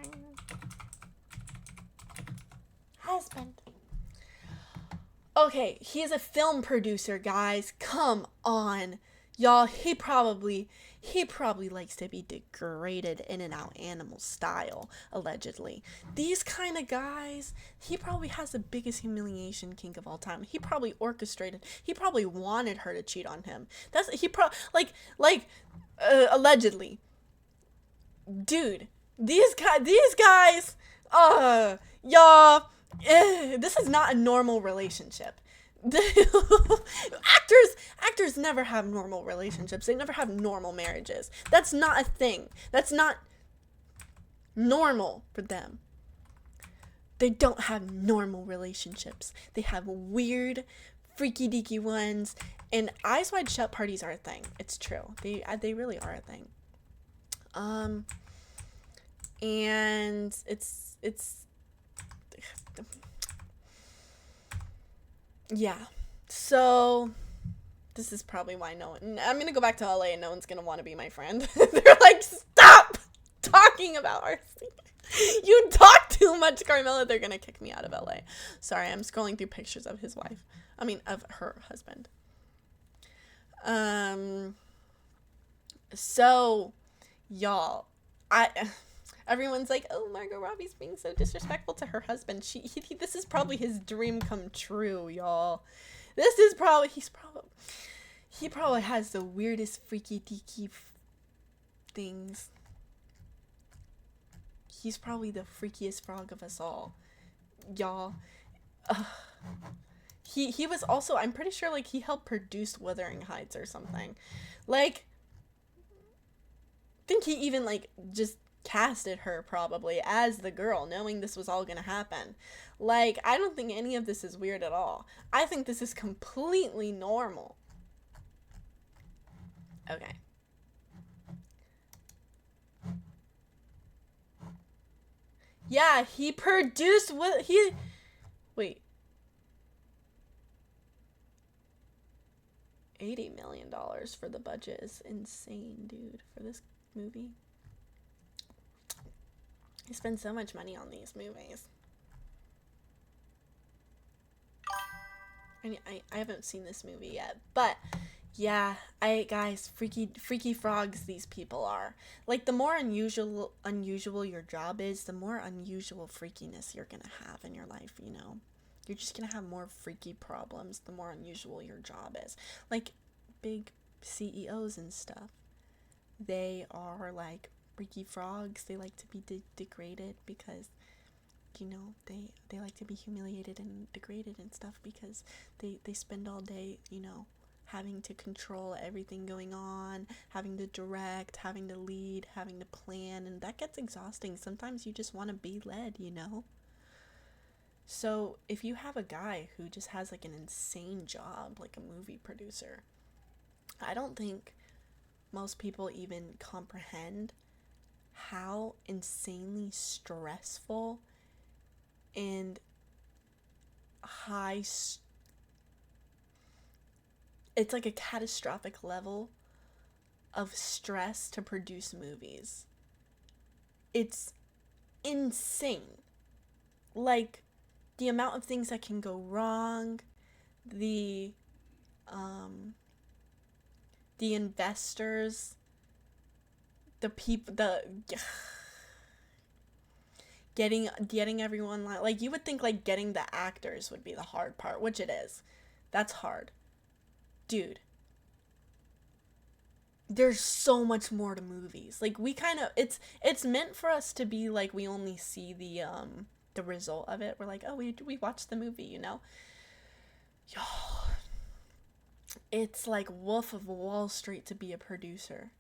husband. Okay, he is a film producer, guys. Come on. Y'all, he probably likes to be degraded in and out animal style, allegedly. These kind of guys, he probably has the biggest humiliation kink of all time. He probably he probably wanted her to cheat on him. Allegedly. Dude, these guys, y'all, this is not a normal relationship. Actors never have normal relationships. They never have normal marriages. That's not a thing. That's not normal for them. They don't have normal relationships. They have weird, freaky deaky ones. And eyes wide shut parties are a thing. It's true. They really are a thing. And it's yeah. So this is probably why I'm gonna go back to LA and no one's gonna want to be my friend. They're like, stop talking about our you talk too much, Carmela. They're gonna kick me out of LA. Sorry, I'm scrolling through pictures of his wife. Of her husband. So y'all, everyone's like, oh, Margot Robbie's being so disrespectful to her husband. This is probably his dream come true, y'all. This is probably, He probably has the weirdest freaky deaky things. He's probably the freakiest frog of us all. Y'all. He was also, I'm pretty sure, like, he helped produce Wuthering Heights or something. Like, I think he even, like, just casted her probably as the girl, knowing this was all gonna happen. Like, I don't think any of this is weird at all. I think this is completely normal. Okay. Yeah, he produced what he... Wait. $80 million for the budget is insane, dude, for this movie. He spends so much money on these movies. I haven't seen this movie yet, but yeah, guys, freaky frogs these people are. Like, the more unusual your job is, the more unusual freakiness you're gonna have in your life, you know? You're just gonna have more freaky problems the more unusual your job is. Like, big CEOs and stuff, they are like freaky frogs. They like to be degraded because, you know, they like to be humiliated and degraded and stuff because they spend all day, you know, having to control everything going on, having to direct, having to lead, having to plan, and that gets exhausting. Sometimes you just want to be led, you know? So if you have a guy who just has like an insane job, like a movie producer, I don't think most people even comprehend how insanely stressful and it's like a catastrophic level of stress to produce movies. It's insane. Like, the amount of things that can go wrong, the investors, the people, getting everyone, like, you would think, like, getting the actors would be the hard part, which it is. That's hard. Dude. There's so much more to movies. Like, we kind of, it's meant for us to be like, we only see the result of it. We're like, oh, we watched the movie, you know? Yo, it's like Wolf of Wall Street to be a producer.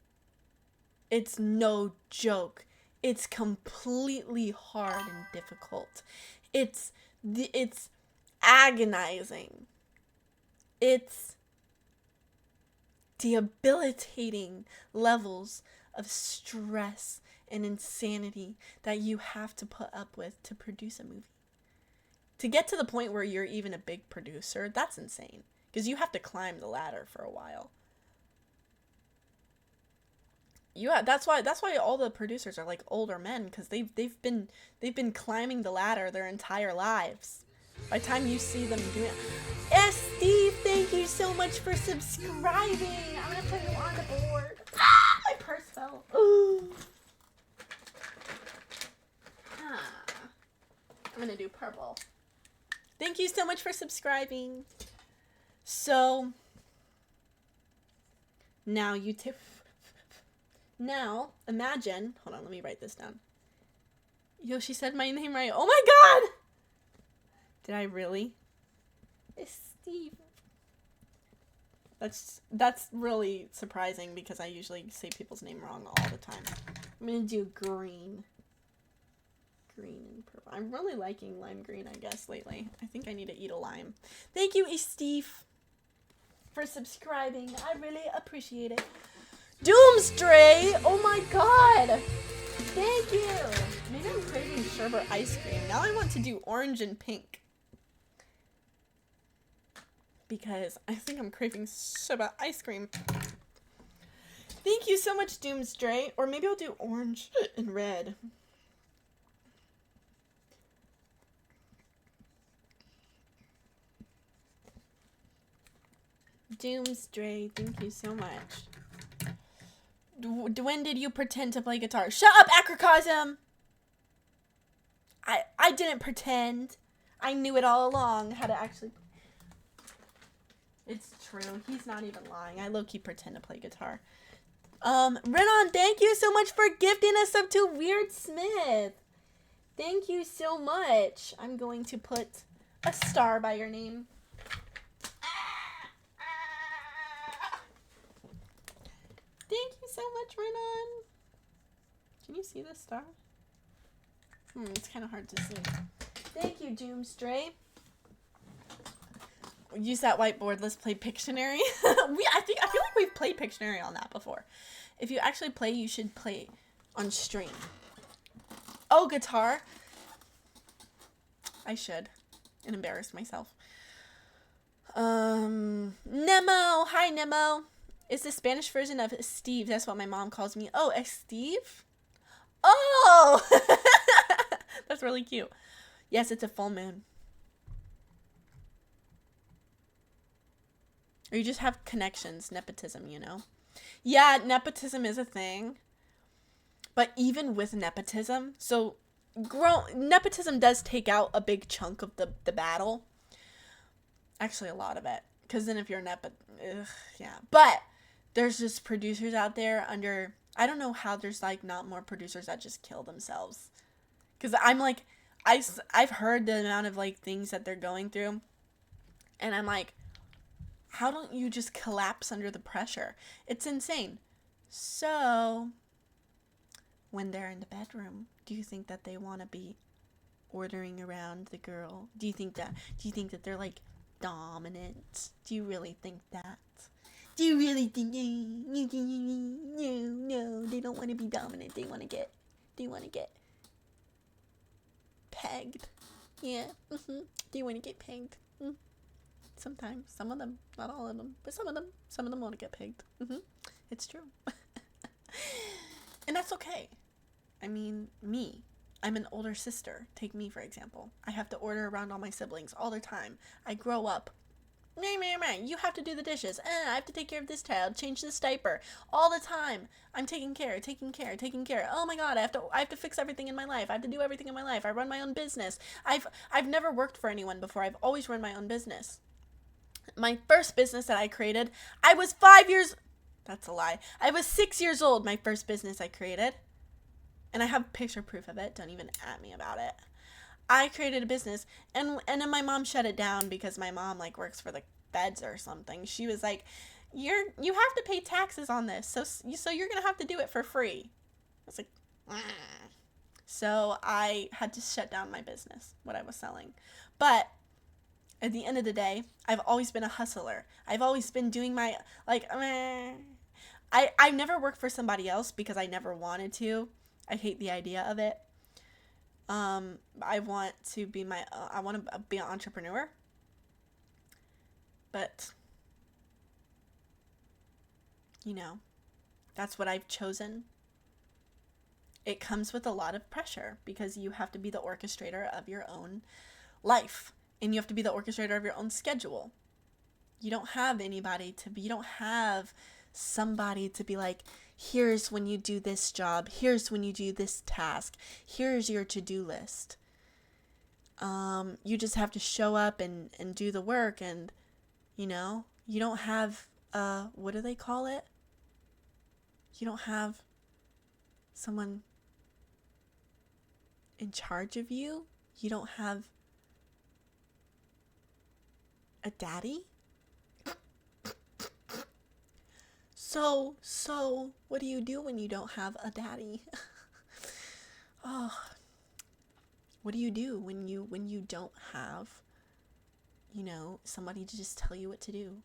It's no joke. It's completely hard and difficult. It's agonizing. It's debilitating levels of stress and insanity that you have to put up with to produce a movie. To get to the point where you're even a big producer, that's insane. Because you have to climb the ladder for a while. Yeah, that's why all the producers are like older men, because they've been climbing the ladder their entire lives. By the time you see them doing it. Steve, thank you so much for subscribing. I'm gonna put you on the board. Ah, my purse fell. Ooh. I'm gonna do purple. Thank you so much for subscribing. So now now imagine, hold on, let me write this down. Yo, she said my name right. Oh my god! Did I really? It's Steve. That's really surprising because I usually say people's name wrong all the time. I'm gonna do green. Green and purple. I'm really liking lime green, I guess, lately. I think I need to eat a lime. Thank you, Steve, for subscribing. I really appreciate it. Doomsday! Oh my god! Thank you! Maybe I'm craving sherbet ice cream. Now I want to do orange and pink. Because I think I'm craving sherbet ice cream. Thank you so much, Doomsday. Or maybe I'll do orange and red. Doomsday, thank you so much. When did you pretend to play guitar? Shut up, Acrocosm! I didn't pretend. I knew it all along how to actually... It's true. He's not even lying. I low-key pretend to play guitar. Renan, thank you so much for gifting us up to Weird Smith. Thank you so much. I'm going to put a star by your name. Thank you so much, Renan. Can you see this star? It's kind of hard to see. Thank you, Doomstray. Use that whiteboard. Let's play Pictionary. I feel like we've played Pictionary on that before. If you actually play, you should play on stream. Oh, guitar. I should. And embarrass myself. Nemo. Hi, Nemo. It's the Spanish version of Steve. That's what my mom calls me. Oh, Steve? Oh! That's really cute. Yes, it's a full moon. Or you just have connections. Nepotism, you know? Yeah, nepotism is a thing. But even with nepotism, so nepotism does take out a big chunk of the battle. Actually, a lot of it. Because then if you're yeah. But there's just producers out there under... I don't know how there's, like, not more producers that just kill themselves. Because I'm, like... I've heard the amount of, like, things that they're going through. And I'm like... How don't you just collapse under the pressure? It's insane. So, when they're in the bedroom, do you think that they want to be ordering around the girl? Do you think that they're like dominant? Do you really think that? Do you really think no, they don't want to be dominant. They want to get pegged. Yeah. Do you want to get pegged? Sometimes, some of them, not all of them, but some of them want to get pegged. It's true. And that's okay. I mean, I'm an older sister. Take me, for example. I have to order around all my siblings all the time. I grow up. You have to do the dishes. I have to take care of this child, change this diaper. All the time. I'm taking care. Oh my god, I have to fix everything in my life. I have to do everything in my life. I run my own business. I've never worked for anyone before. I've always run my own business. My first business that I created, I was 5 years... That's a lie. I was 6 years old, my first business I created. And I have picture proof of it. Don't even at me about it. I created a business, and then my mom shut it down because my mom, like, works for the feds or something. She was like, you have to pay taxes on this, so you're going to have to do it for free. I was like, So I had to shut down my business, what I was selling. But... at the end of the day, I've always been a hustler. I've always been doing my, like, I never worked for somebody else because I never wanted to. I hate the idea of it. I want to be I want to be an entrepreneur. But, you know, that's what I've chosen. It comes with a lot of pressure because you have to be the orchestrator of your own life. And you have to be the orchestrator of your own schedule. You don't have you don't have somebody to be like, here's when you do this job. Here's when you do this task. Here's your to-do list. You just have to show up and do the work. And, you know, you don't have, what do they call it? You don't have someone in charge of you. You don't have a daddy? So, what do you do when you don't have a daddy? What do you do when you don't have, you know, somebody to just tell you what to do?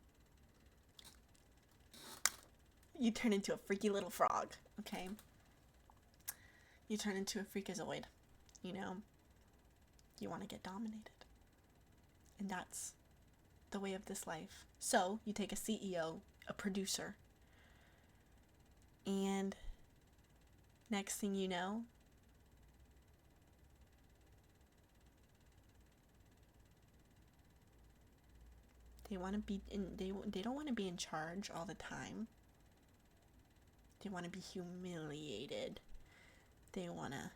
You turn into a freaky little frog, okay? You turn into a freakazoid, you know? You want to get dominated. And that's the way of this life. So you take a CEO, a producer, and next thing you know, they want to be they don't want to be in charge all the time. They want to be humiliated. They want to,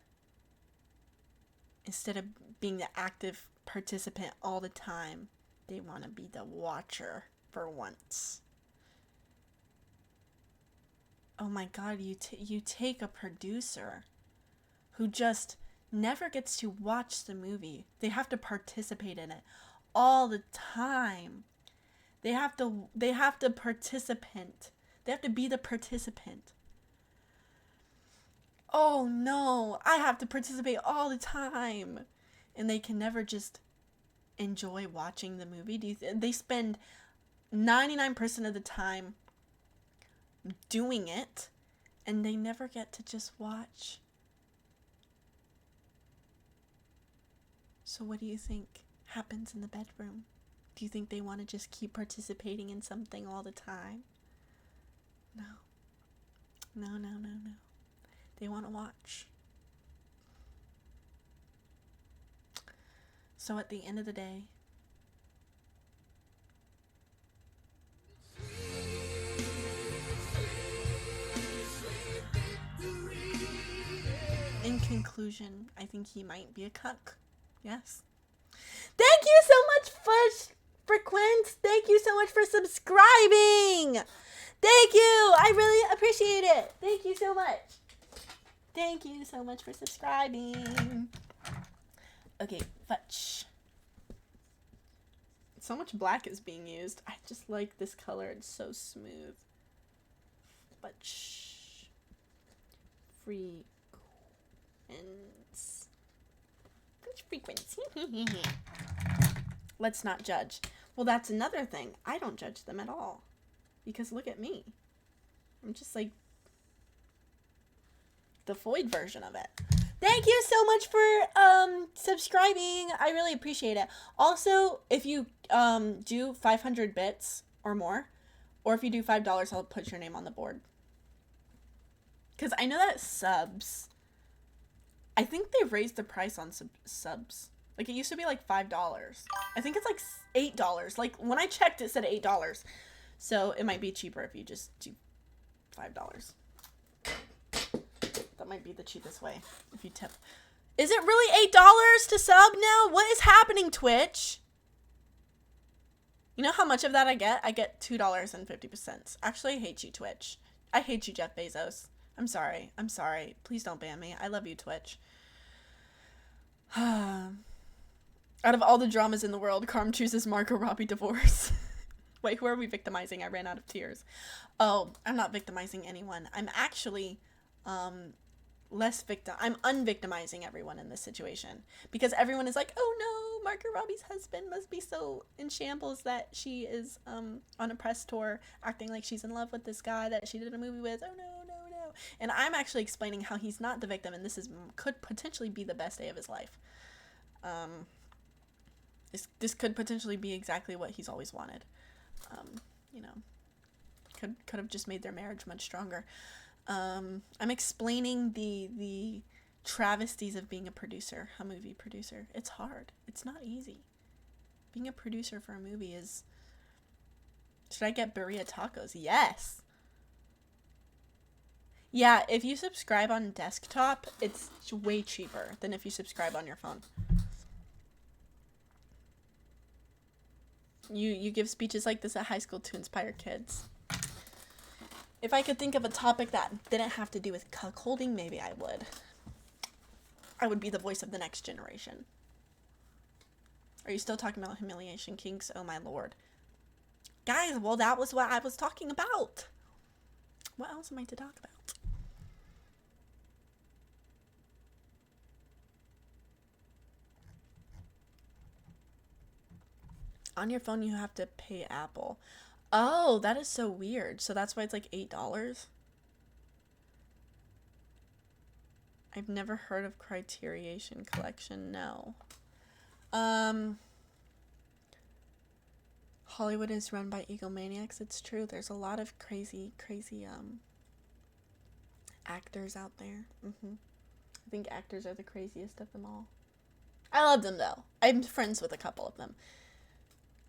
instead of being the active participant all the time, they want to be the watcher for once. Oh my god, you take a producer who just never gets to watch the movie. They have to participate in it all the time. They have to participant. They have to be the participant. Oh no, I have to participate all the time. And they can never just enjoy watching the movie. They spend 99% of the time doing it, and they never get to just watch. So what do you think happens in the bedroom? Do you think they want to just keep participating in something all the time? No. No. They want to watch. So at the end of the day, in conclusion, I think he might be a cuck. Yes. Thank you so much for Fwends. Thank you so much for subscribing. Thank you. I really appreciate it. Thank you so much. Thank you so much for subscribing. Okay, fetch. So much black is being used. I just like this color. It's so smooth. Fetch. Frequency. Frequency. Let's not judge. Well, that's another thing. I don't judge them at all. Because look at me. I'm just like the Fwends version of it. Thank you so much for subscribing. I really appreciate it. Also, if you do 500 bits or more, or if you do $5, I'll put your name on the board. Because I know that subs, I think they've raised the price on subs. Like, it used to be like $5. I think it's like $8. Like, when I checked, it said $8. So, it might be cheaper if you just do $5. That might be the cheapest way if you tip. Is it really $8 to sub now? What is happening, Twitch? You know how much of that I get? I get $2.50. Actually, I hate you, Twitch. I hate you, Jeff Bezos. I'm sorry. I'm sorry. Please don't ban me. I love you, Twitch. Out of all the dramas in the world, Carm chooses Margot Robbie divorce. Wait, who are we victimizing? I ran out of tears. Oh, I'm not victimizing anyone. I'm actually I'm unvictimizing everyone in this situation. Because everyone is like, oh no, Margot Robbie's husband must be so in shambles that she is on a press tour acting like she's in love with this guy that she did a movie with. Oh no. And I'm actually explaining how he's not the victim, and could potentially be the best day of his life. This could potentially be exactly what he's always wanted. You know, could have just made their marriage much stronger. I'm explaining the travesties of being a movie producer. It's hard. It's not easy. Being a producer for a movie is... Should I get birria tacos? Yes! Yeah, if you subscribe on desktop, it's way cheaper than if you subscribe on your phone. You give speeches like this at high school to inspire kids. If I could think of a topic that didn't have to do with cuckolding, maybe I would. I would be the voice of the next generation. Are you still talking about humiliation kinks? Oh my lord. Guys, well, that was what I was talking about. What else am I to talk about? On your phone, you have to pay Apple. Oh, that is so weird. So that's why it's like $8? I've never heard of Criterion Collection. No. Hollywood is run by egomaniacs. It's true. There's a lot of crazy actors out there. I think actors are the craziest of them all. I love them, though. I'm friends with a couple of them.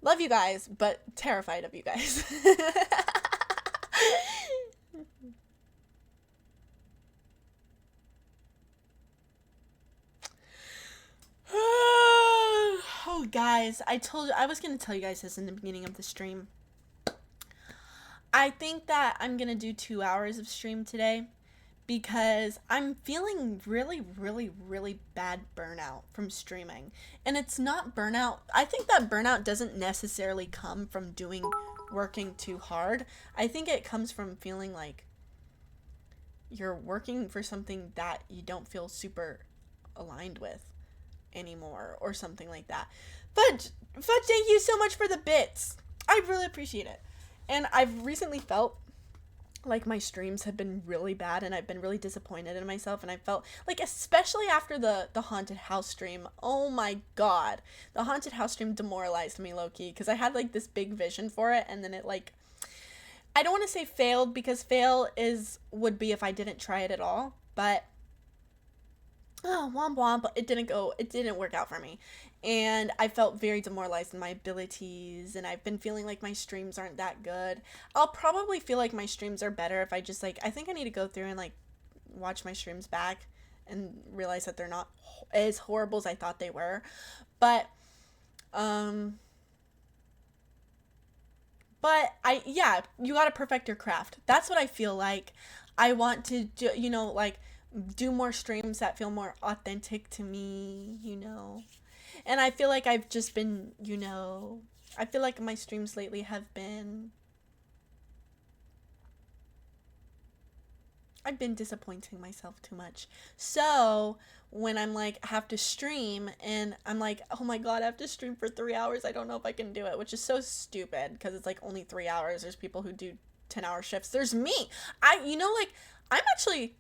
Love you guys, but terrified of you guys. Oh, guys, I was going to tell you guys this in the beginning of the stream. I think that I'm gonna do 2 hours of stream today because I'm feeling really, really, really bad burnout from streaming. And it's not burnout. I think that burnout doesn't necessarily come from working too hard. I think it comes from feeling like you're working for something that you don't feel super aligned with anymore or something like that. Fudge, thank you so much for the bits. I really appreciate it. And I've recently felt like my streams have been really bad and I've been really disappointed in myself, and I felt like, especially after the haunted house stream, oh my god, the haunted house stream demoralized me low-key because I had like this big vision for it, and then it like, I don't want to say failed because would be if I didn't try it at all, but womp womp, it didn't work out for me. And I felt very demoralized in my abilities, and I've been feeling like my streams aren't that good. I'll probably feel like my streams are better if I just like, I think I need to go through and like watch my streams back and realize that they're not as horrible as I thought they were. But you gotta perfect your craft. That's what I feel like. I want to do, like, do more streams that feel more authentic to me. And I feel like I've just been, I feel like my streams lately have been, I've been disappointing myself too much. So when I'm like, have to stream and I'm like, oh my god, I have to stream for 3 hours, I don't know if I can do it, which is so stupid because it's like only 3 hours. There's people who do 10-hour shifts. There's me. I'm actually,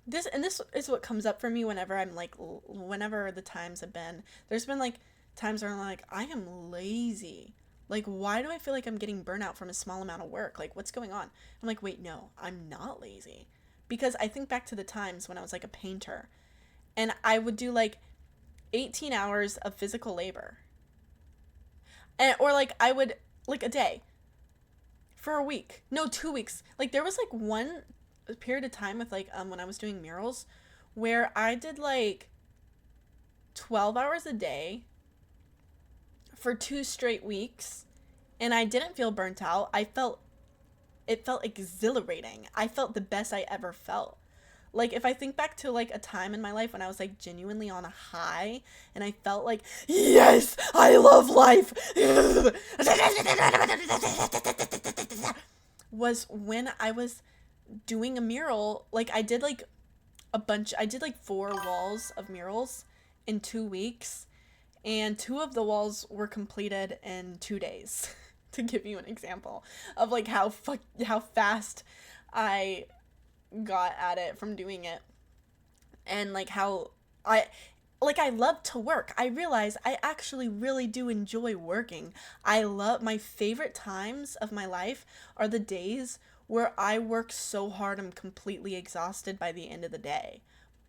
this is what comes up for me whenever I'm like, whenever the times have been, there's been like times where I'm like, I am lazy. Like, why do I feel like I'm getting burnout from a small amount of work? Like, what's going on? I'm like, wait, no, I'm not lazy. Because I think back to the times when I was like a painter and I would do like 18 hours of physical labor. Or like I would, like, a day for a week. No, 2 weeks. Like, there was like one period of time with like when I was doing murals where I did like 12 hours a day for 2 straight weeks, and I didn't feel burnt out. It felt exhilarating. I felt the best I ever felt. Like, if I think back to like a time in my life when I was like genuinely on a high and I felt like, yes, I love life, was when I was doing a mural. Like, I did like 4 walls of murals in 2 weeks, and 2 of the walls were completed in 2 days. To give you an example of like how fast I got at it from doing it, and like how I love to work. I realize I actually really do enjoy working. My favorite times of my life are the days where I work so hard I'm completely exhausted by the end of the day.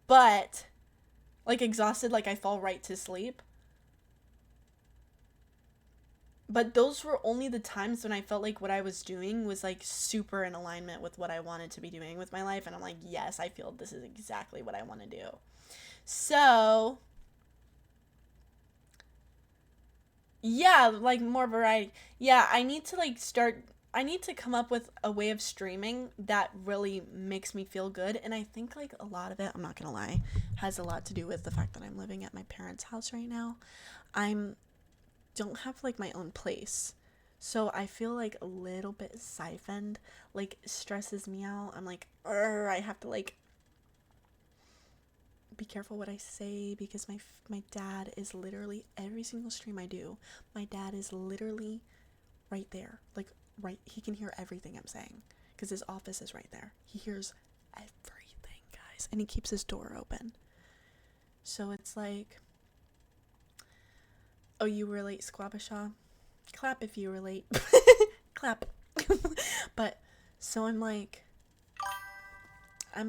But like exhausted, like I fall right to sleep. But those were only the times when I felt like what I was doing was like super in alignment with what I wanted to be doing with my life. And I'm like, yes, I feel this is exactly what I want to do. So, yeah, like more variety. Yeah, I need to come up with a way of streaming that really makes me feel good. And I think like a lot of it, I'm not going to lie, has a lot to do with the fact that I'm living at my parents' house right now. Don't have like my own place, so I feel like a little bit siphoned, like stresses me out. I'm like, I have to like be careful what I say because my dad is literally, every single stream I do, my dad is literally right there, like right, he can hear everything I'm saying because his office is right there. He hears everything, guys, and he keeps his door open. So it's like, oh, you relate, Squabashaw? Clap if you relate. Clap. But, so I'm like, I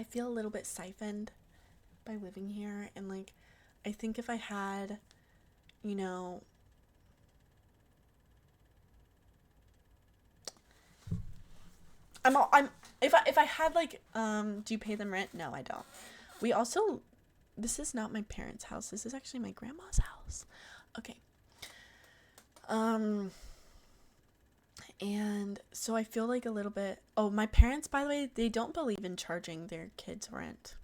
feel a little bit siphoned by living here. And like, I think if I had, if I had like, do you pay them rent? No, I don't. We also, this is not my parents' house. This is actually my grandma's house. Okay. And so I feel like a little bit. Oh, my parents, by the way, they don't believe in charging their kids rent.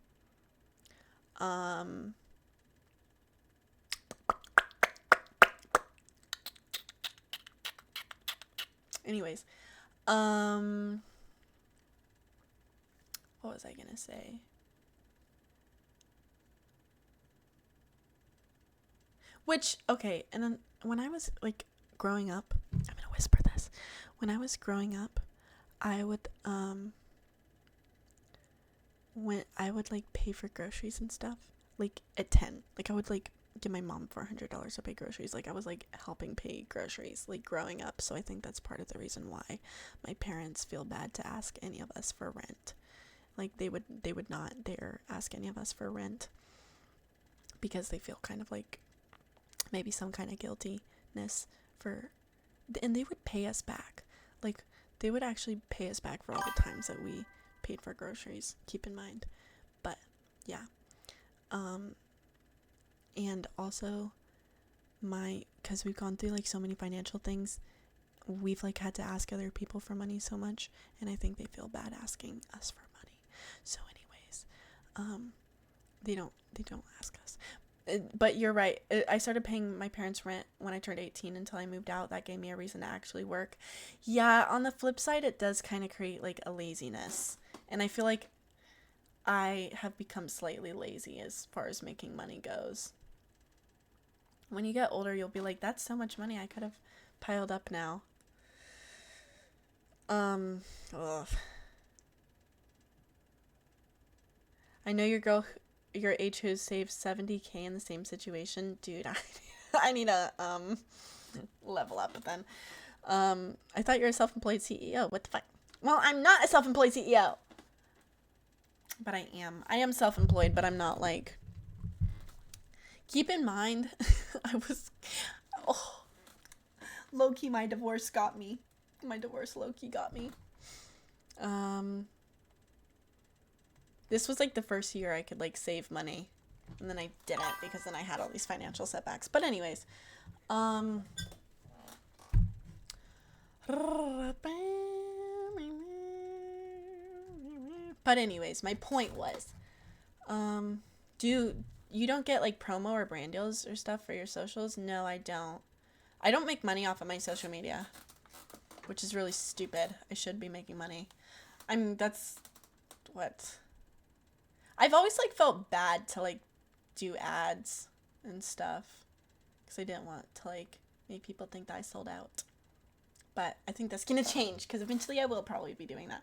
Anyways, what was I gonna say? Which, okay, and then when I was like growing up, I'm gonna whisper this. When I was growing up, I would when I would like pay for groceries and stuff, like at 10, like I would like give my mom $400 to pay groceries. Like I was like helping pay groceries like growing up. So I think that's part of the reason why my parents feel bad to ask any of us for rent. Like they would not dare ask any of us for rent because they feel kind of like maybe some kind of guiltiness for, and they would pay us back. Like they would actually pay us back for all the times that we paid for groceries, keep in mind. But yeah, and also because we've gone through like so many financial things, we've like had to ask other people for money so much, and I think they feel bad asking us for money. So anyways, they don't ask us. But you're right. I started paying my parents' rent when I turned 18 until I moved out. That gave me a reason to actually work. Yeah, on the flip side, it does kind of create like a laziness. And I feel like I have become slightly lazy as far as making money goes. When you get older, you'll be like, that's so much money I could have piled up now. Ugh. I know your age who saved $70K in the same situation. Dude, I need to level up then. I thought you were a self-employed CEO. What the fuck? Well, I'm not a self-employed CEO. But I am. I am self-employed, but I'm not like. Keep in mind, low-key my divorce got me. My divorce low-key got me. This was like the first year I could like save money, and then I didn't because then I had all these financial setbacks. But anyways, my point was, you don't get like promo or brand deals or stuff for your socials? No, I don't. I don't make money off of my social media, which is really stupid. I should be making money. That's what. I've always like felt bad to like do ads and stuff because I didn't want to like make people think that I sold out. But I think that's gonna change because eventually I will probably be doing that.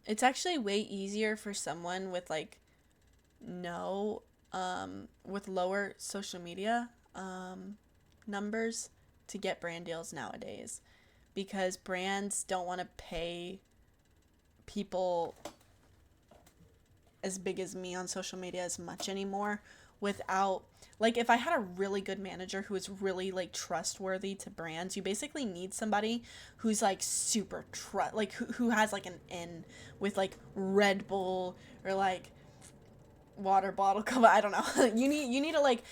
It's actually way easier for someone with like with lower social media numbers to get brand deals nowadays, because brands don't want to pay people as big as me on social media as much anymore without, like, if I had a really good manager who is really like trustworthy to brands. You basically need somebody who's like super like who has like an N with like Red Bull or like water bottle cover. I don't know. you need a like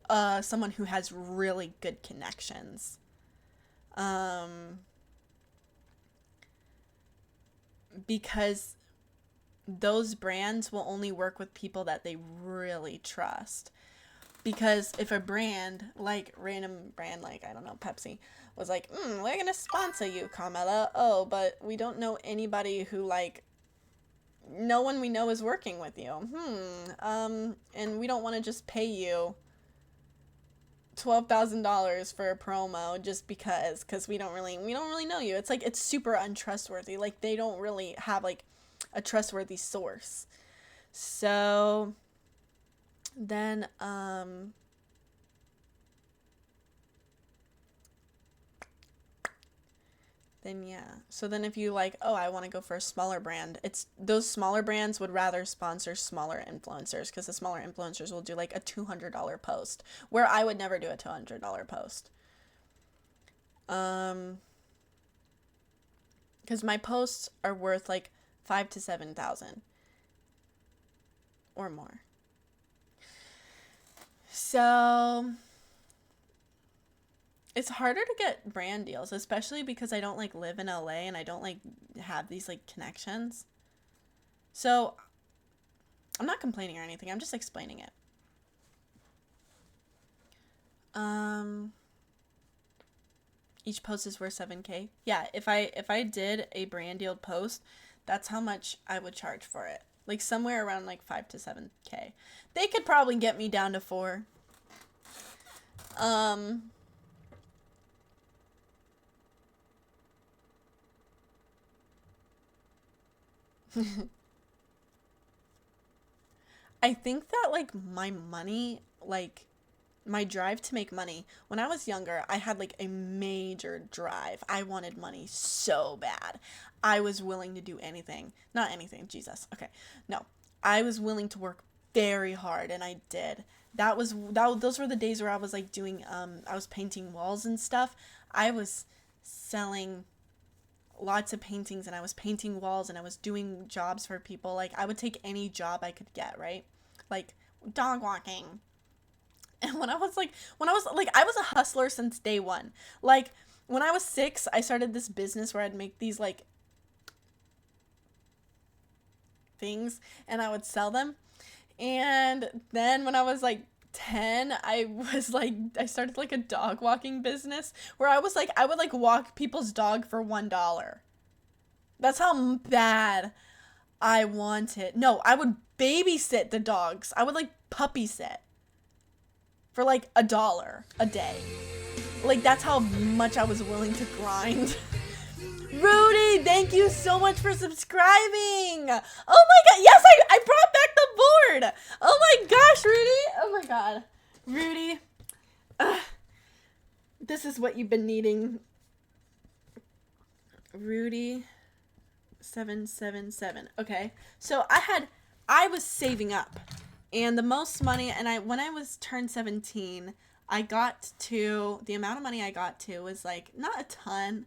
a someone who has really good connections. Because those brands will only work with people that they really trust. Because if a brand, like random brand, like, I don't know, Pepsi, was like, we're gonna sponsor you, Carmela. Oh, but we don't know anybody who, like, no one we know is working with you. And we don't want to just pay you $12,000 for a promo just because we don't really know you. It's like, it's super untrustworthy. Like, they don't really have like a trustworthy source. So then yeah. So then if you like, oh, I want to go for a smaller brand, it's those smaller brands would rather sponsor smaller influencers, because the smaller influencers will do like a $200 post, where I would never do a $200 post. Because my posts are worth like 5 to 7,000 or more. So it's harder to get brand deals, especially because I don't like live in LA and I don't like have these like connections. So I'm not complaining or anything. I'm just explaining it. Each post is worth 7K. Yeah, if I did a brand deal post, that's how much I would charge for it. Like somewhere around like 5 to 7K. They could probably get me down to 4. I think that like my money, like my drive to make money, when I was younger, I had like a major drive. I wanted money so bad. I was willing to do anything. Not anything, Jesus. Okay. No. I was willing to work very hard and I did. Those were the days where I was like doing I was painting walls and stuff. I was selling lots of paintings and I was painting walls and I was doing jobs for people. Like I would take any job I could get, right? Like dog walking. And I was a hustler since day one. Like when I was 6, I started this business where I'd make these like things and I would sell them. And then when I was like 10, I started like a dog walking business where I would like walk people's dog for $1. That's how bad I wanted. No, I would babysit the dogs. I would like puppy sit for like $1 a day. Like that's how much I was willing to grind. Rudy, thank you so much for subscribing. Oh my god, yes, I brought back the board. Oh my gosh, Rudy. Oh my god. Rudy. This is what you've been needing. Rudy 777. Okay. So I was saving up. And the most money, and when I was turned 17, I got to, the amount of money I got to was like, not a ton.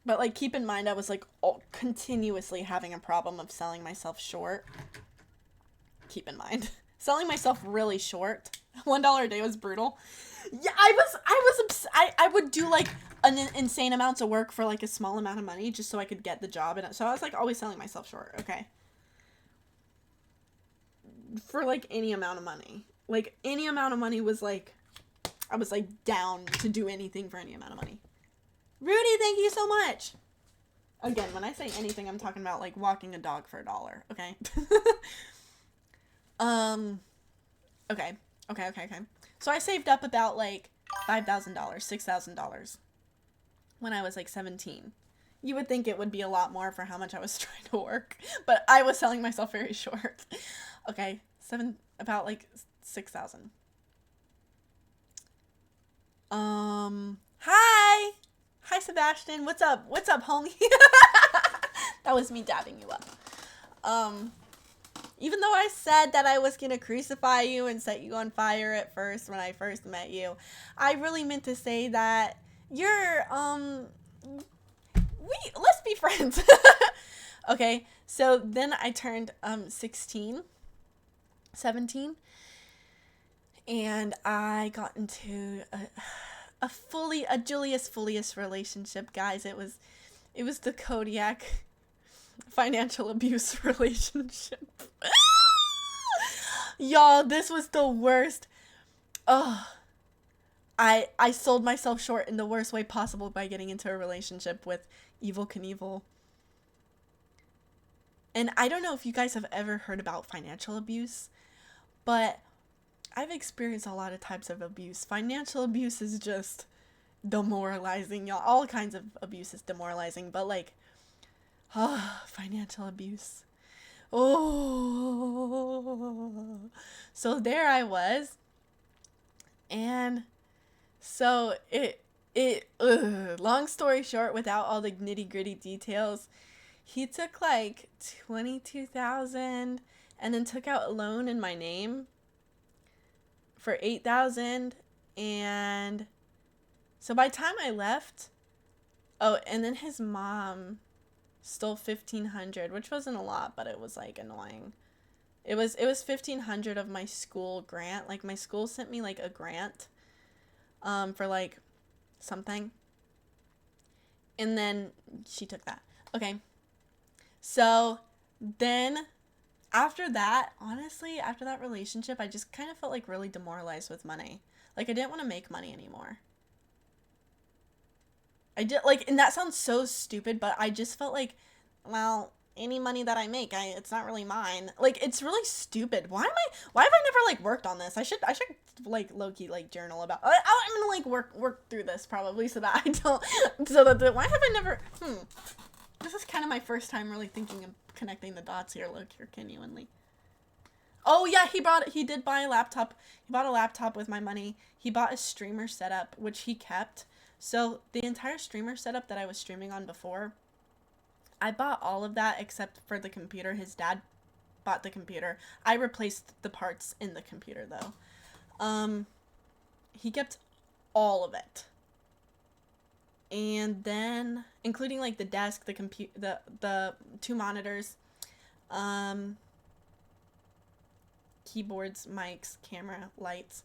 But like, keep in mind, I was like continuously having a problem of selling myself short. Keep in mind. Selling myself really short. $1 a day was brutal. Yeah, I would do like an insane amounts of work for like a small amount of money just so I could get the job. And so I was like always selling myself short. Okay. For like any amount of money. Like any amount of money was like, I was like down to do anything for any amount of money. Rudy, thank you so much. Again, when I say anything, I'm talking about like walking a dog for $1. Okay. Okay. So I saved up about like $5,000, $6,000 when I was like 17. You would think it would be a lot more for how much I was trying to work, but I was selling myself very short. Okay, about like 6,000. Hi Sebastian, what's up, homie? That was me dabbing you up. Even though I said that I was gonna crucify you and set you on fire at first when I first met you, I really meant to say that you're let's be friends. Okay, so then I turned 17, and I got into a Julius Filius relationship, guys. It was the Kodiak financial abuse relationship. Y'all, this was the worst. I sold myself short in the worst way possible by getting into a relationship with Evel Knievel. And I don't know if you guys have ever heard about financial abuse, but I've experienced a lot of types of abuse. Financial abuse is just demoralizing, y'all. All kinds of abuse is demoralizing, but like, financial abuse. Oh. So there I was. And so long story short, without all the nitty-gritty details, he took like $22,000 and then took out a loan in my name for $8,000. And so by the time I left, and then his mom stole $1,500, which wasn't a lot, but it was like annoying. It was $1,500 of my school grant. Like my school sent me like a grant for like something. And then she took that. Okay. So then after that, honestly, after that relationship, I just kind of felt like really demoralized with money. Like I didn't want to make money anymore. I did, like, and that sounds so stupid, but I just felt like, well, any money that I make, it's not really mine. Like, it's really stupid. Why have I never, like, worked on this? I should, like, low-key, like, journal about, I'm gonna, like, work through this, probably, so that I don't, why have I never, this is kind of my first time really thinking of connecting the dots here, look, here, genuinely. Oh, yeah, he did buy a laptop. He bought a laptop with my money. He bought a streamer setup, which he kept. So the entire streamer setup that I was streaming on before, I bought all of that except for the computer. His dad bought the computer. I replaced the parts in the computer though. He kept all of it. And then including like the desk, the 2 monitors, keyboards, mics, camera, lights.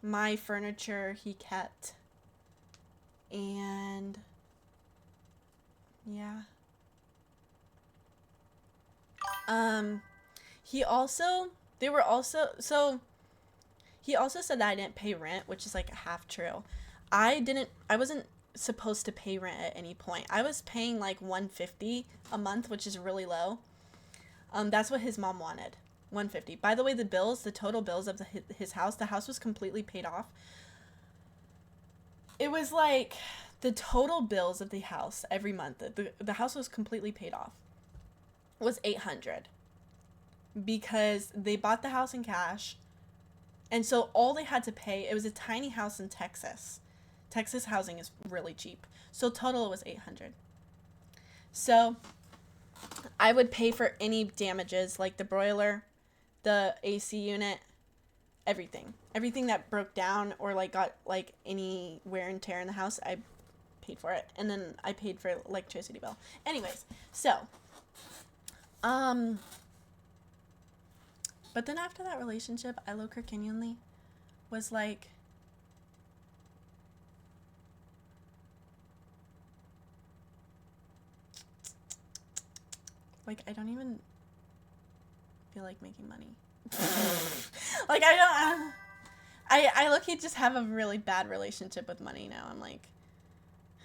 My furniture he kept, and yeah. He also said that I didn't pay rent, which is like half true. I wasn't supposed to pay rent at any point. I was paying like $150 a month, which is really low. That's what his mom wanted. $150. By the way, the total bills of his house, the house was completely paid off. It was like the total bills of the house every month, the house was completely paid off, was $800 because they bought the house in cash. And so all they had to pay, it was a tiny house in Texas. Texas housing is really cheap. So total it was $800. So I would pay for any damages like the broiler, the AC unit, everything that broke down or like got like any wear and tear in the house. I paid for it, and then I paid for electricity bill. Anyways, so but then after that relationship, I genuinely was like, I don't even feel like making money. Like, I low-key just have a really bad relationship with money now. I'm like,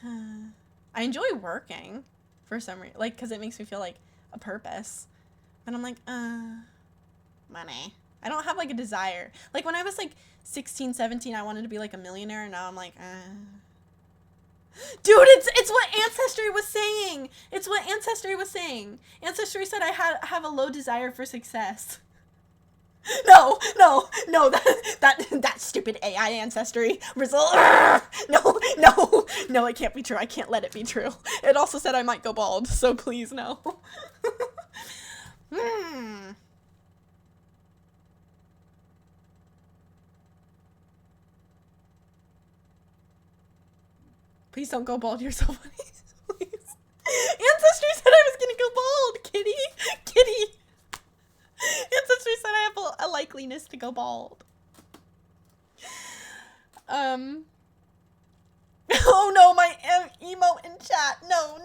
I enjoy working for some reason, like, because it makes me feel like a purpose. And I'm like, money. I don't have like a desire. Like when I was like 16, 17, I wanted to be like a millionaire, and now I'm like, Dude, it's what Ancestry was saying. It's what Ancestry was saying. Ancestry said I have a low desire for success. No, that stupid AI Ancestry result. No, it can't be true. I can't let it be true. It also said I might go bald, so please no. Please don't go bald. You're so funny. Please. Ancestry said I was gonna go bald. Kitty. Ancestry said I have a likeliness to go bald. Oh no, my emote in chat. No.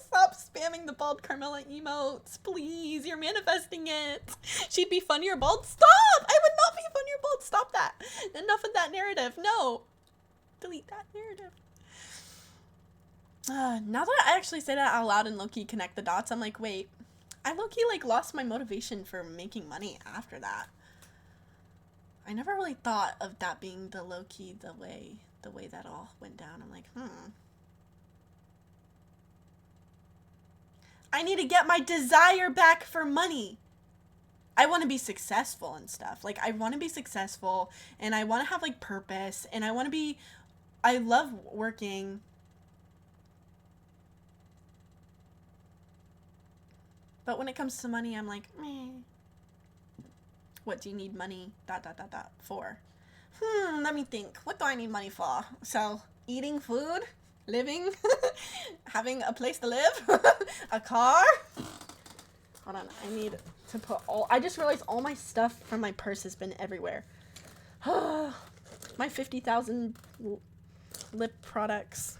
Stop spamming the bald Carmela emotes. Please, you're manifesting it. She'd be funnier bald. Stop! I would not be funnier bald. Stop that. Enough of that narrative. No. Delete that narrative. Now that I actually say that out loud and low-key connect the dots, I'm like, wait. I low-key like lost my motivation for making money after that. I never really thought of that being the low-key, the way that all went down. I'm like, I need to get my desire back for money. I want to be successful and stuff. Like, I want to be successful, and I want to have, like, purpose, and I love working. But when it comes to money, I'm like, meh. What do you need money, ... for? Let me think. What do I need money for? So, eating food? living, having a place to live, a car. Hold on, I need to put all, I just realized all my stuff from my purse has been everywhere. My 50,000 lip products.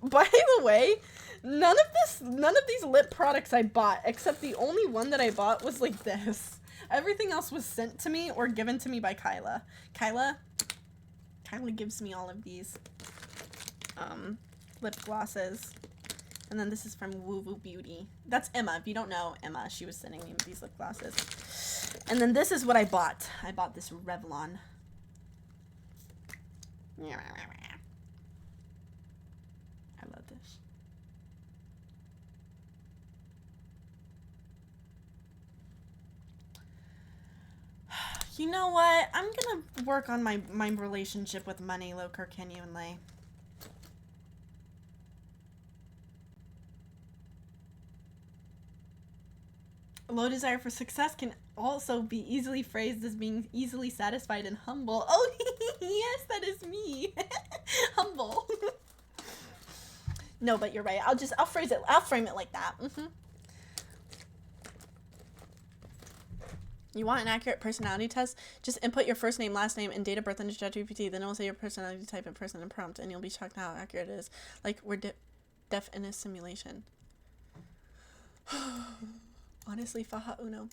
By the way, none of these lip products I bought, except the only one that I bought was like this. Everything else was sent to me or given to me by Kyla. Kyla gives me all of these lip glosses. And then this is from Woo Woo Beauty. That's Emma. If you don't know Emma, she was sending me these lip glosses. And then this is what I bought. I bought this Revlon. I love this. You know what? I'm gonna work on my relationship with money, Loker, Kenyu, and Lay. Low desire for success can also be easily phrased as being easily satisfied and humble. Oh, yes, that is me. Humble. No, but you're right. I'll frame it like that. You want an accurate personality test? Just input your first name, last name, and date of birth into ChatGPT. Then it will say your personality type and person and prompt, and you'll be shocked how accurate it is. Like, we're deaf in a simulation. Honestly, Faja Uno,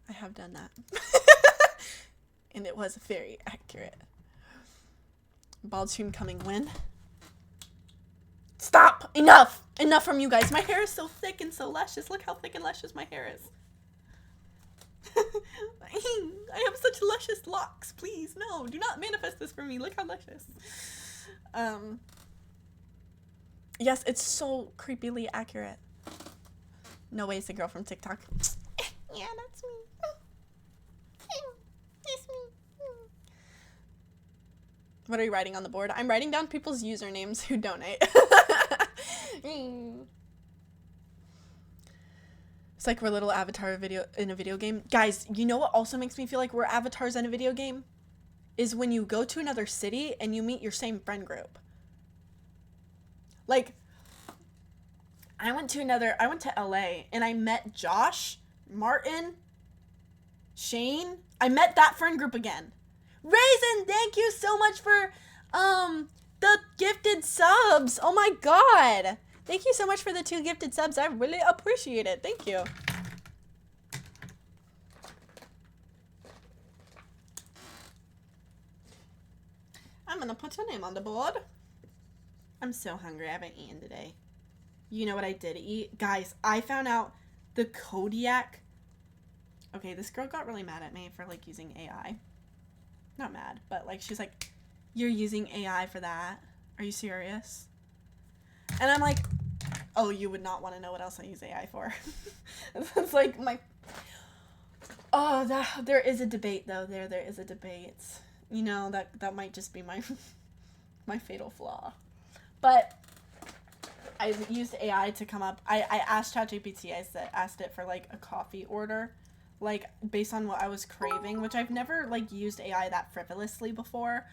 I have done that. And it was very accurate. Bald stream coming when? Stop! Enough! Enough from you guys. My hair is so thick and so luscious. Look how thick and luscious my hair is. I have such luscious locks. Please, no. Do not manifest this for me. Look how luscious. Yes, it's so creepily accurate. No way, it's a girl from TikTok. Yeah, that's me. It's me. What are you writing on the board? I'm writing down people's usernames who donate. It's like we're little avatar in a video game. Guys, you know what also makes me feel like we're avatars in a video game? Is when you go to another city and you meet your same friend group. Like, I went to LA and I met Josh, Martin, Shane. I met that friend group again. Raisin, thank you so much for the gifted subs. Oh my god. Thank you so much for the 2 gifted subs. I really appreciate it. Thank you. I'm gonna put your name on the board. I'm so hungry. I haven't eaten today. You know what I did eat? Guys, I found out the Kodiak. Okay, this girl got really mad at me for, like, using AI. Not mad, but, like, she's like, you're using AI for that? Are you serious? And I'm like, oh, you would not want to know what else I use AI for. It's like my... Oh, there is a debate, though. There is a debate. You know, that might just be my my fatal flaw. But I used AI to come up. I asked ChatGPT. I asked it for, like, a coffee order, like, based on what I was craving, which I've never, like, used AI that frivolously before.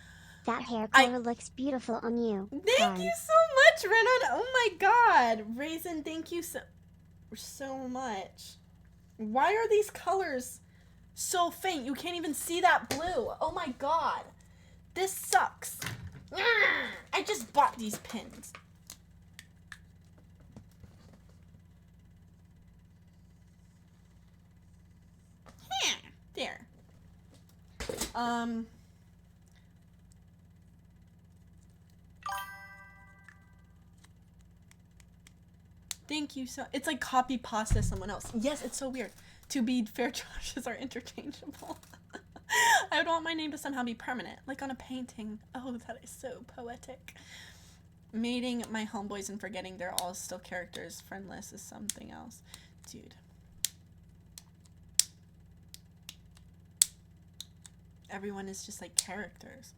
That hair color looks beautiful on you. Thank you so much, Renan. Oh my god. Raisin, thank you so much. Why are these colors so faint? You can't even see that blue. Oh my god. This sucks. I just bought these pins. There. Thank you so... It's like copy pasta someone else. Yes, it's so weird. To be fair, Joshes are interchangeable. I would want my name to somehow be permanent, like on a painting. Oh, that is so poetic. Mating my homeboys and forgetting they're all still characters. Friendless is something else. Dude. Everyone is just like characters.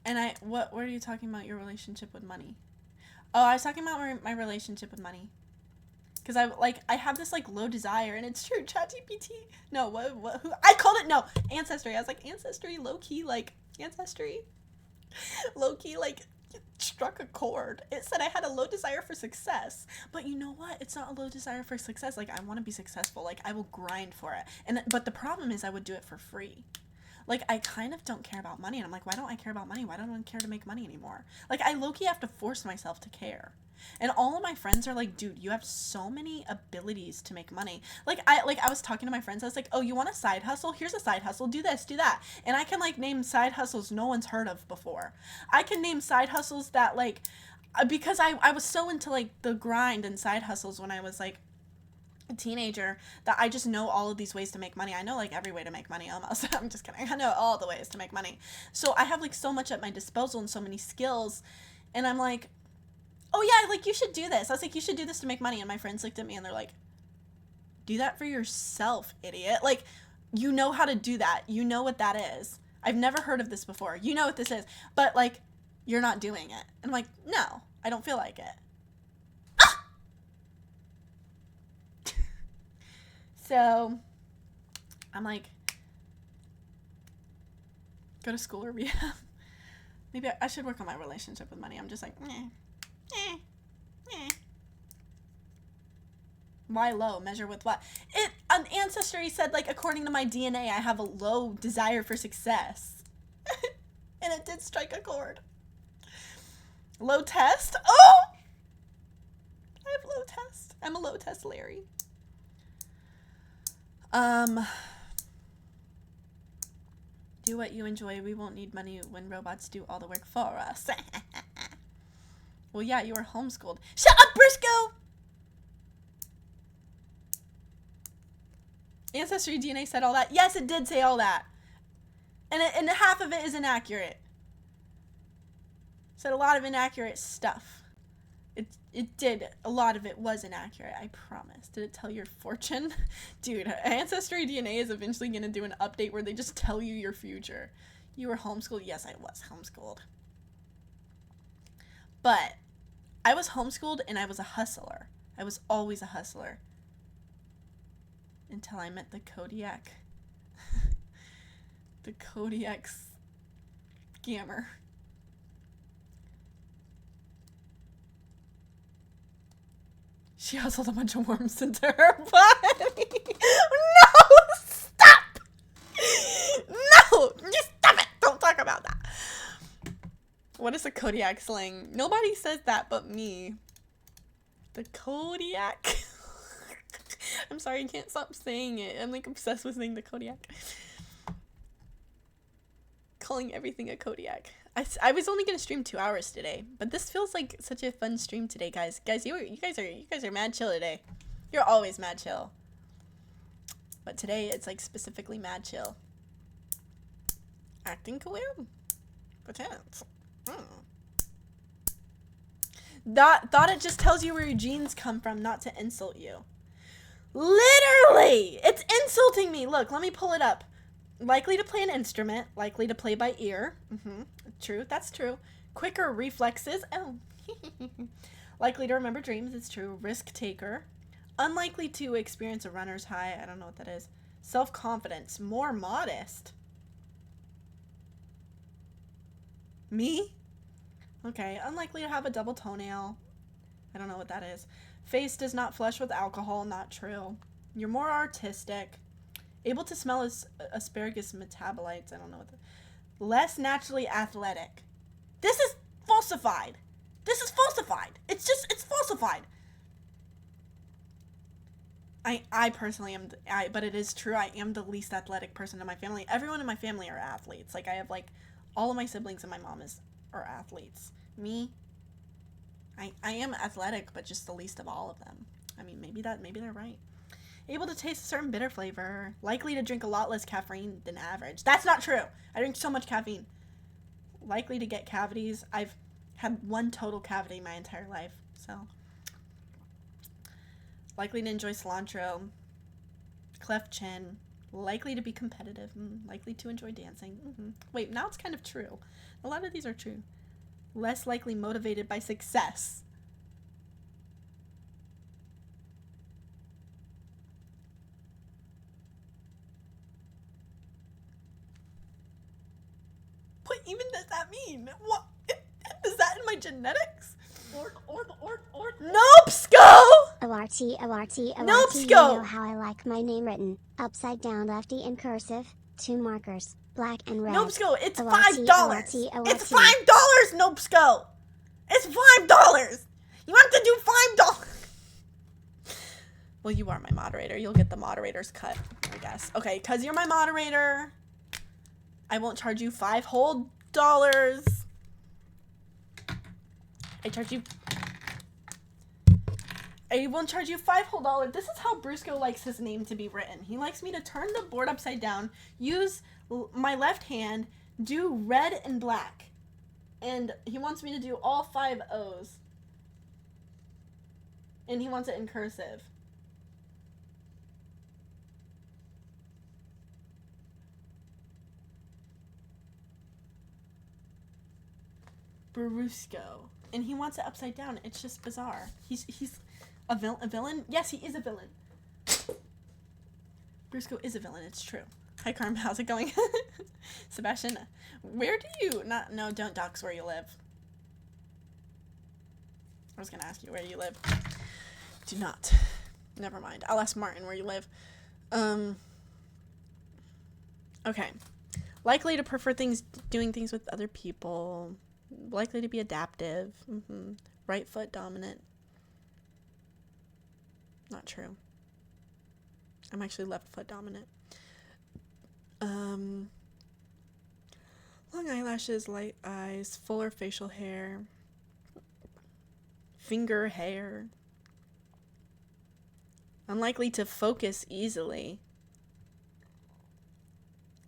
And what are you talking about, your relationship with money? Oh, I was talking about my relationship with money. Because I have this, like, low desire, and it's true. ChatGPT. No, who? I called it, no, Ancestry. I was like, Ancestry, low-key, like, Ancestry. Low-key, like, It struck a chord. It said I had a low desire for success. But you know what? It's not a low desire for success. Like, I want to be successful. Like, I will grind for it. But the problem is I would do it for free. Like, I kind of don't care about money. And I'm like, why don't I care about money? Why don't I care to make money anymore? Like, I low-key have to force myself to care. And all of my friends are like, dude, you have so many abilities to make money. I was talking to my friends. I was like, oh, you want a side hustle? Here's a side hustle. Do this, do that. And I can, like, name side hustles no one's heard of before. I can name side hustles that, like, because I was so into, like, the grind and side hustles when I was, like, a teenager, that I just know all of these ways to make money. I know, like, every way to make money almost. I'm just kidding. I know all the ways to make money. So I have, like, so much at my disposal and so many skills. And I'm like, oh yeah, like, you should do this. I was like, you should do this to make money. And my friends looked at me and they're like, do that for yourself, idiot. Like, you know how to do that. You know what that is. I've never heard of this before. You know what this is. But, like, you're not doing it. And I'm like, no, I don't feel like it. Ah! So, I'm like, go to school or rehab. Maybe I should work on my relationship with money. I'm just like, Why low? Measure with what? On Ancestry said, like, according to my DNA, I have a low desire for success. And it did strike a chord. Low test? Oh! I have low test. I'm a low test Larry. Do what you enjoy. We won't need money when robots do all the work for us. Well, yeah, you were homeschooled. Shut up, Briscoe! Ancestry DNA said all that. Yes, it did say all that. And half of it is inaccurate. Said a lot of inaccurate stuff. It did. A lot of it was inaccurate, I promise. Did it tell your fortune? Dude, Ancestry DNA is eventually going to do an update where they just tell you your future. You were homeschooled? Yes, I was homeschooled. But I was homeschooled and I was a hustler. I was always a hustler. Until I met the Kodiak. The Kodiak scammer. She hustled a bunch of worms into her body. No! Stop! No! Just stop it! Don't talk about that. What is a Kodiak slang? Nobody says that but me. The Kodiak. I'm sorry, I can't stop saying it. I'm, like, obsessed with saying the Kodiak. Calling everything a Kodiak. I was only gonna stream 2 hours today, but this feels like such a fun stream today, guys. Guys, you guys are mad chill today. You're always mad chill, but today it's like specifically mad chill. Acting clear, pretend. Thought it just tells you where your genes come from, not to insult you. Literally, it's insulting me. Look, let me pull it up. Likely to play an instrument. Likely to play by ear. True, that's true. Quicker reflexes. Oh. Likely to remember dreams. It's true. Risk taker. Unlikely to experience a runner's high. I don't know what that is. Self-confidence. More modest. Me? Okay. Unlikely to have a double toenail. I don't know what that is. Face does not flush with alcohol. Not true. You're more artistic. Able to smell asparagus metabolites. I don't know what that. Less naturally athletic. This is falsified. This is falsified. It's falsified. I personally am, but it is true. I am the least athletic person in my family. Everyone in my family are athletes. Like, I have, like, all of my siblings and my mom are athletes. Me, I am athletic, but just the least of all of them. I mean, maybe they're right. Able to taste a certain bitter flavor. Likely to drink a lot less caffeine than average. That's not true. I drink so much caffeine. Likely to get cavities. I've had one total cavity my entire life. So. Likely to enjoy cilantro. Cleft chin. Likely to be competitive. Likely to enjoy dancing. Wait, now it's kind of true. A lot of these are true. Less likely motivated by success. What even does that mean? What is that in my genetics? Nope, Sko! ORT. Nope, You Sko! know how I like my name written. Upside down, lefty, in cursive. 2 markers, black and red. Nope, Sko, it's ORT. $5. It's $5, Nope, Sko! It's $5! You have to do $5. Well, you are my moderator. You'll get the moderator's cut, I guess. Okay, because you're my moderator, I won't charge you $5 whole. I won't charge you $5 whole. This is how Brusco likes his name to be written. He likes me to turn the board upside down, use my left hand, do red and black. And he wants me to do all 5 O's. And he wants it in cursive. Brusco. And he wants it upside down. It's just bizarre. He's a villain? Yes, he is a villain. Brusco is a villain, it's true. Hi Carm, how's it going? Sebastian, where do you no, don't dox where you live. I was gonna ask you where you live. Do not. Never mind. I'll ask Martin where you live. Okay. Likely to prefer doing things with other people. Likely to be adaptive. Right foot dominant. Not true. I'm actually left foot dominant. Long eyelashes, light eyes, fuller facial hair, finger hair. Unlikely to focus easily.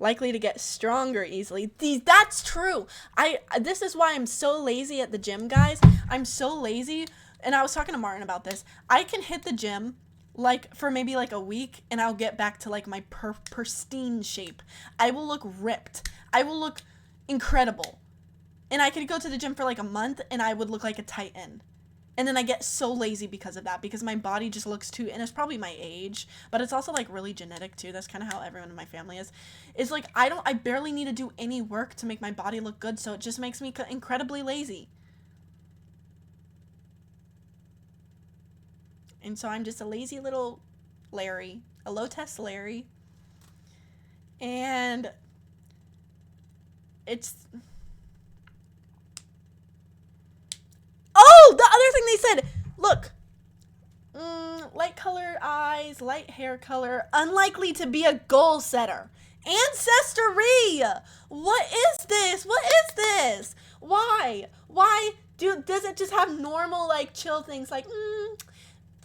Likely to get stronger easily. That's true. This is why I'm so lazy at the gym, guys. I'm so lazy, and I was talking to Martin about this. I can hit the gym like for maybe like a week, and I'll get back to like my pristine shape. I will look ripped. I will look incredible. And I could go to the gym for like a month, and I would look like a titan. And then I get so lazy because of that, because my body just looks too, and it's probably my age, but it's also like really genetic too. That's kind of how everyone in my family is. It's like I barely need to do any work to make my body look good, so it just makes me incredibly lazy. And so I'm just a lazy little Larry, a low-test Larry. And it's... Oh, the other thing they said, look, light color eyes, light hair color, unlikely to be a goal setter. Ancestry! What is this? What is this? Why? Does it just have normal, like, chill things like,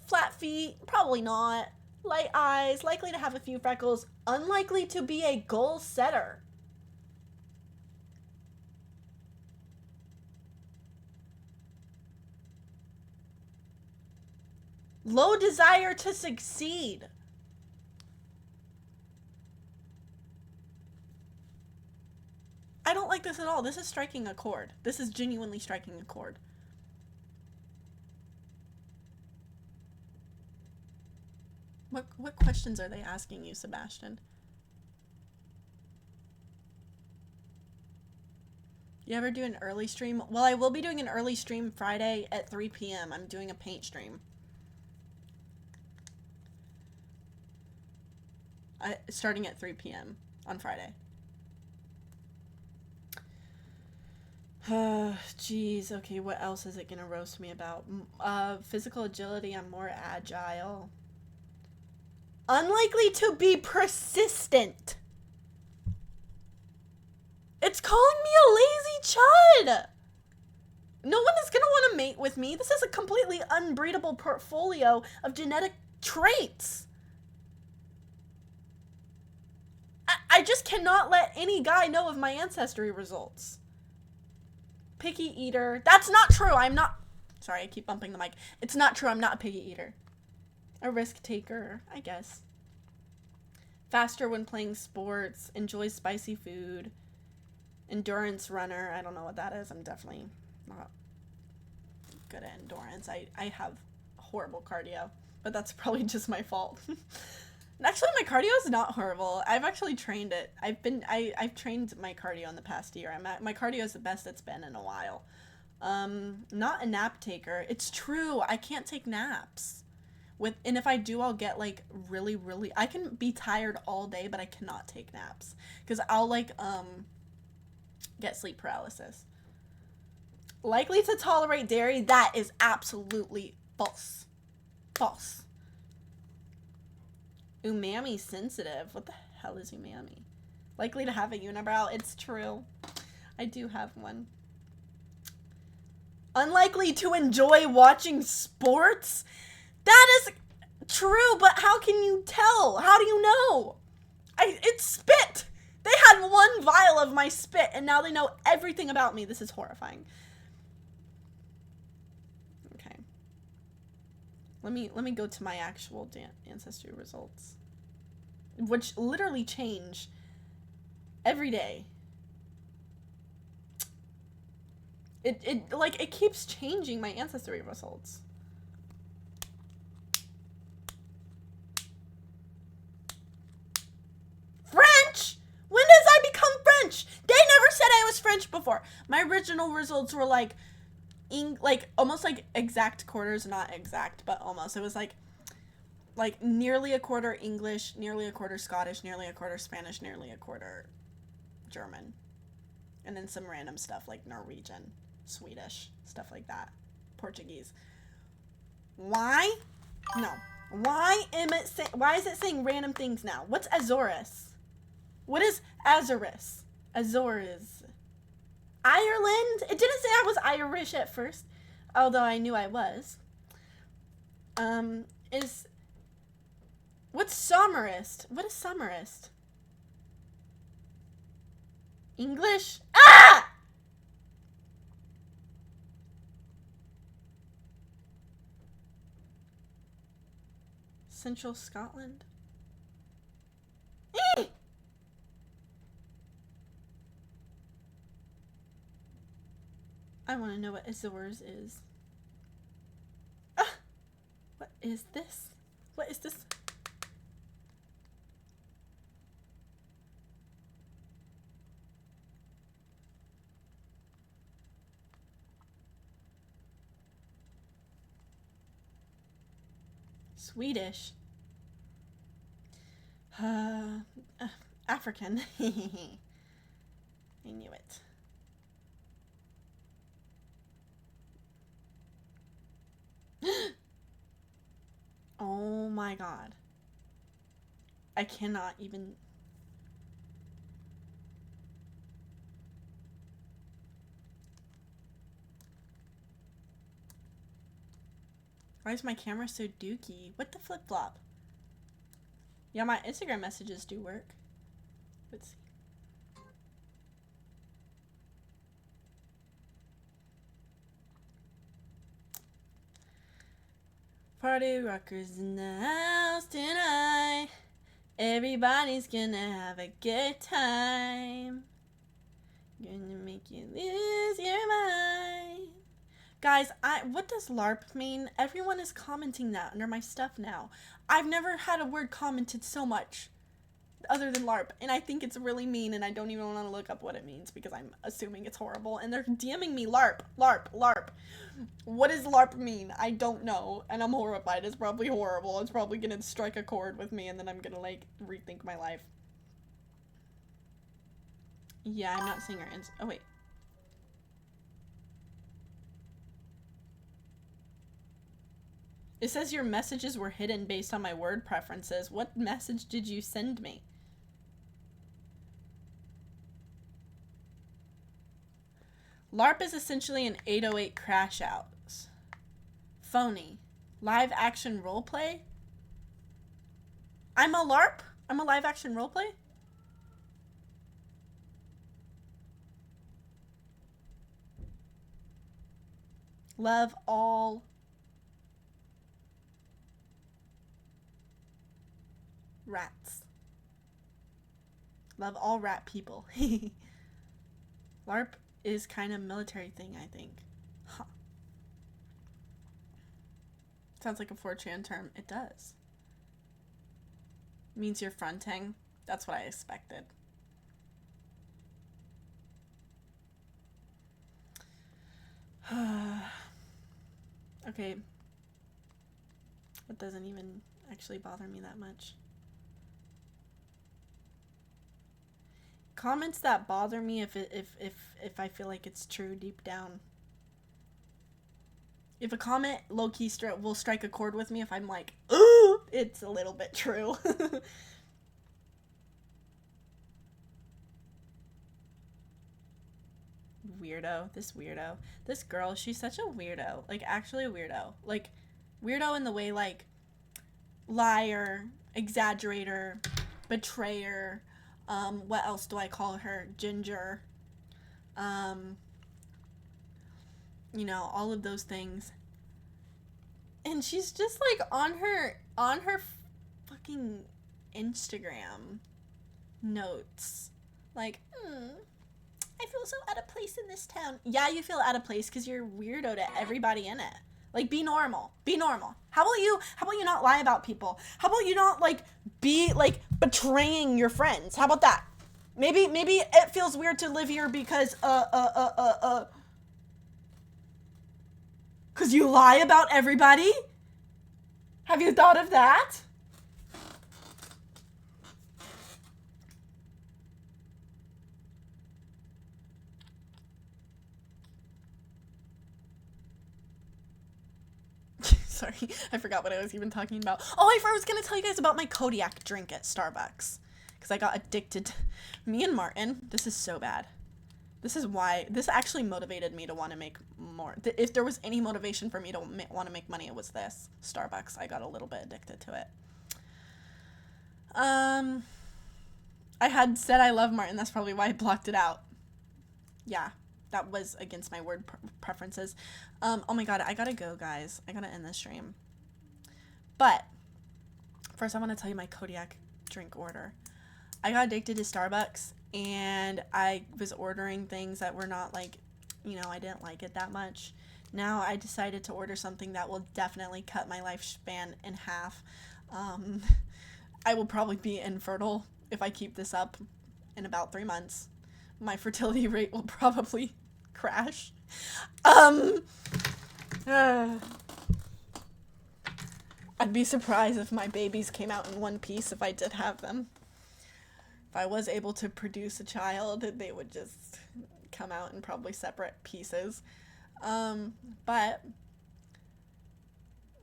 flat feet? Probably not. Light eyes, likely to have a few freckles, unlikely to be a goal setter. Low desire to succeed. I don't like this at all. This is striking a chord. This is genuinely striking a chord. What questions are they asking you, Sebastian? You ever do an early stream? Well, I will be doing an early stream Friday at 3 p.m. I'm doing a paint stream. Starting at 3 p.m. on Friday. Jeez. Okay, what else is it gonna roast me about? Physical agility, I'm more agile. Unlikely to be persistent. It's calling me a lazy chud. No one is gonna want to mate with me. This is a completely unbreedable portfolio of genetic traits. I just cannot let any guy know of my ancestry results. Picky eater. That's not true. I'm not. Sorry, I keep bumping the mic. It's not true. I'm not a picky eater. A risk taker, I guess. Faster when playing sports. Enjoys spicy food. Endurance runner. I don't know what that is. I'm definitely not good at endurance. I have horrible cardio, but that's probably just my fault. Actually, my cardio is not horrible. I've actually trained it. I've trained my cardio in the past year. My cardio is the best it's been in a while. Not a nap taker. It's true. I can't take naps. And if I do, I'll get like really, I can be tired all day, but I cannot take naps because I'll like get sleep paralysis. Likely to tolerate dairy. That is absolutely false. False. Umami sensitive. What the hell is umami? Likely to have a unibrow. It's true. I do have one. Unlikely to enjoy watching sports? That is true, but how can you tell? How do you know? It's spit. They had one vial of my spit, and now they know everything about me. This is horrifying. Okay. Let me go to my actual ancestry results, which literally change every day. It keeps changing my ancestry results. French? When does I become French? They never said I was French before. My original results were like almost like exact quarters, not exact, but almost. It was like nearly a quarter English, nearly a quarter Scottish, nearly a quarter Spanish, nearly a quarter German. And then some random stuff like Norwegian, Swedish, stuff like that. Portuguese. Why? No. Why is it saying random things now? What's Azores? What is Azores? Azores. Ireland? It didn't say I was Irish at first, although I knew I was. What's Somerist? What is Somerist? English? Ah! Central Scotland? I want to know what Azores is. Ah! What is this? What is this? Swedish. African. I knew it. Oh my god. I cannot even... Why is my camera so dookie? What the flip-flop? Yeah, my Instagram messages do work. Let's see. Party rockers in the house tonight. Everybody's gonna have a good time. Gonna make you lose your mind. Guys, what does LARP mean? Everyone is commenting that under my stuff now. I've never had a word commented so much other than LARP, and I think it's really mean, and I don't even want to look up what it means because I'm assuming it's horrible, and they're DMing me LARP, LARP, LARP. What does LARP mean? I don't know, and I'm horrified. It's probably horrible. It's probably gonna strike a chord with me, and then I'm gonna, like, rethink my life. Yeah, I'm not seeing her oh, wait. It says your messages were hidden based on my word preferences. What message did you send me? LARP is essentially an 808 crash out. Phony. Live action roleplay? I'm a LARP? I'm a live action roleplay? Love all rats. Love all rat people. LARP is kind of a military thing, I think. Huh. Sounds like a 4chan term. It does. Means you're fronting. That's what I expected. Okay. It doesn't even actually bother me that much. Comments that bother me if I feel like it's true deep down. If a comment low-key will strike a chord with me if I'm like, ooh, it's a little bit true. Weirdo. This girl, she's such a weirdo. Like, actually a weirdo. Like, weirdo in the way, like, liar, exaggerator, betrayer, what else do I call her? Ginger. You know, all of those things. And she's just like on her fucking Instagram notes. Like, I feel so out of place in this town. Yeah, you feel out of place because you're weirdo to everybody in it. Like, be normal. Be normal. How about you not lie about people? How about you not, like, be, like, betraying your friends? How about that? Maybe it feels weird to live here because, because you lie about everybody? Have you thought of that? Sorry, I forgot what I was even talking about. Oh, I was going to tell you guys about my Kodiak drink at Starbucks. Because I got addicted. Me and Martin, this is so bad. This actually motivated me to want to make more. If there was any motivation for me to want to make money, it was this. Starbucks. I got a little bit addicted to it. I had said I love Martin. That's probably why I blocked it out. Yeah, that was against my word preferences. Oh my god, I gotta go, guys. I gotta end this stream. But first, I want to tell you my Kodiak drink order. I got addicted to Starbucks, and I was ordering things that were not, like, you know, I didn't like it that much. Now I decided to order something that will definitely cut my lifespan in half. I will probably be infertile if I keep this up in about 3 months. My fertility rate will probably crash. I'd be surprised if my babies came out in one piece if I did have them. If I was able to produce a child, they would just come out in probably separate pieces. But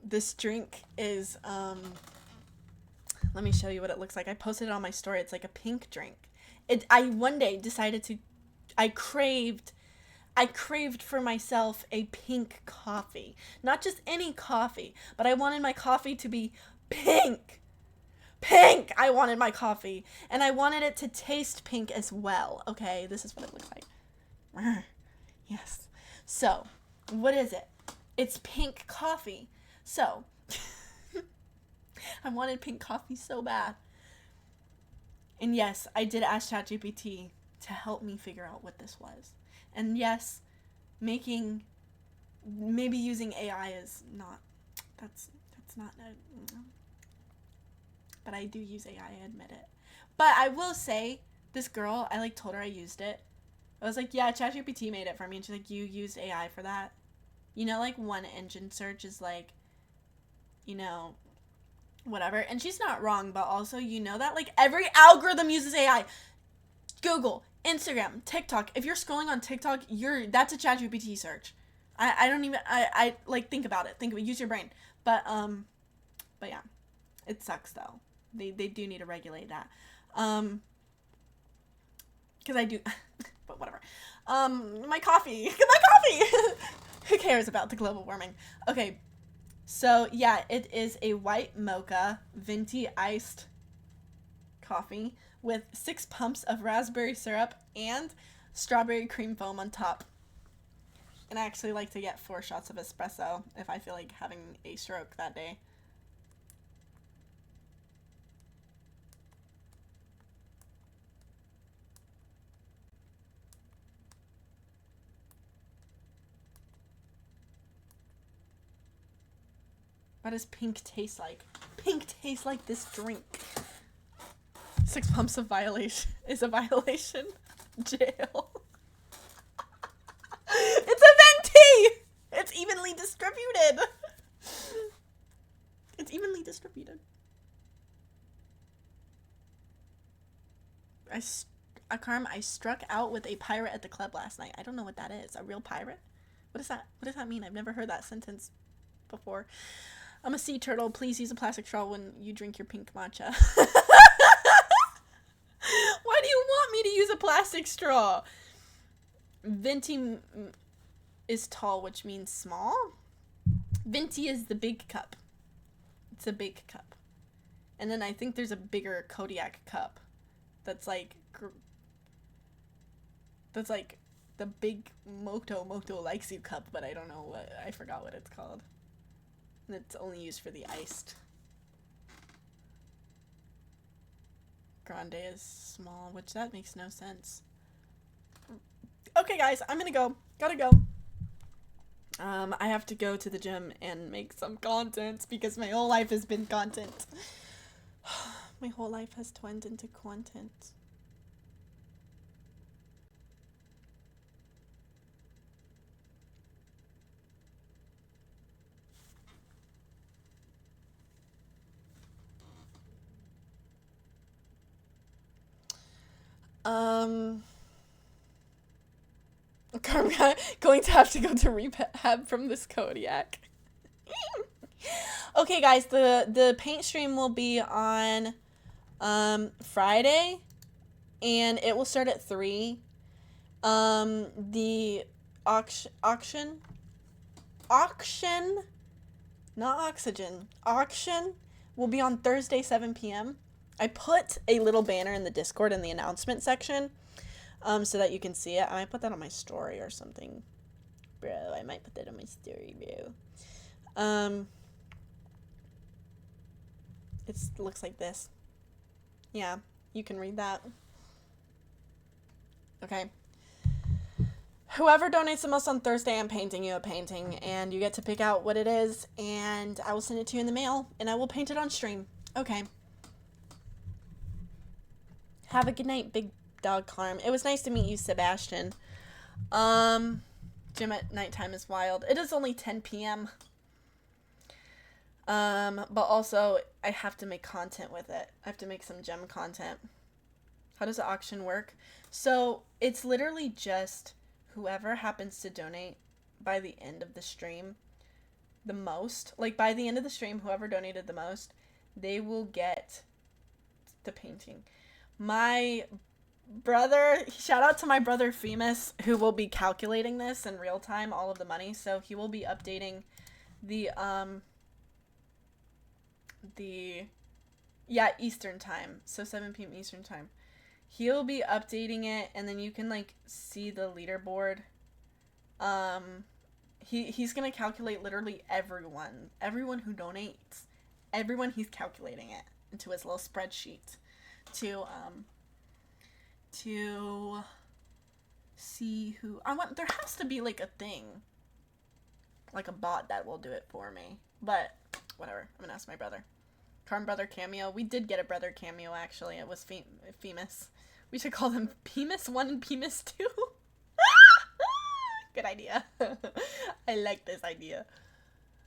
this drink is, let me show you what it looks like. I posted it on my story. It's like a pink drink. I one day decided I craved for myself a pink coffee. Not just any coffee, but I wanted my coffee to be pink. Pink! I wanted my coffee. And I wanted it to taste pink as well. Okay, this is what it looks like. Yes. So, what is it? It's pink coffee. So, I wanted pink coffee so bad. And yes, I did ask ChatGPT to help me figure out what this was. And yes, maybe using AI is not, that's not, but I do use AI, I admit it. But I will say, this girl, I like told her I used it. I was like, yeah, ChatGPT made it for me. And she's like, you used AI for that? You know, like, one engine search is like, you know, whatever. And she's not wrong, but also, you know that, like, every algorithm uses AI. Google, Instagram, TikTok. If you're scrolling on TikTok, that's a ChatGPT search. I don't even, I like, think about it. Use your brain. But yeah. It sucks, though. They do need to regulate that. Because I do, but whatever. My coffee. Who cares about the global warming? Okay. So, yeah, it is a white mocha venti iced coffee with 6 pumps of raspberry syrup and strawberry cream foam on top. And I actually like to get 4 shots of espresso if I feel like having a stroke that day. What does pink taste like? Pink tastes like this drink. 6 pumps of violation is a violation. Jail. It's a venti! me to... Carm, I struck out with a pirate at the club last night. I don't know what that is. A real pirate? What is that? What does that mean? I've never heard that sentence before. I'm a sea turtle. Please use a plastic straw when you drink your pink matcha. Why do you want me to use a plastic straw? Venti is tall, which means small. Venti is the big cup. It's a big cup. And then I think there's a bigger Kodiak cup. That's like the big Moto likes you cup, but I don't know what, I forgot what it's called. And it's only used for the iced. Grande is small, which that makes no sense. Okay, guys, I'm gonna go. Gotta go. I have to go to the gym and make some content because my whole life has been content. My whole life has turned into content. I'm going to have to go to rehab from this Kodiak. Okay, guys, the paint stream will be on Friday, and it will start at 3. The auction, not oxygen, auction will be on Thursday, 7 p.m. I put a little banner in the Discord in the announcement section, so that you can see it. I might put that on my story or something. Bro, I might put that on my story, bro. It looks like this. Yeah, you can read that. Okay. Whoever donates the most on Thursday, I'm painting you a painting, and you get to pick out what it is, and I will send it to you in the mail, and I will paint it on stream. Okay. Have a good night, big dog Carm. It was nice to meet you, Sebastian. Gym at nighttime is wild. It is only 10 p.m. But also, I have to make content with it. I have to make some gem content. How does the auction work? So, it's literally just whoever happens to donate by the end of the stream the most. Like, by the end of the stream, whoever donated the most, they will get the painting. My brother, shout out to my brother Femus, who will be calculating this in real time, all of the money. So he will be updating the Eastern time. So 7 p.m. Eastern time. He'll be updating it, and then you can like see the leaderboard. He's gonna calculate literally everyone who donates, everyone. He's calculating it into his little spreadsheet to see who I want. There has to be like a thing, like a bot that will do it for me, but whatever. I'm gonna ask my brother. Carm brother cameo. We did get a brother cameo, actually. It was Femus. We should call them Pemus 1 and Pemus 2. Good idea. I like this idea.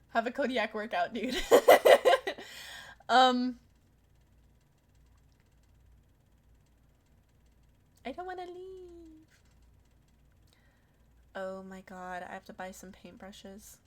Have a Kodiak workout, dude. I don't want to leave. Oh my god, I have to buy some paintbrushes.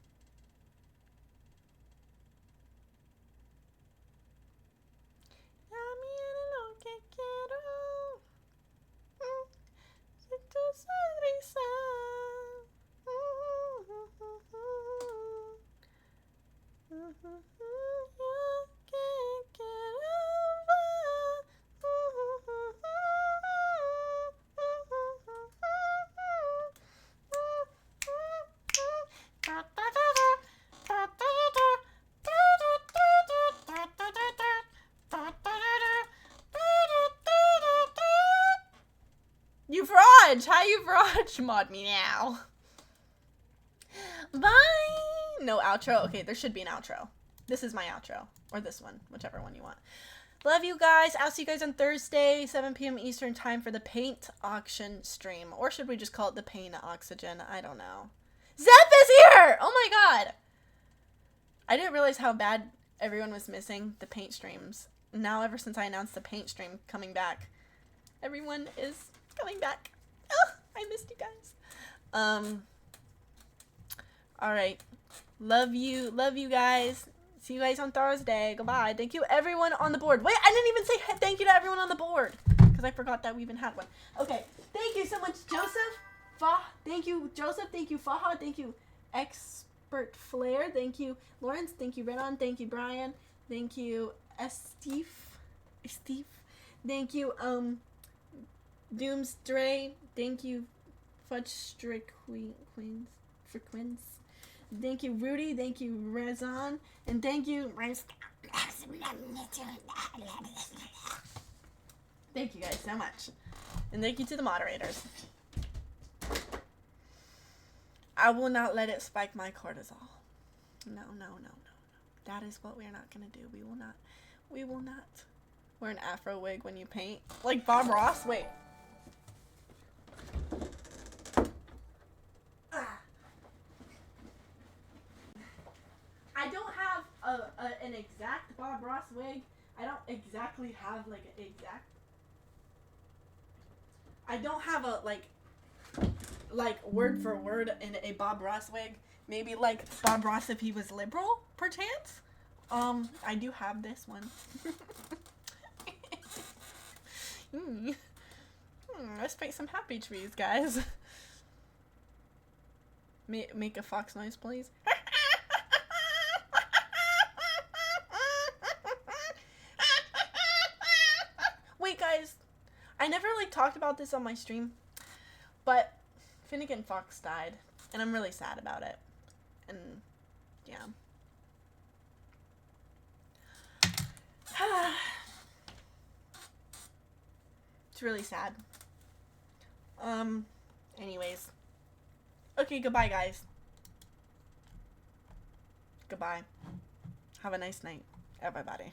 You Vraj! Hi, you Vraj! Mod me now. Bye! No outro? Okay, there should be an outro. This is my outro. Or this one. Whichever one you want. Love you guys. I'll see you guys on Thursday, 7 p.m. Eastern time for the paint auction stream. Or should we just call it the paint oxygen? I don't know. Zeph is here! Oh my god! I didn't realize how bad everyone was missing the paint streams. Now, ever since I announced the paint stream coming back, everyone is coming back. Oh, I missed you guys. Alright. Love you guys. See you guys on Thursday. Goodbye. Thank you everyone on the board. Wait, I didn't even say thank you to everyone on the board, because I forgot that we even had one. Okay. Thank you so much, Joseph. Thank you, Joseph. Thank you, Faha. Thank you, Expert Flair. Thank you, Lawrence. Thank you, Renan. Thank you, Brian. Thank you, Steve. Thank you, Doomstray. Thank you, Fudge Strick Queens for Quins. Thank you, Rudy. Thank you, Rezon. And thank you, thank you guys so much. And thank you to the moderators. I will not let it spike my cortisol. No. That is what we're not going to do. We will not. Wear an afro wig when you paint. Like Bob Ross? Wait. I don't have an exact Bob Ross wig. I don't exactly have like an exact. I don't have a like word for word in a Bob Ross wig. Maybe like Bob Ross if he was liberal, perchance. I do have this one. Let's paint some happy trees, guys. Make a fox noise, please. Wait, guys. I never talked about this on my stream, but Finnegan Fox died, and I'm really sad about it. And yeah. It's really sad. Anyways. Okay, goodbye, guys. Goodbye. Have a nice night, everybody.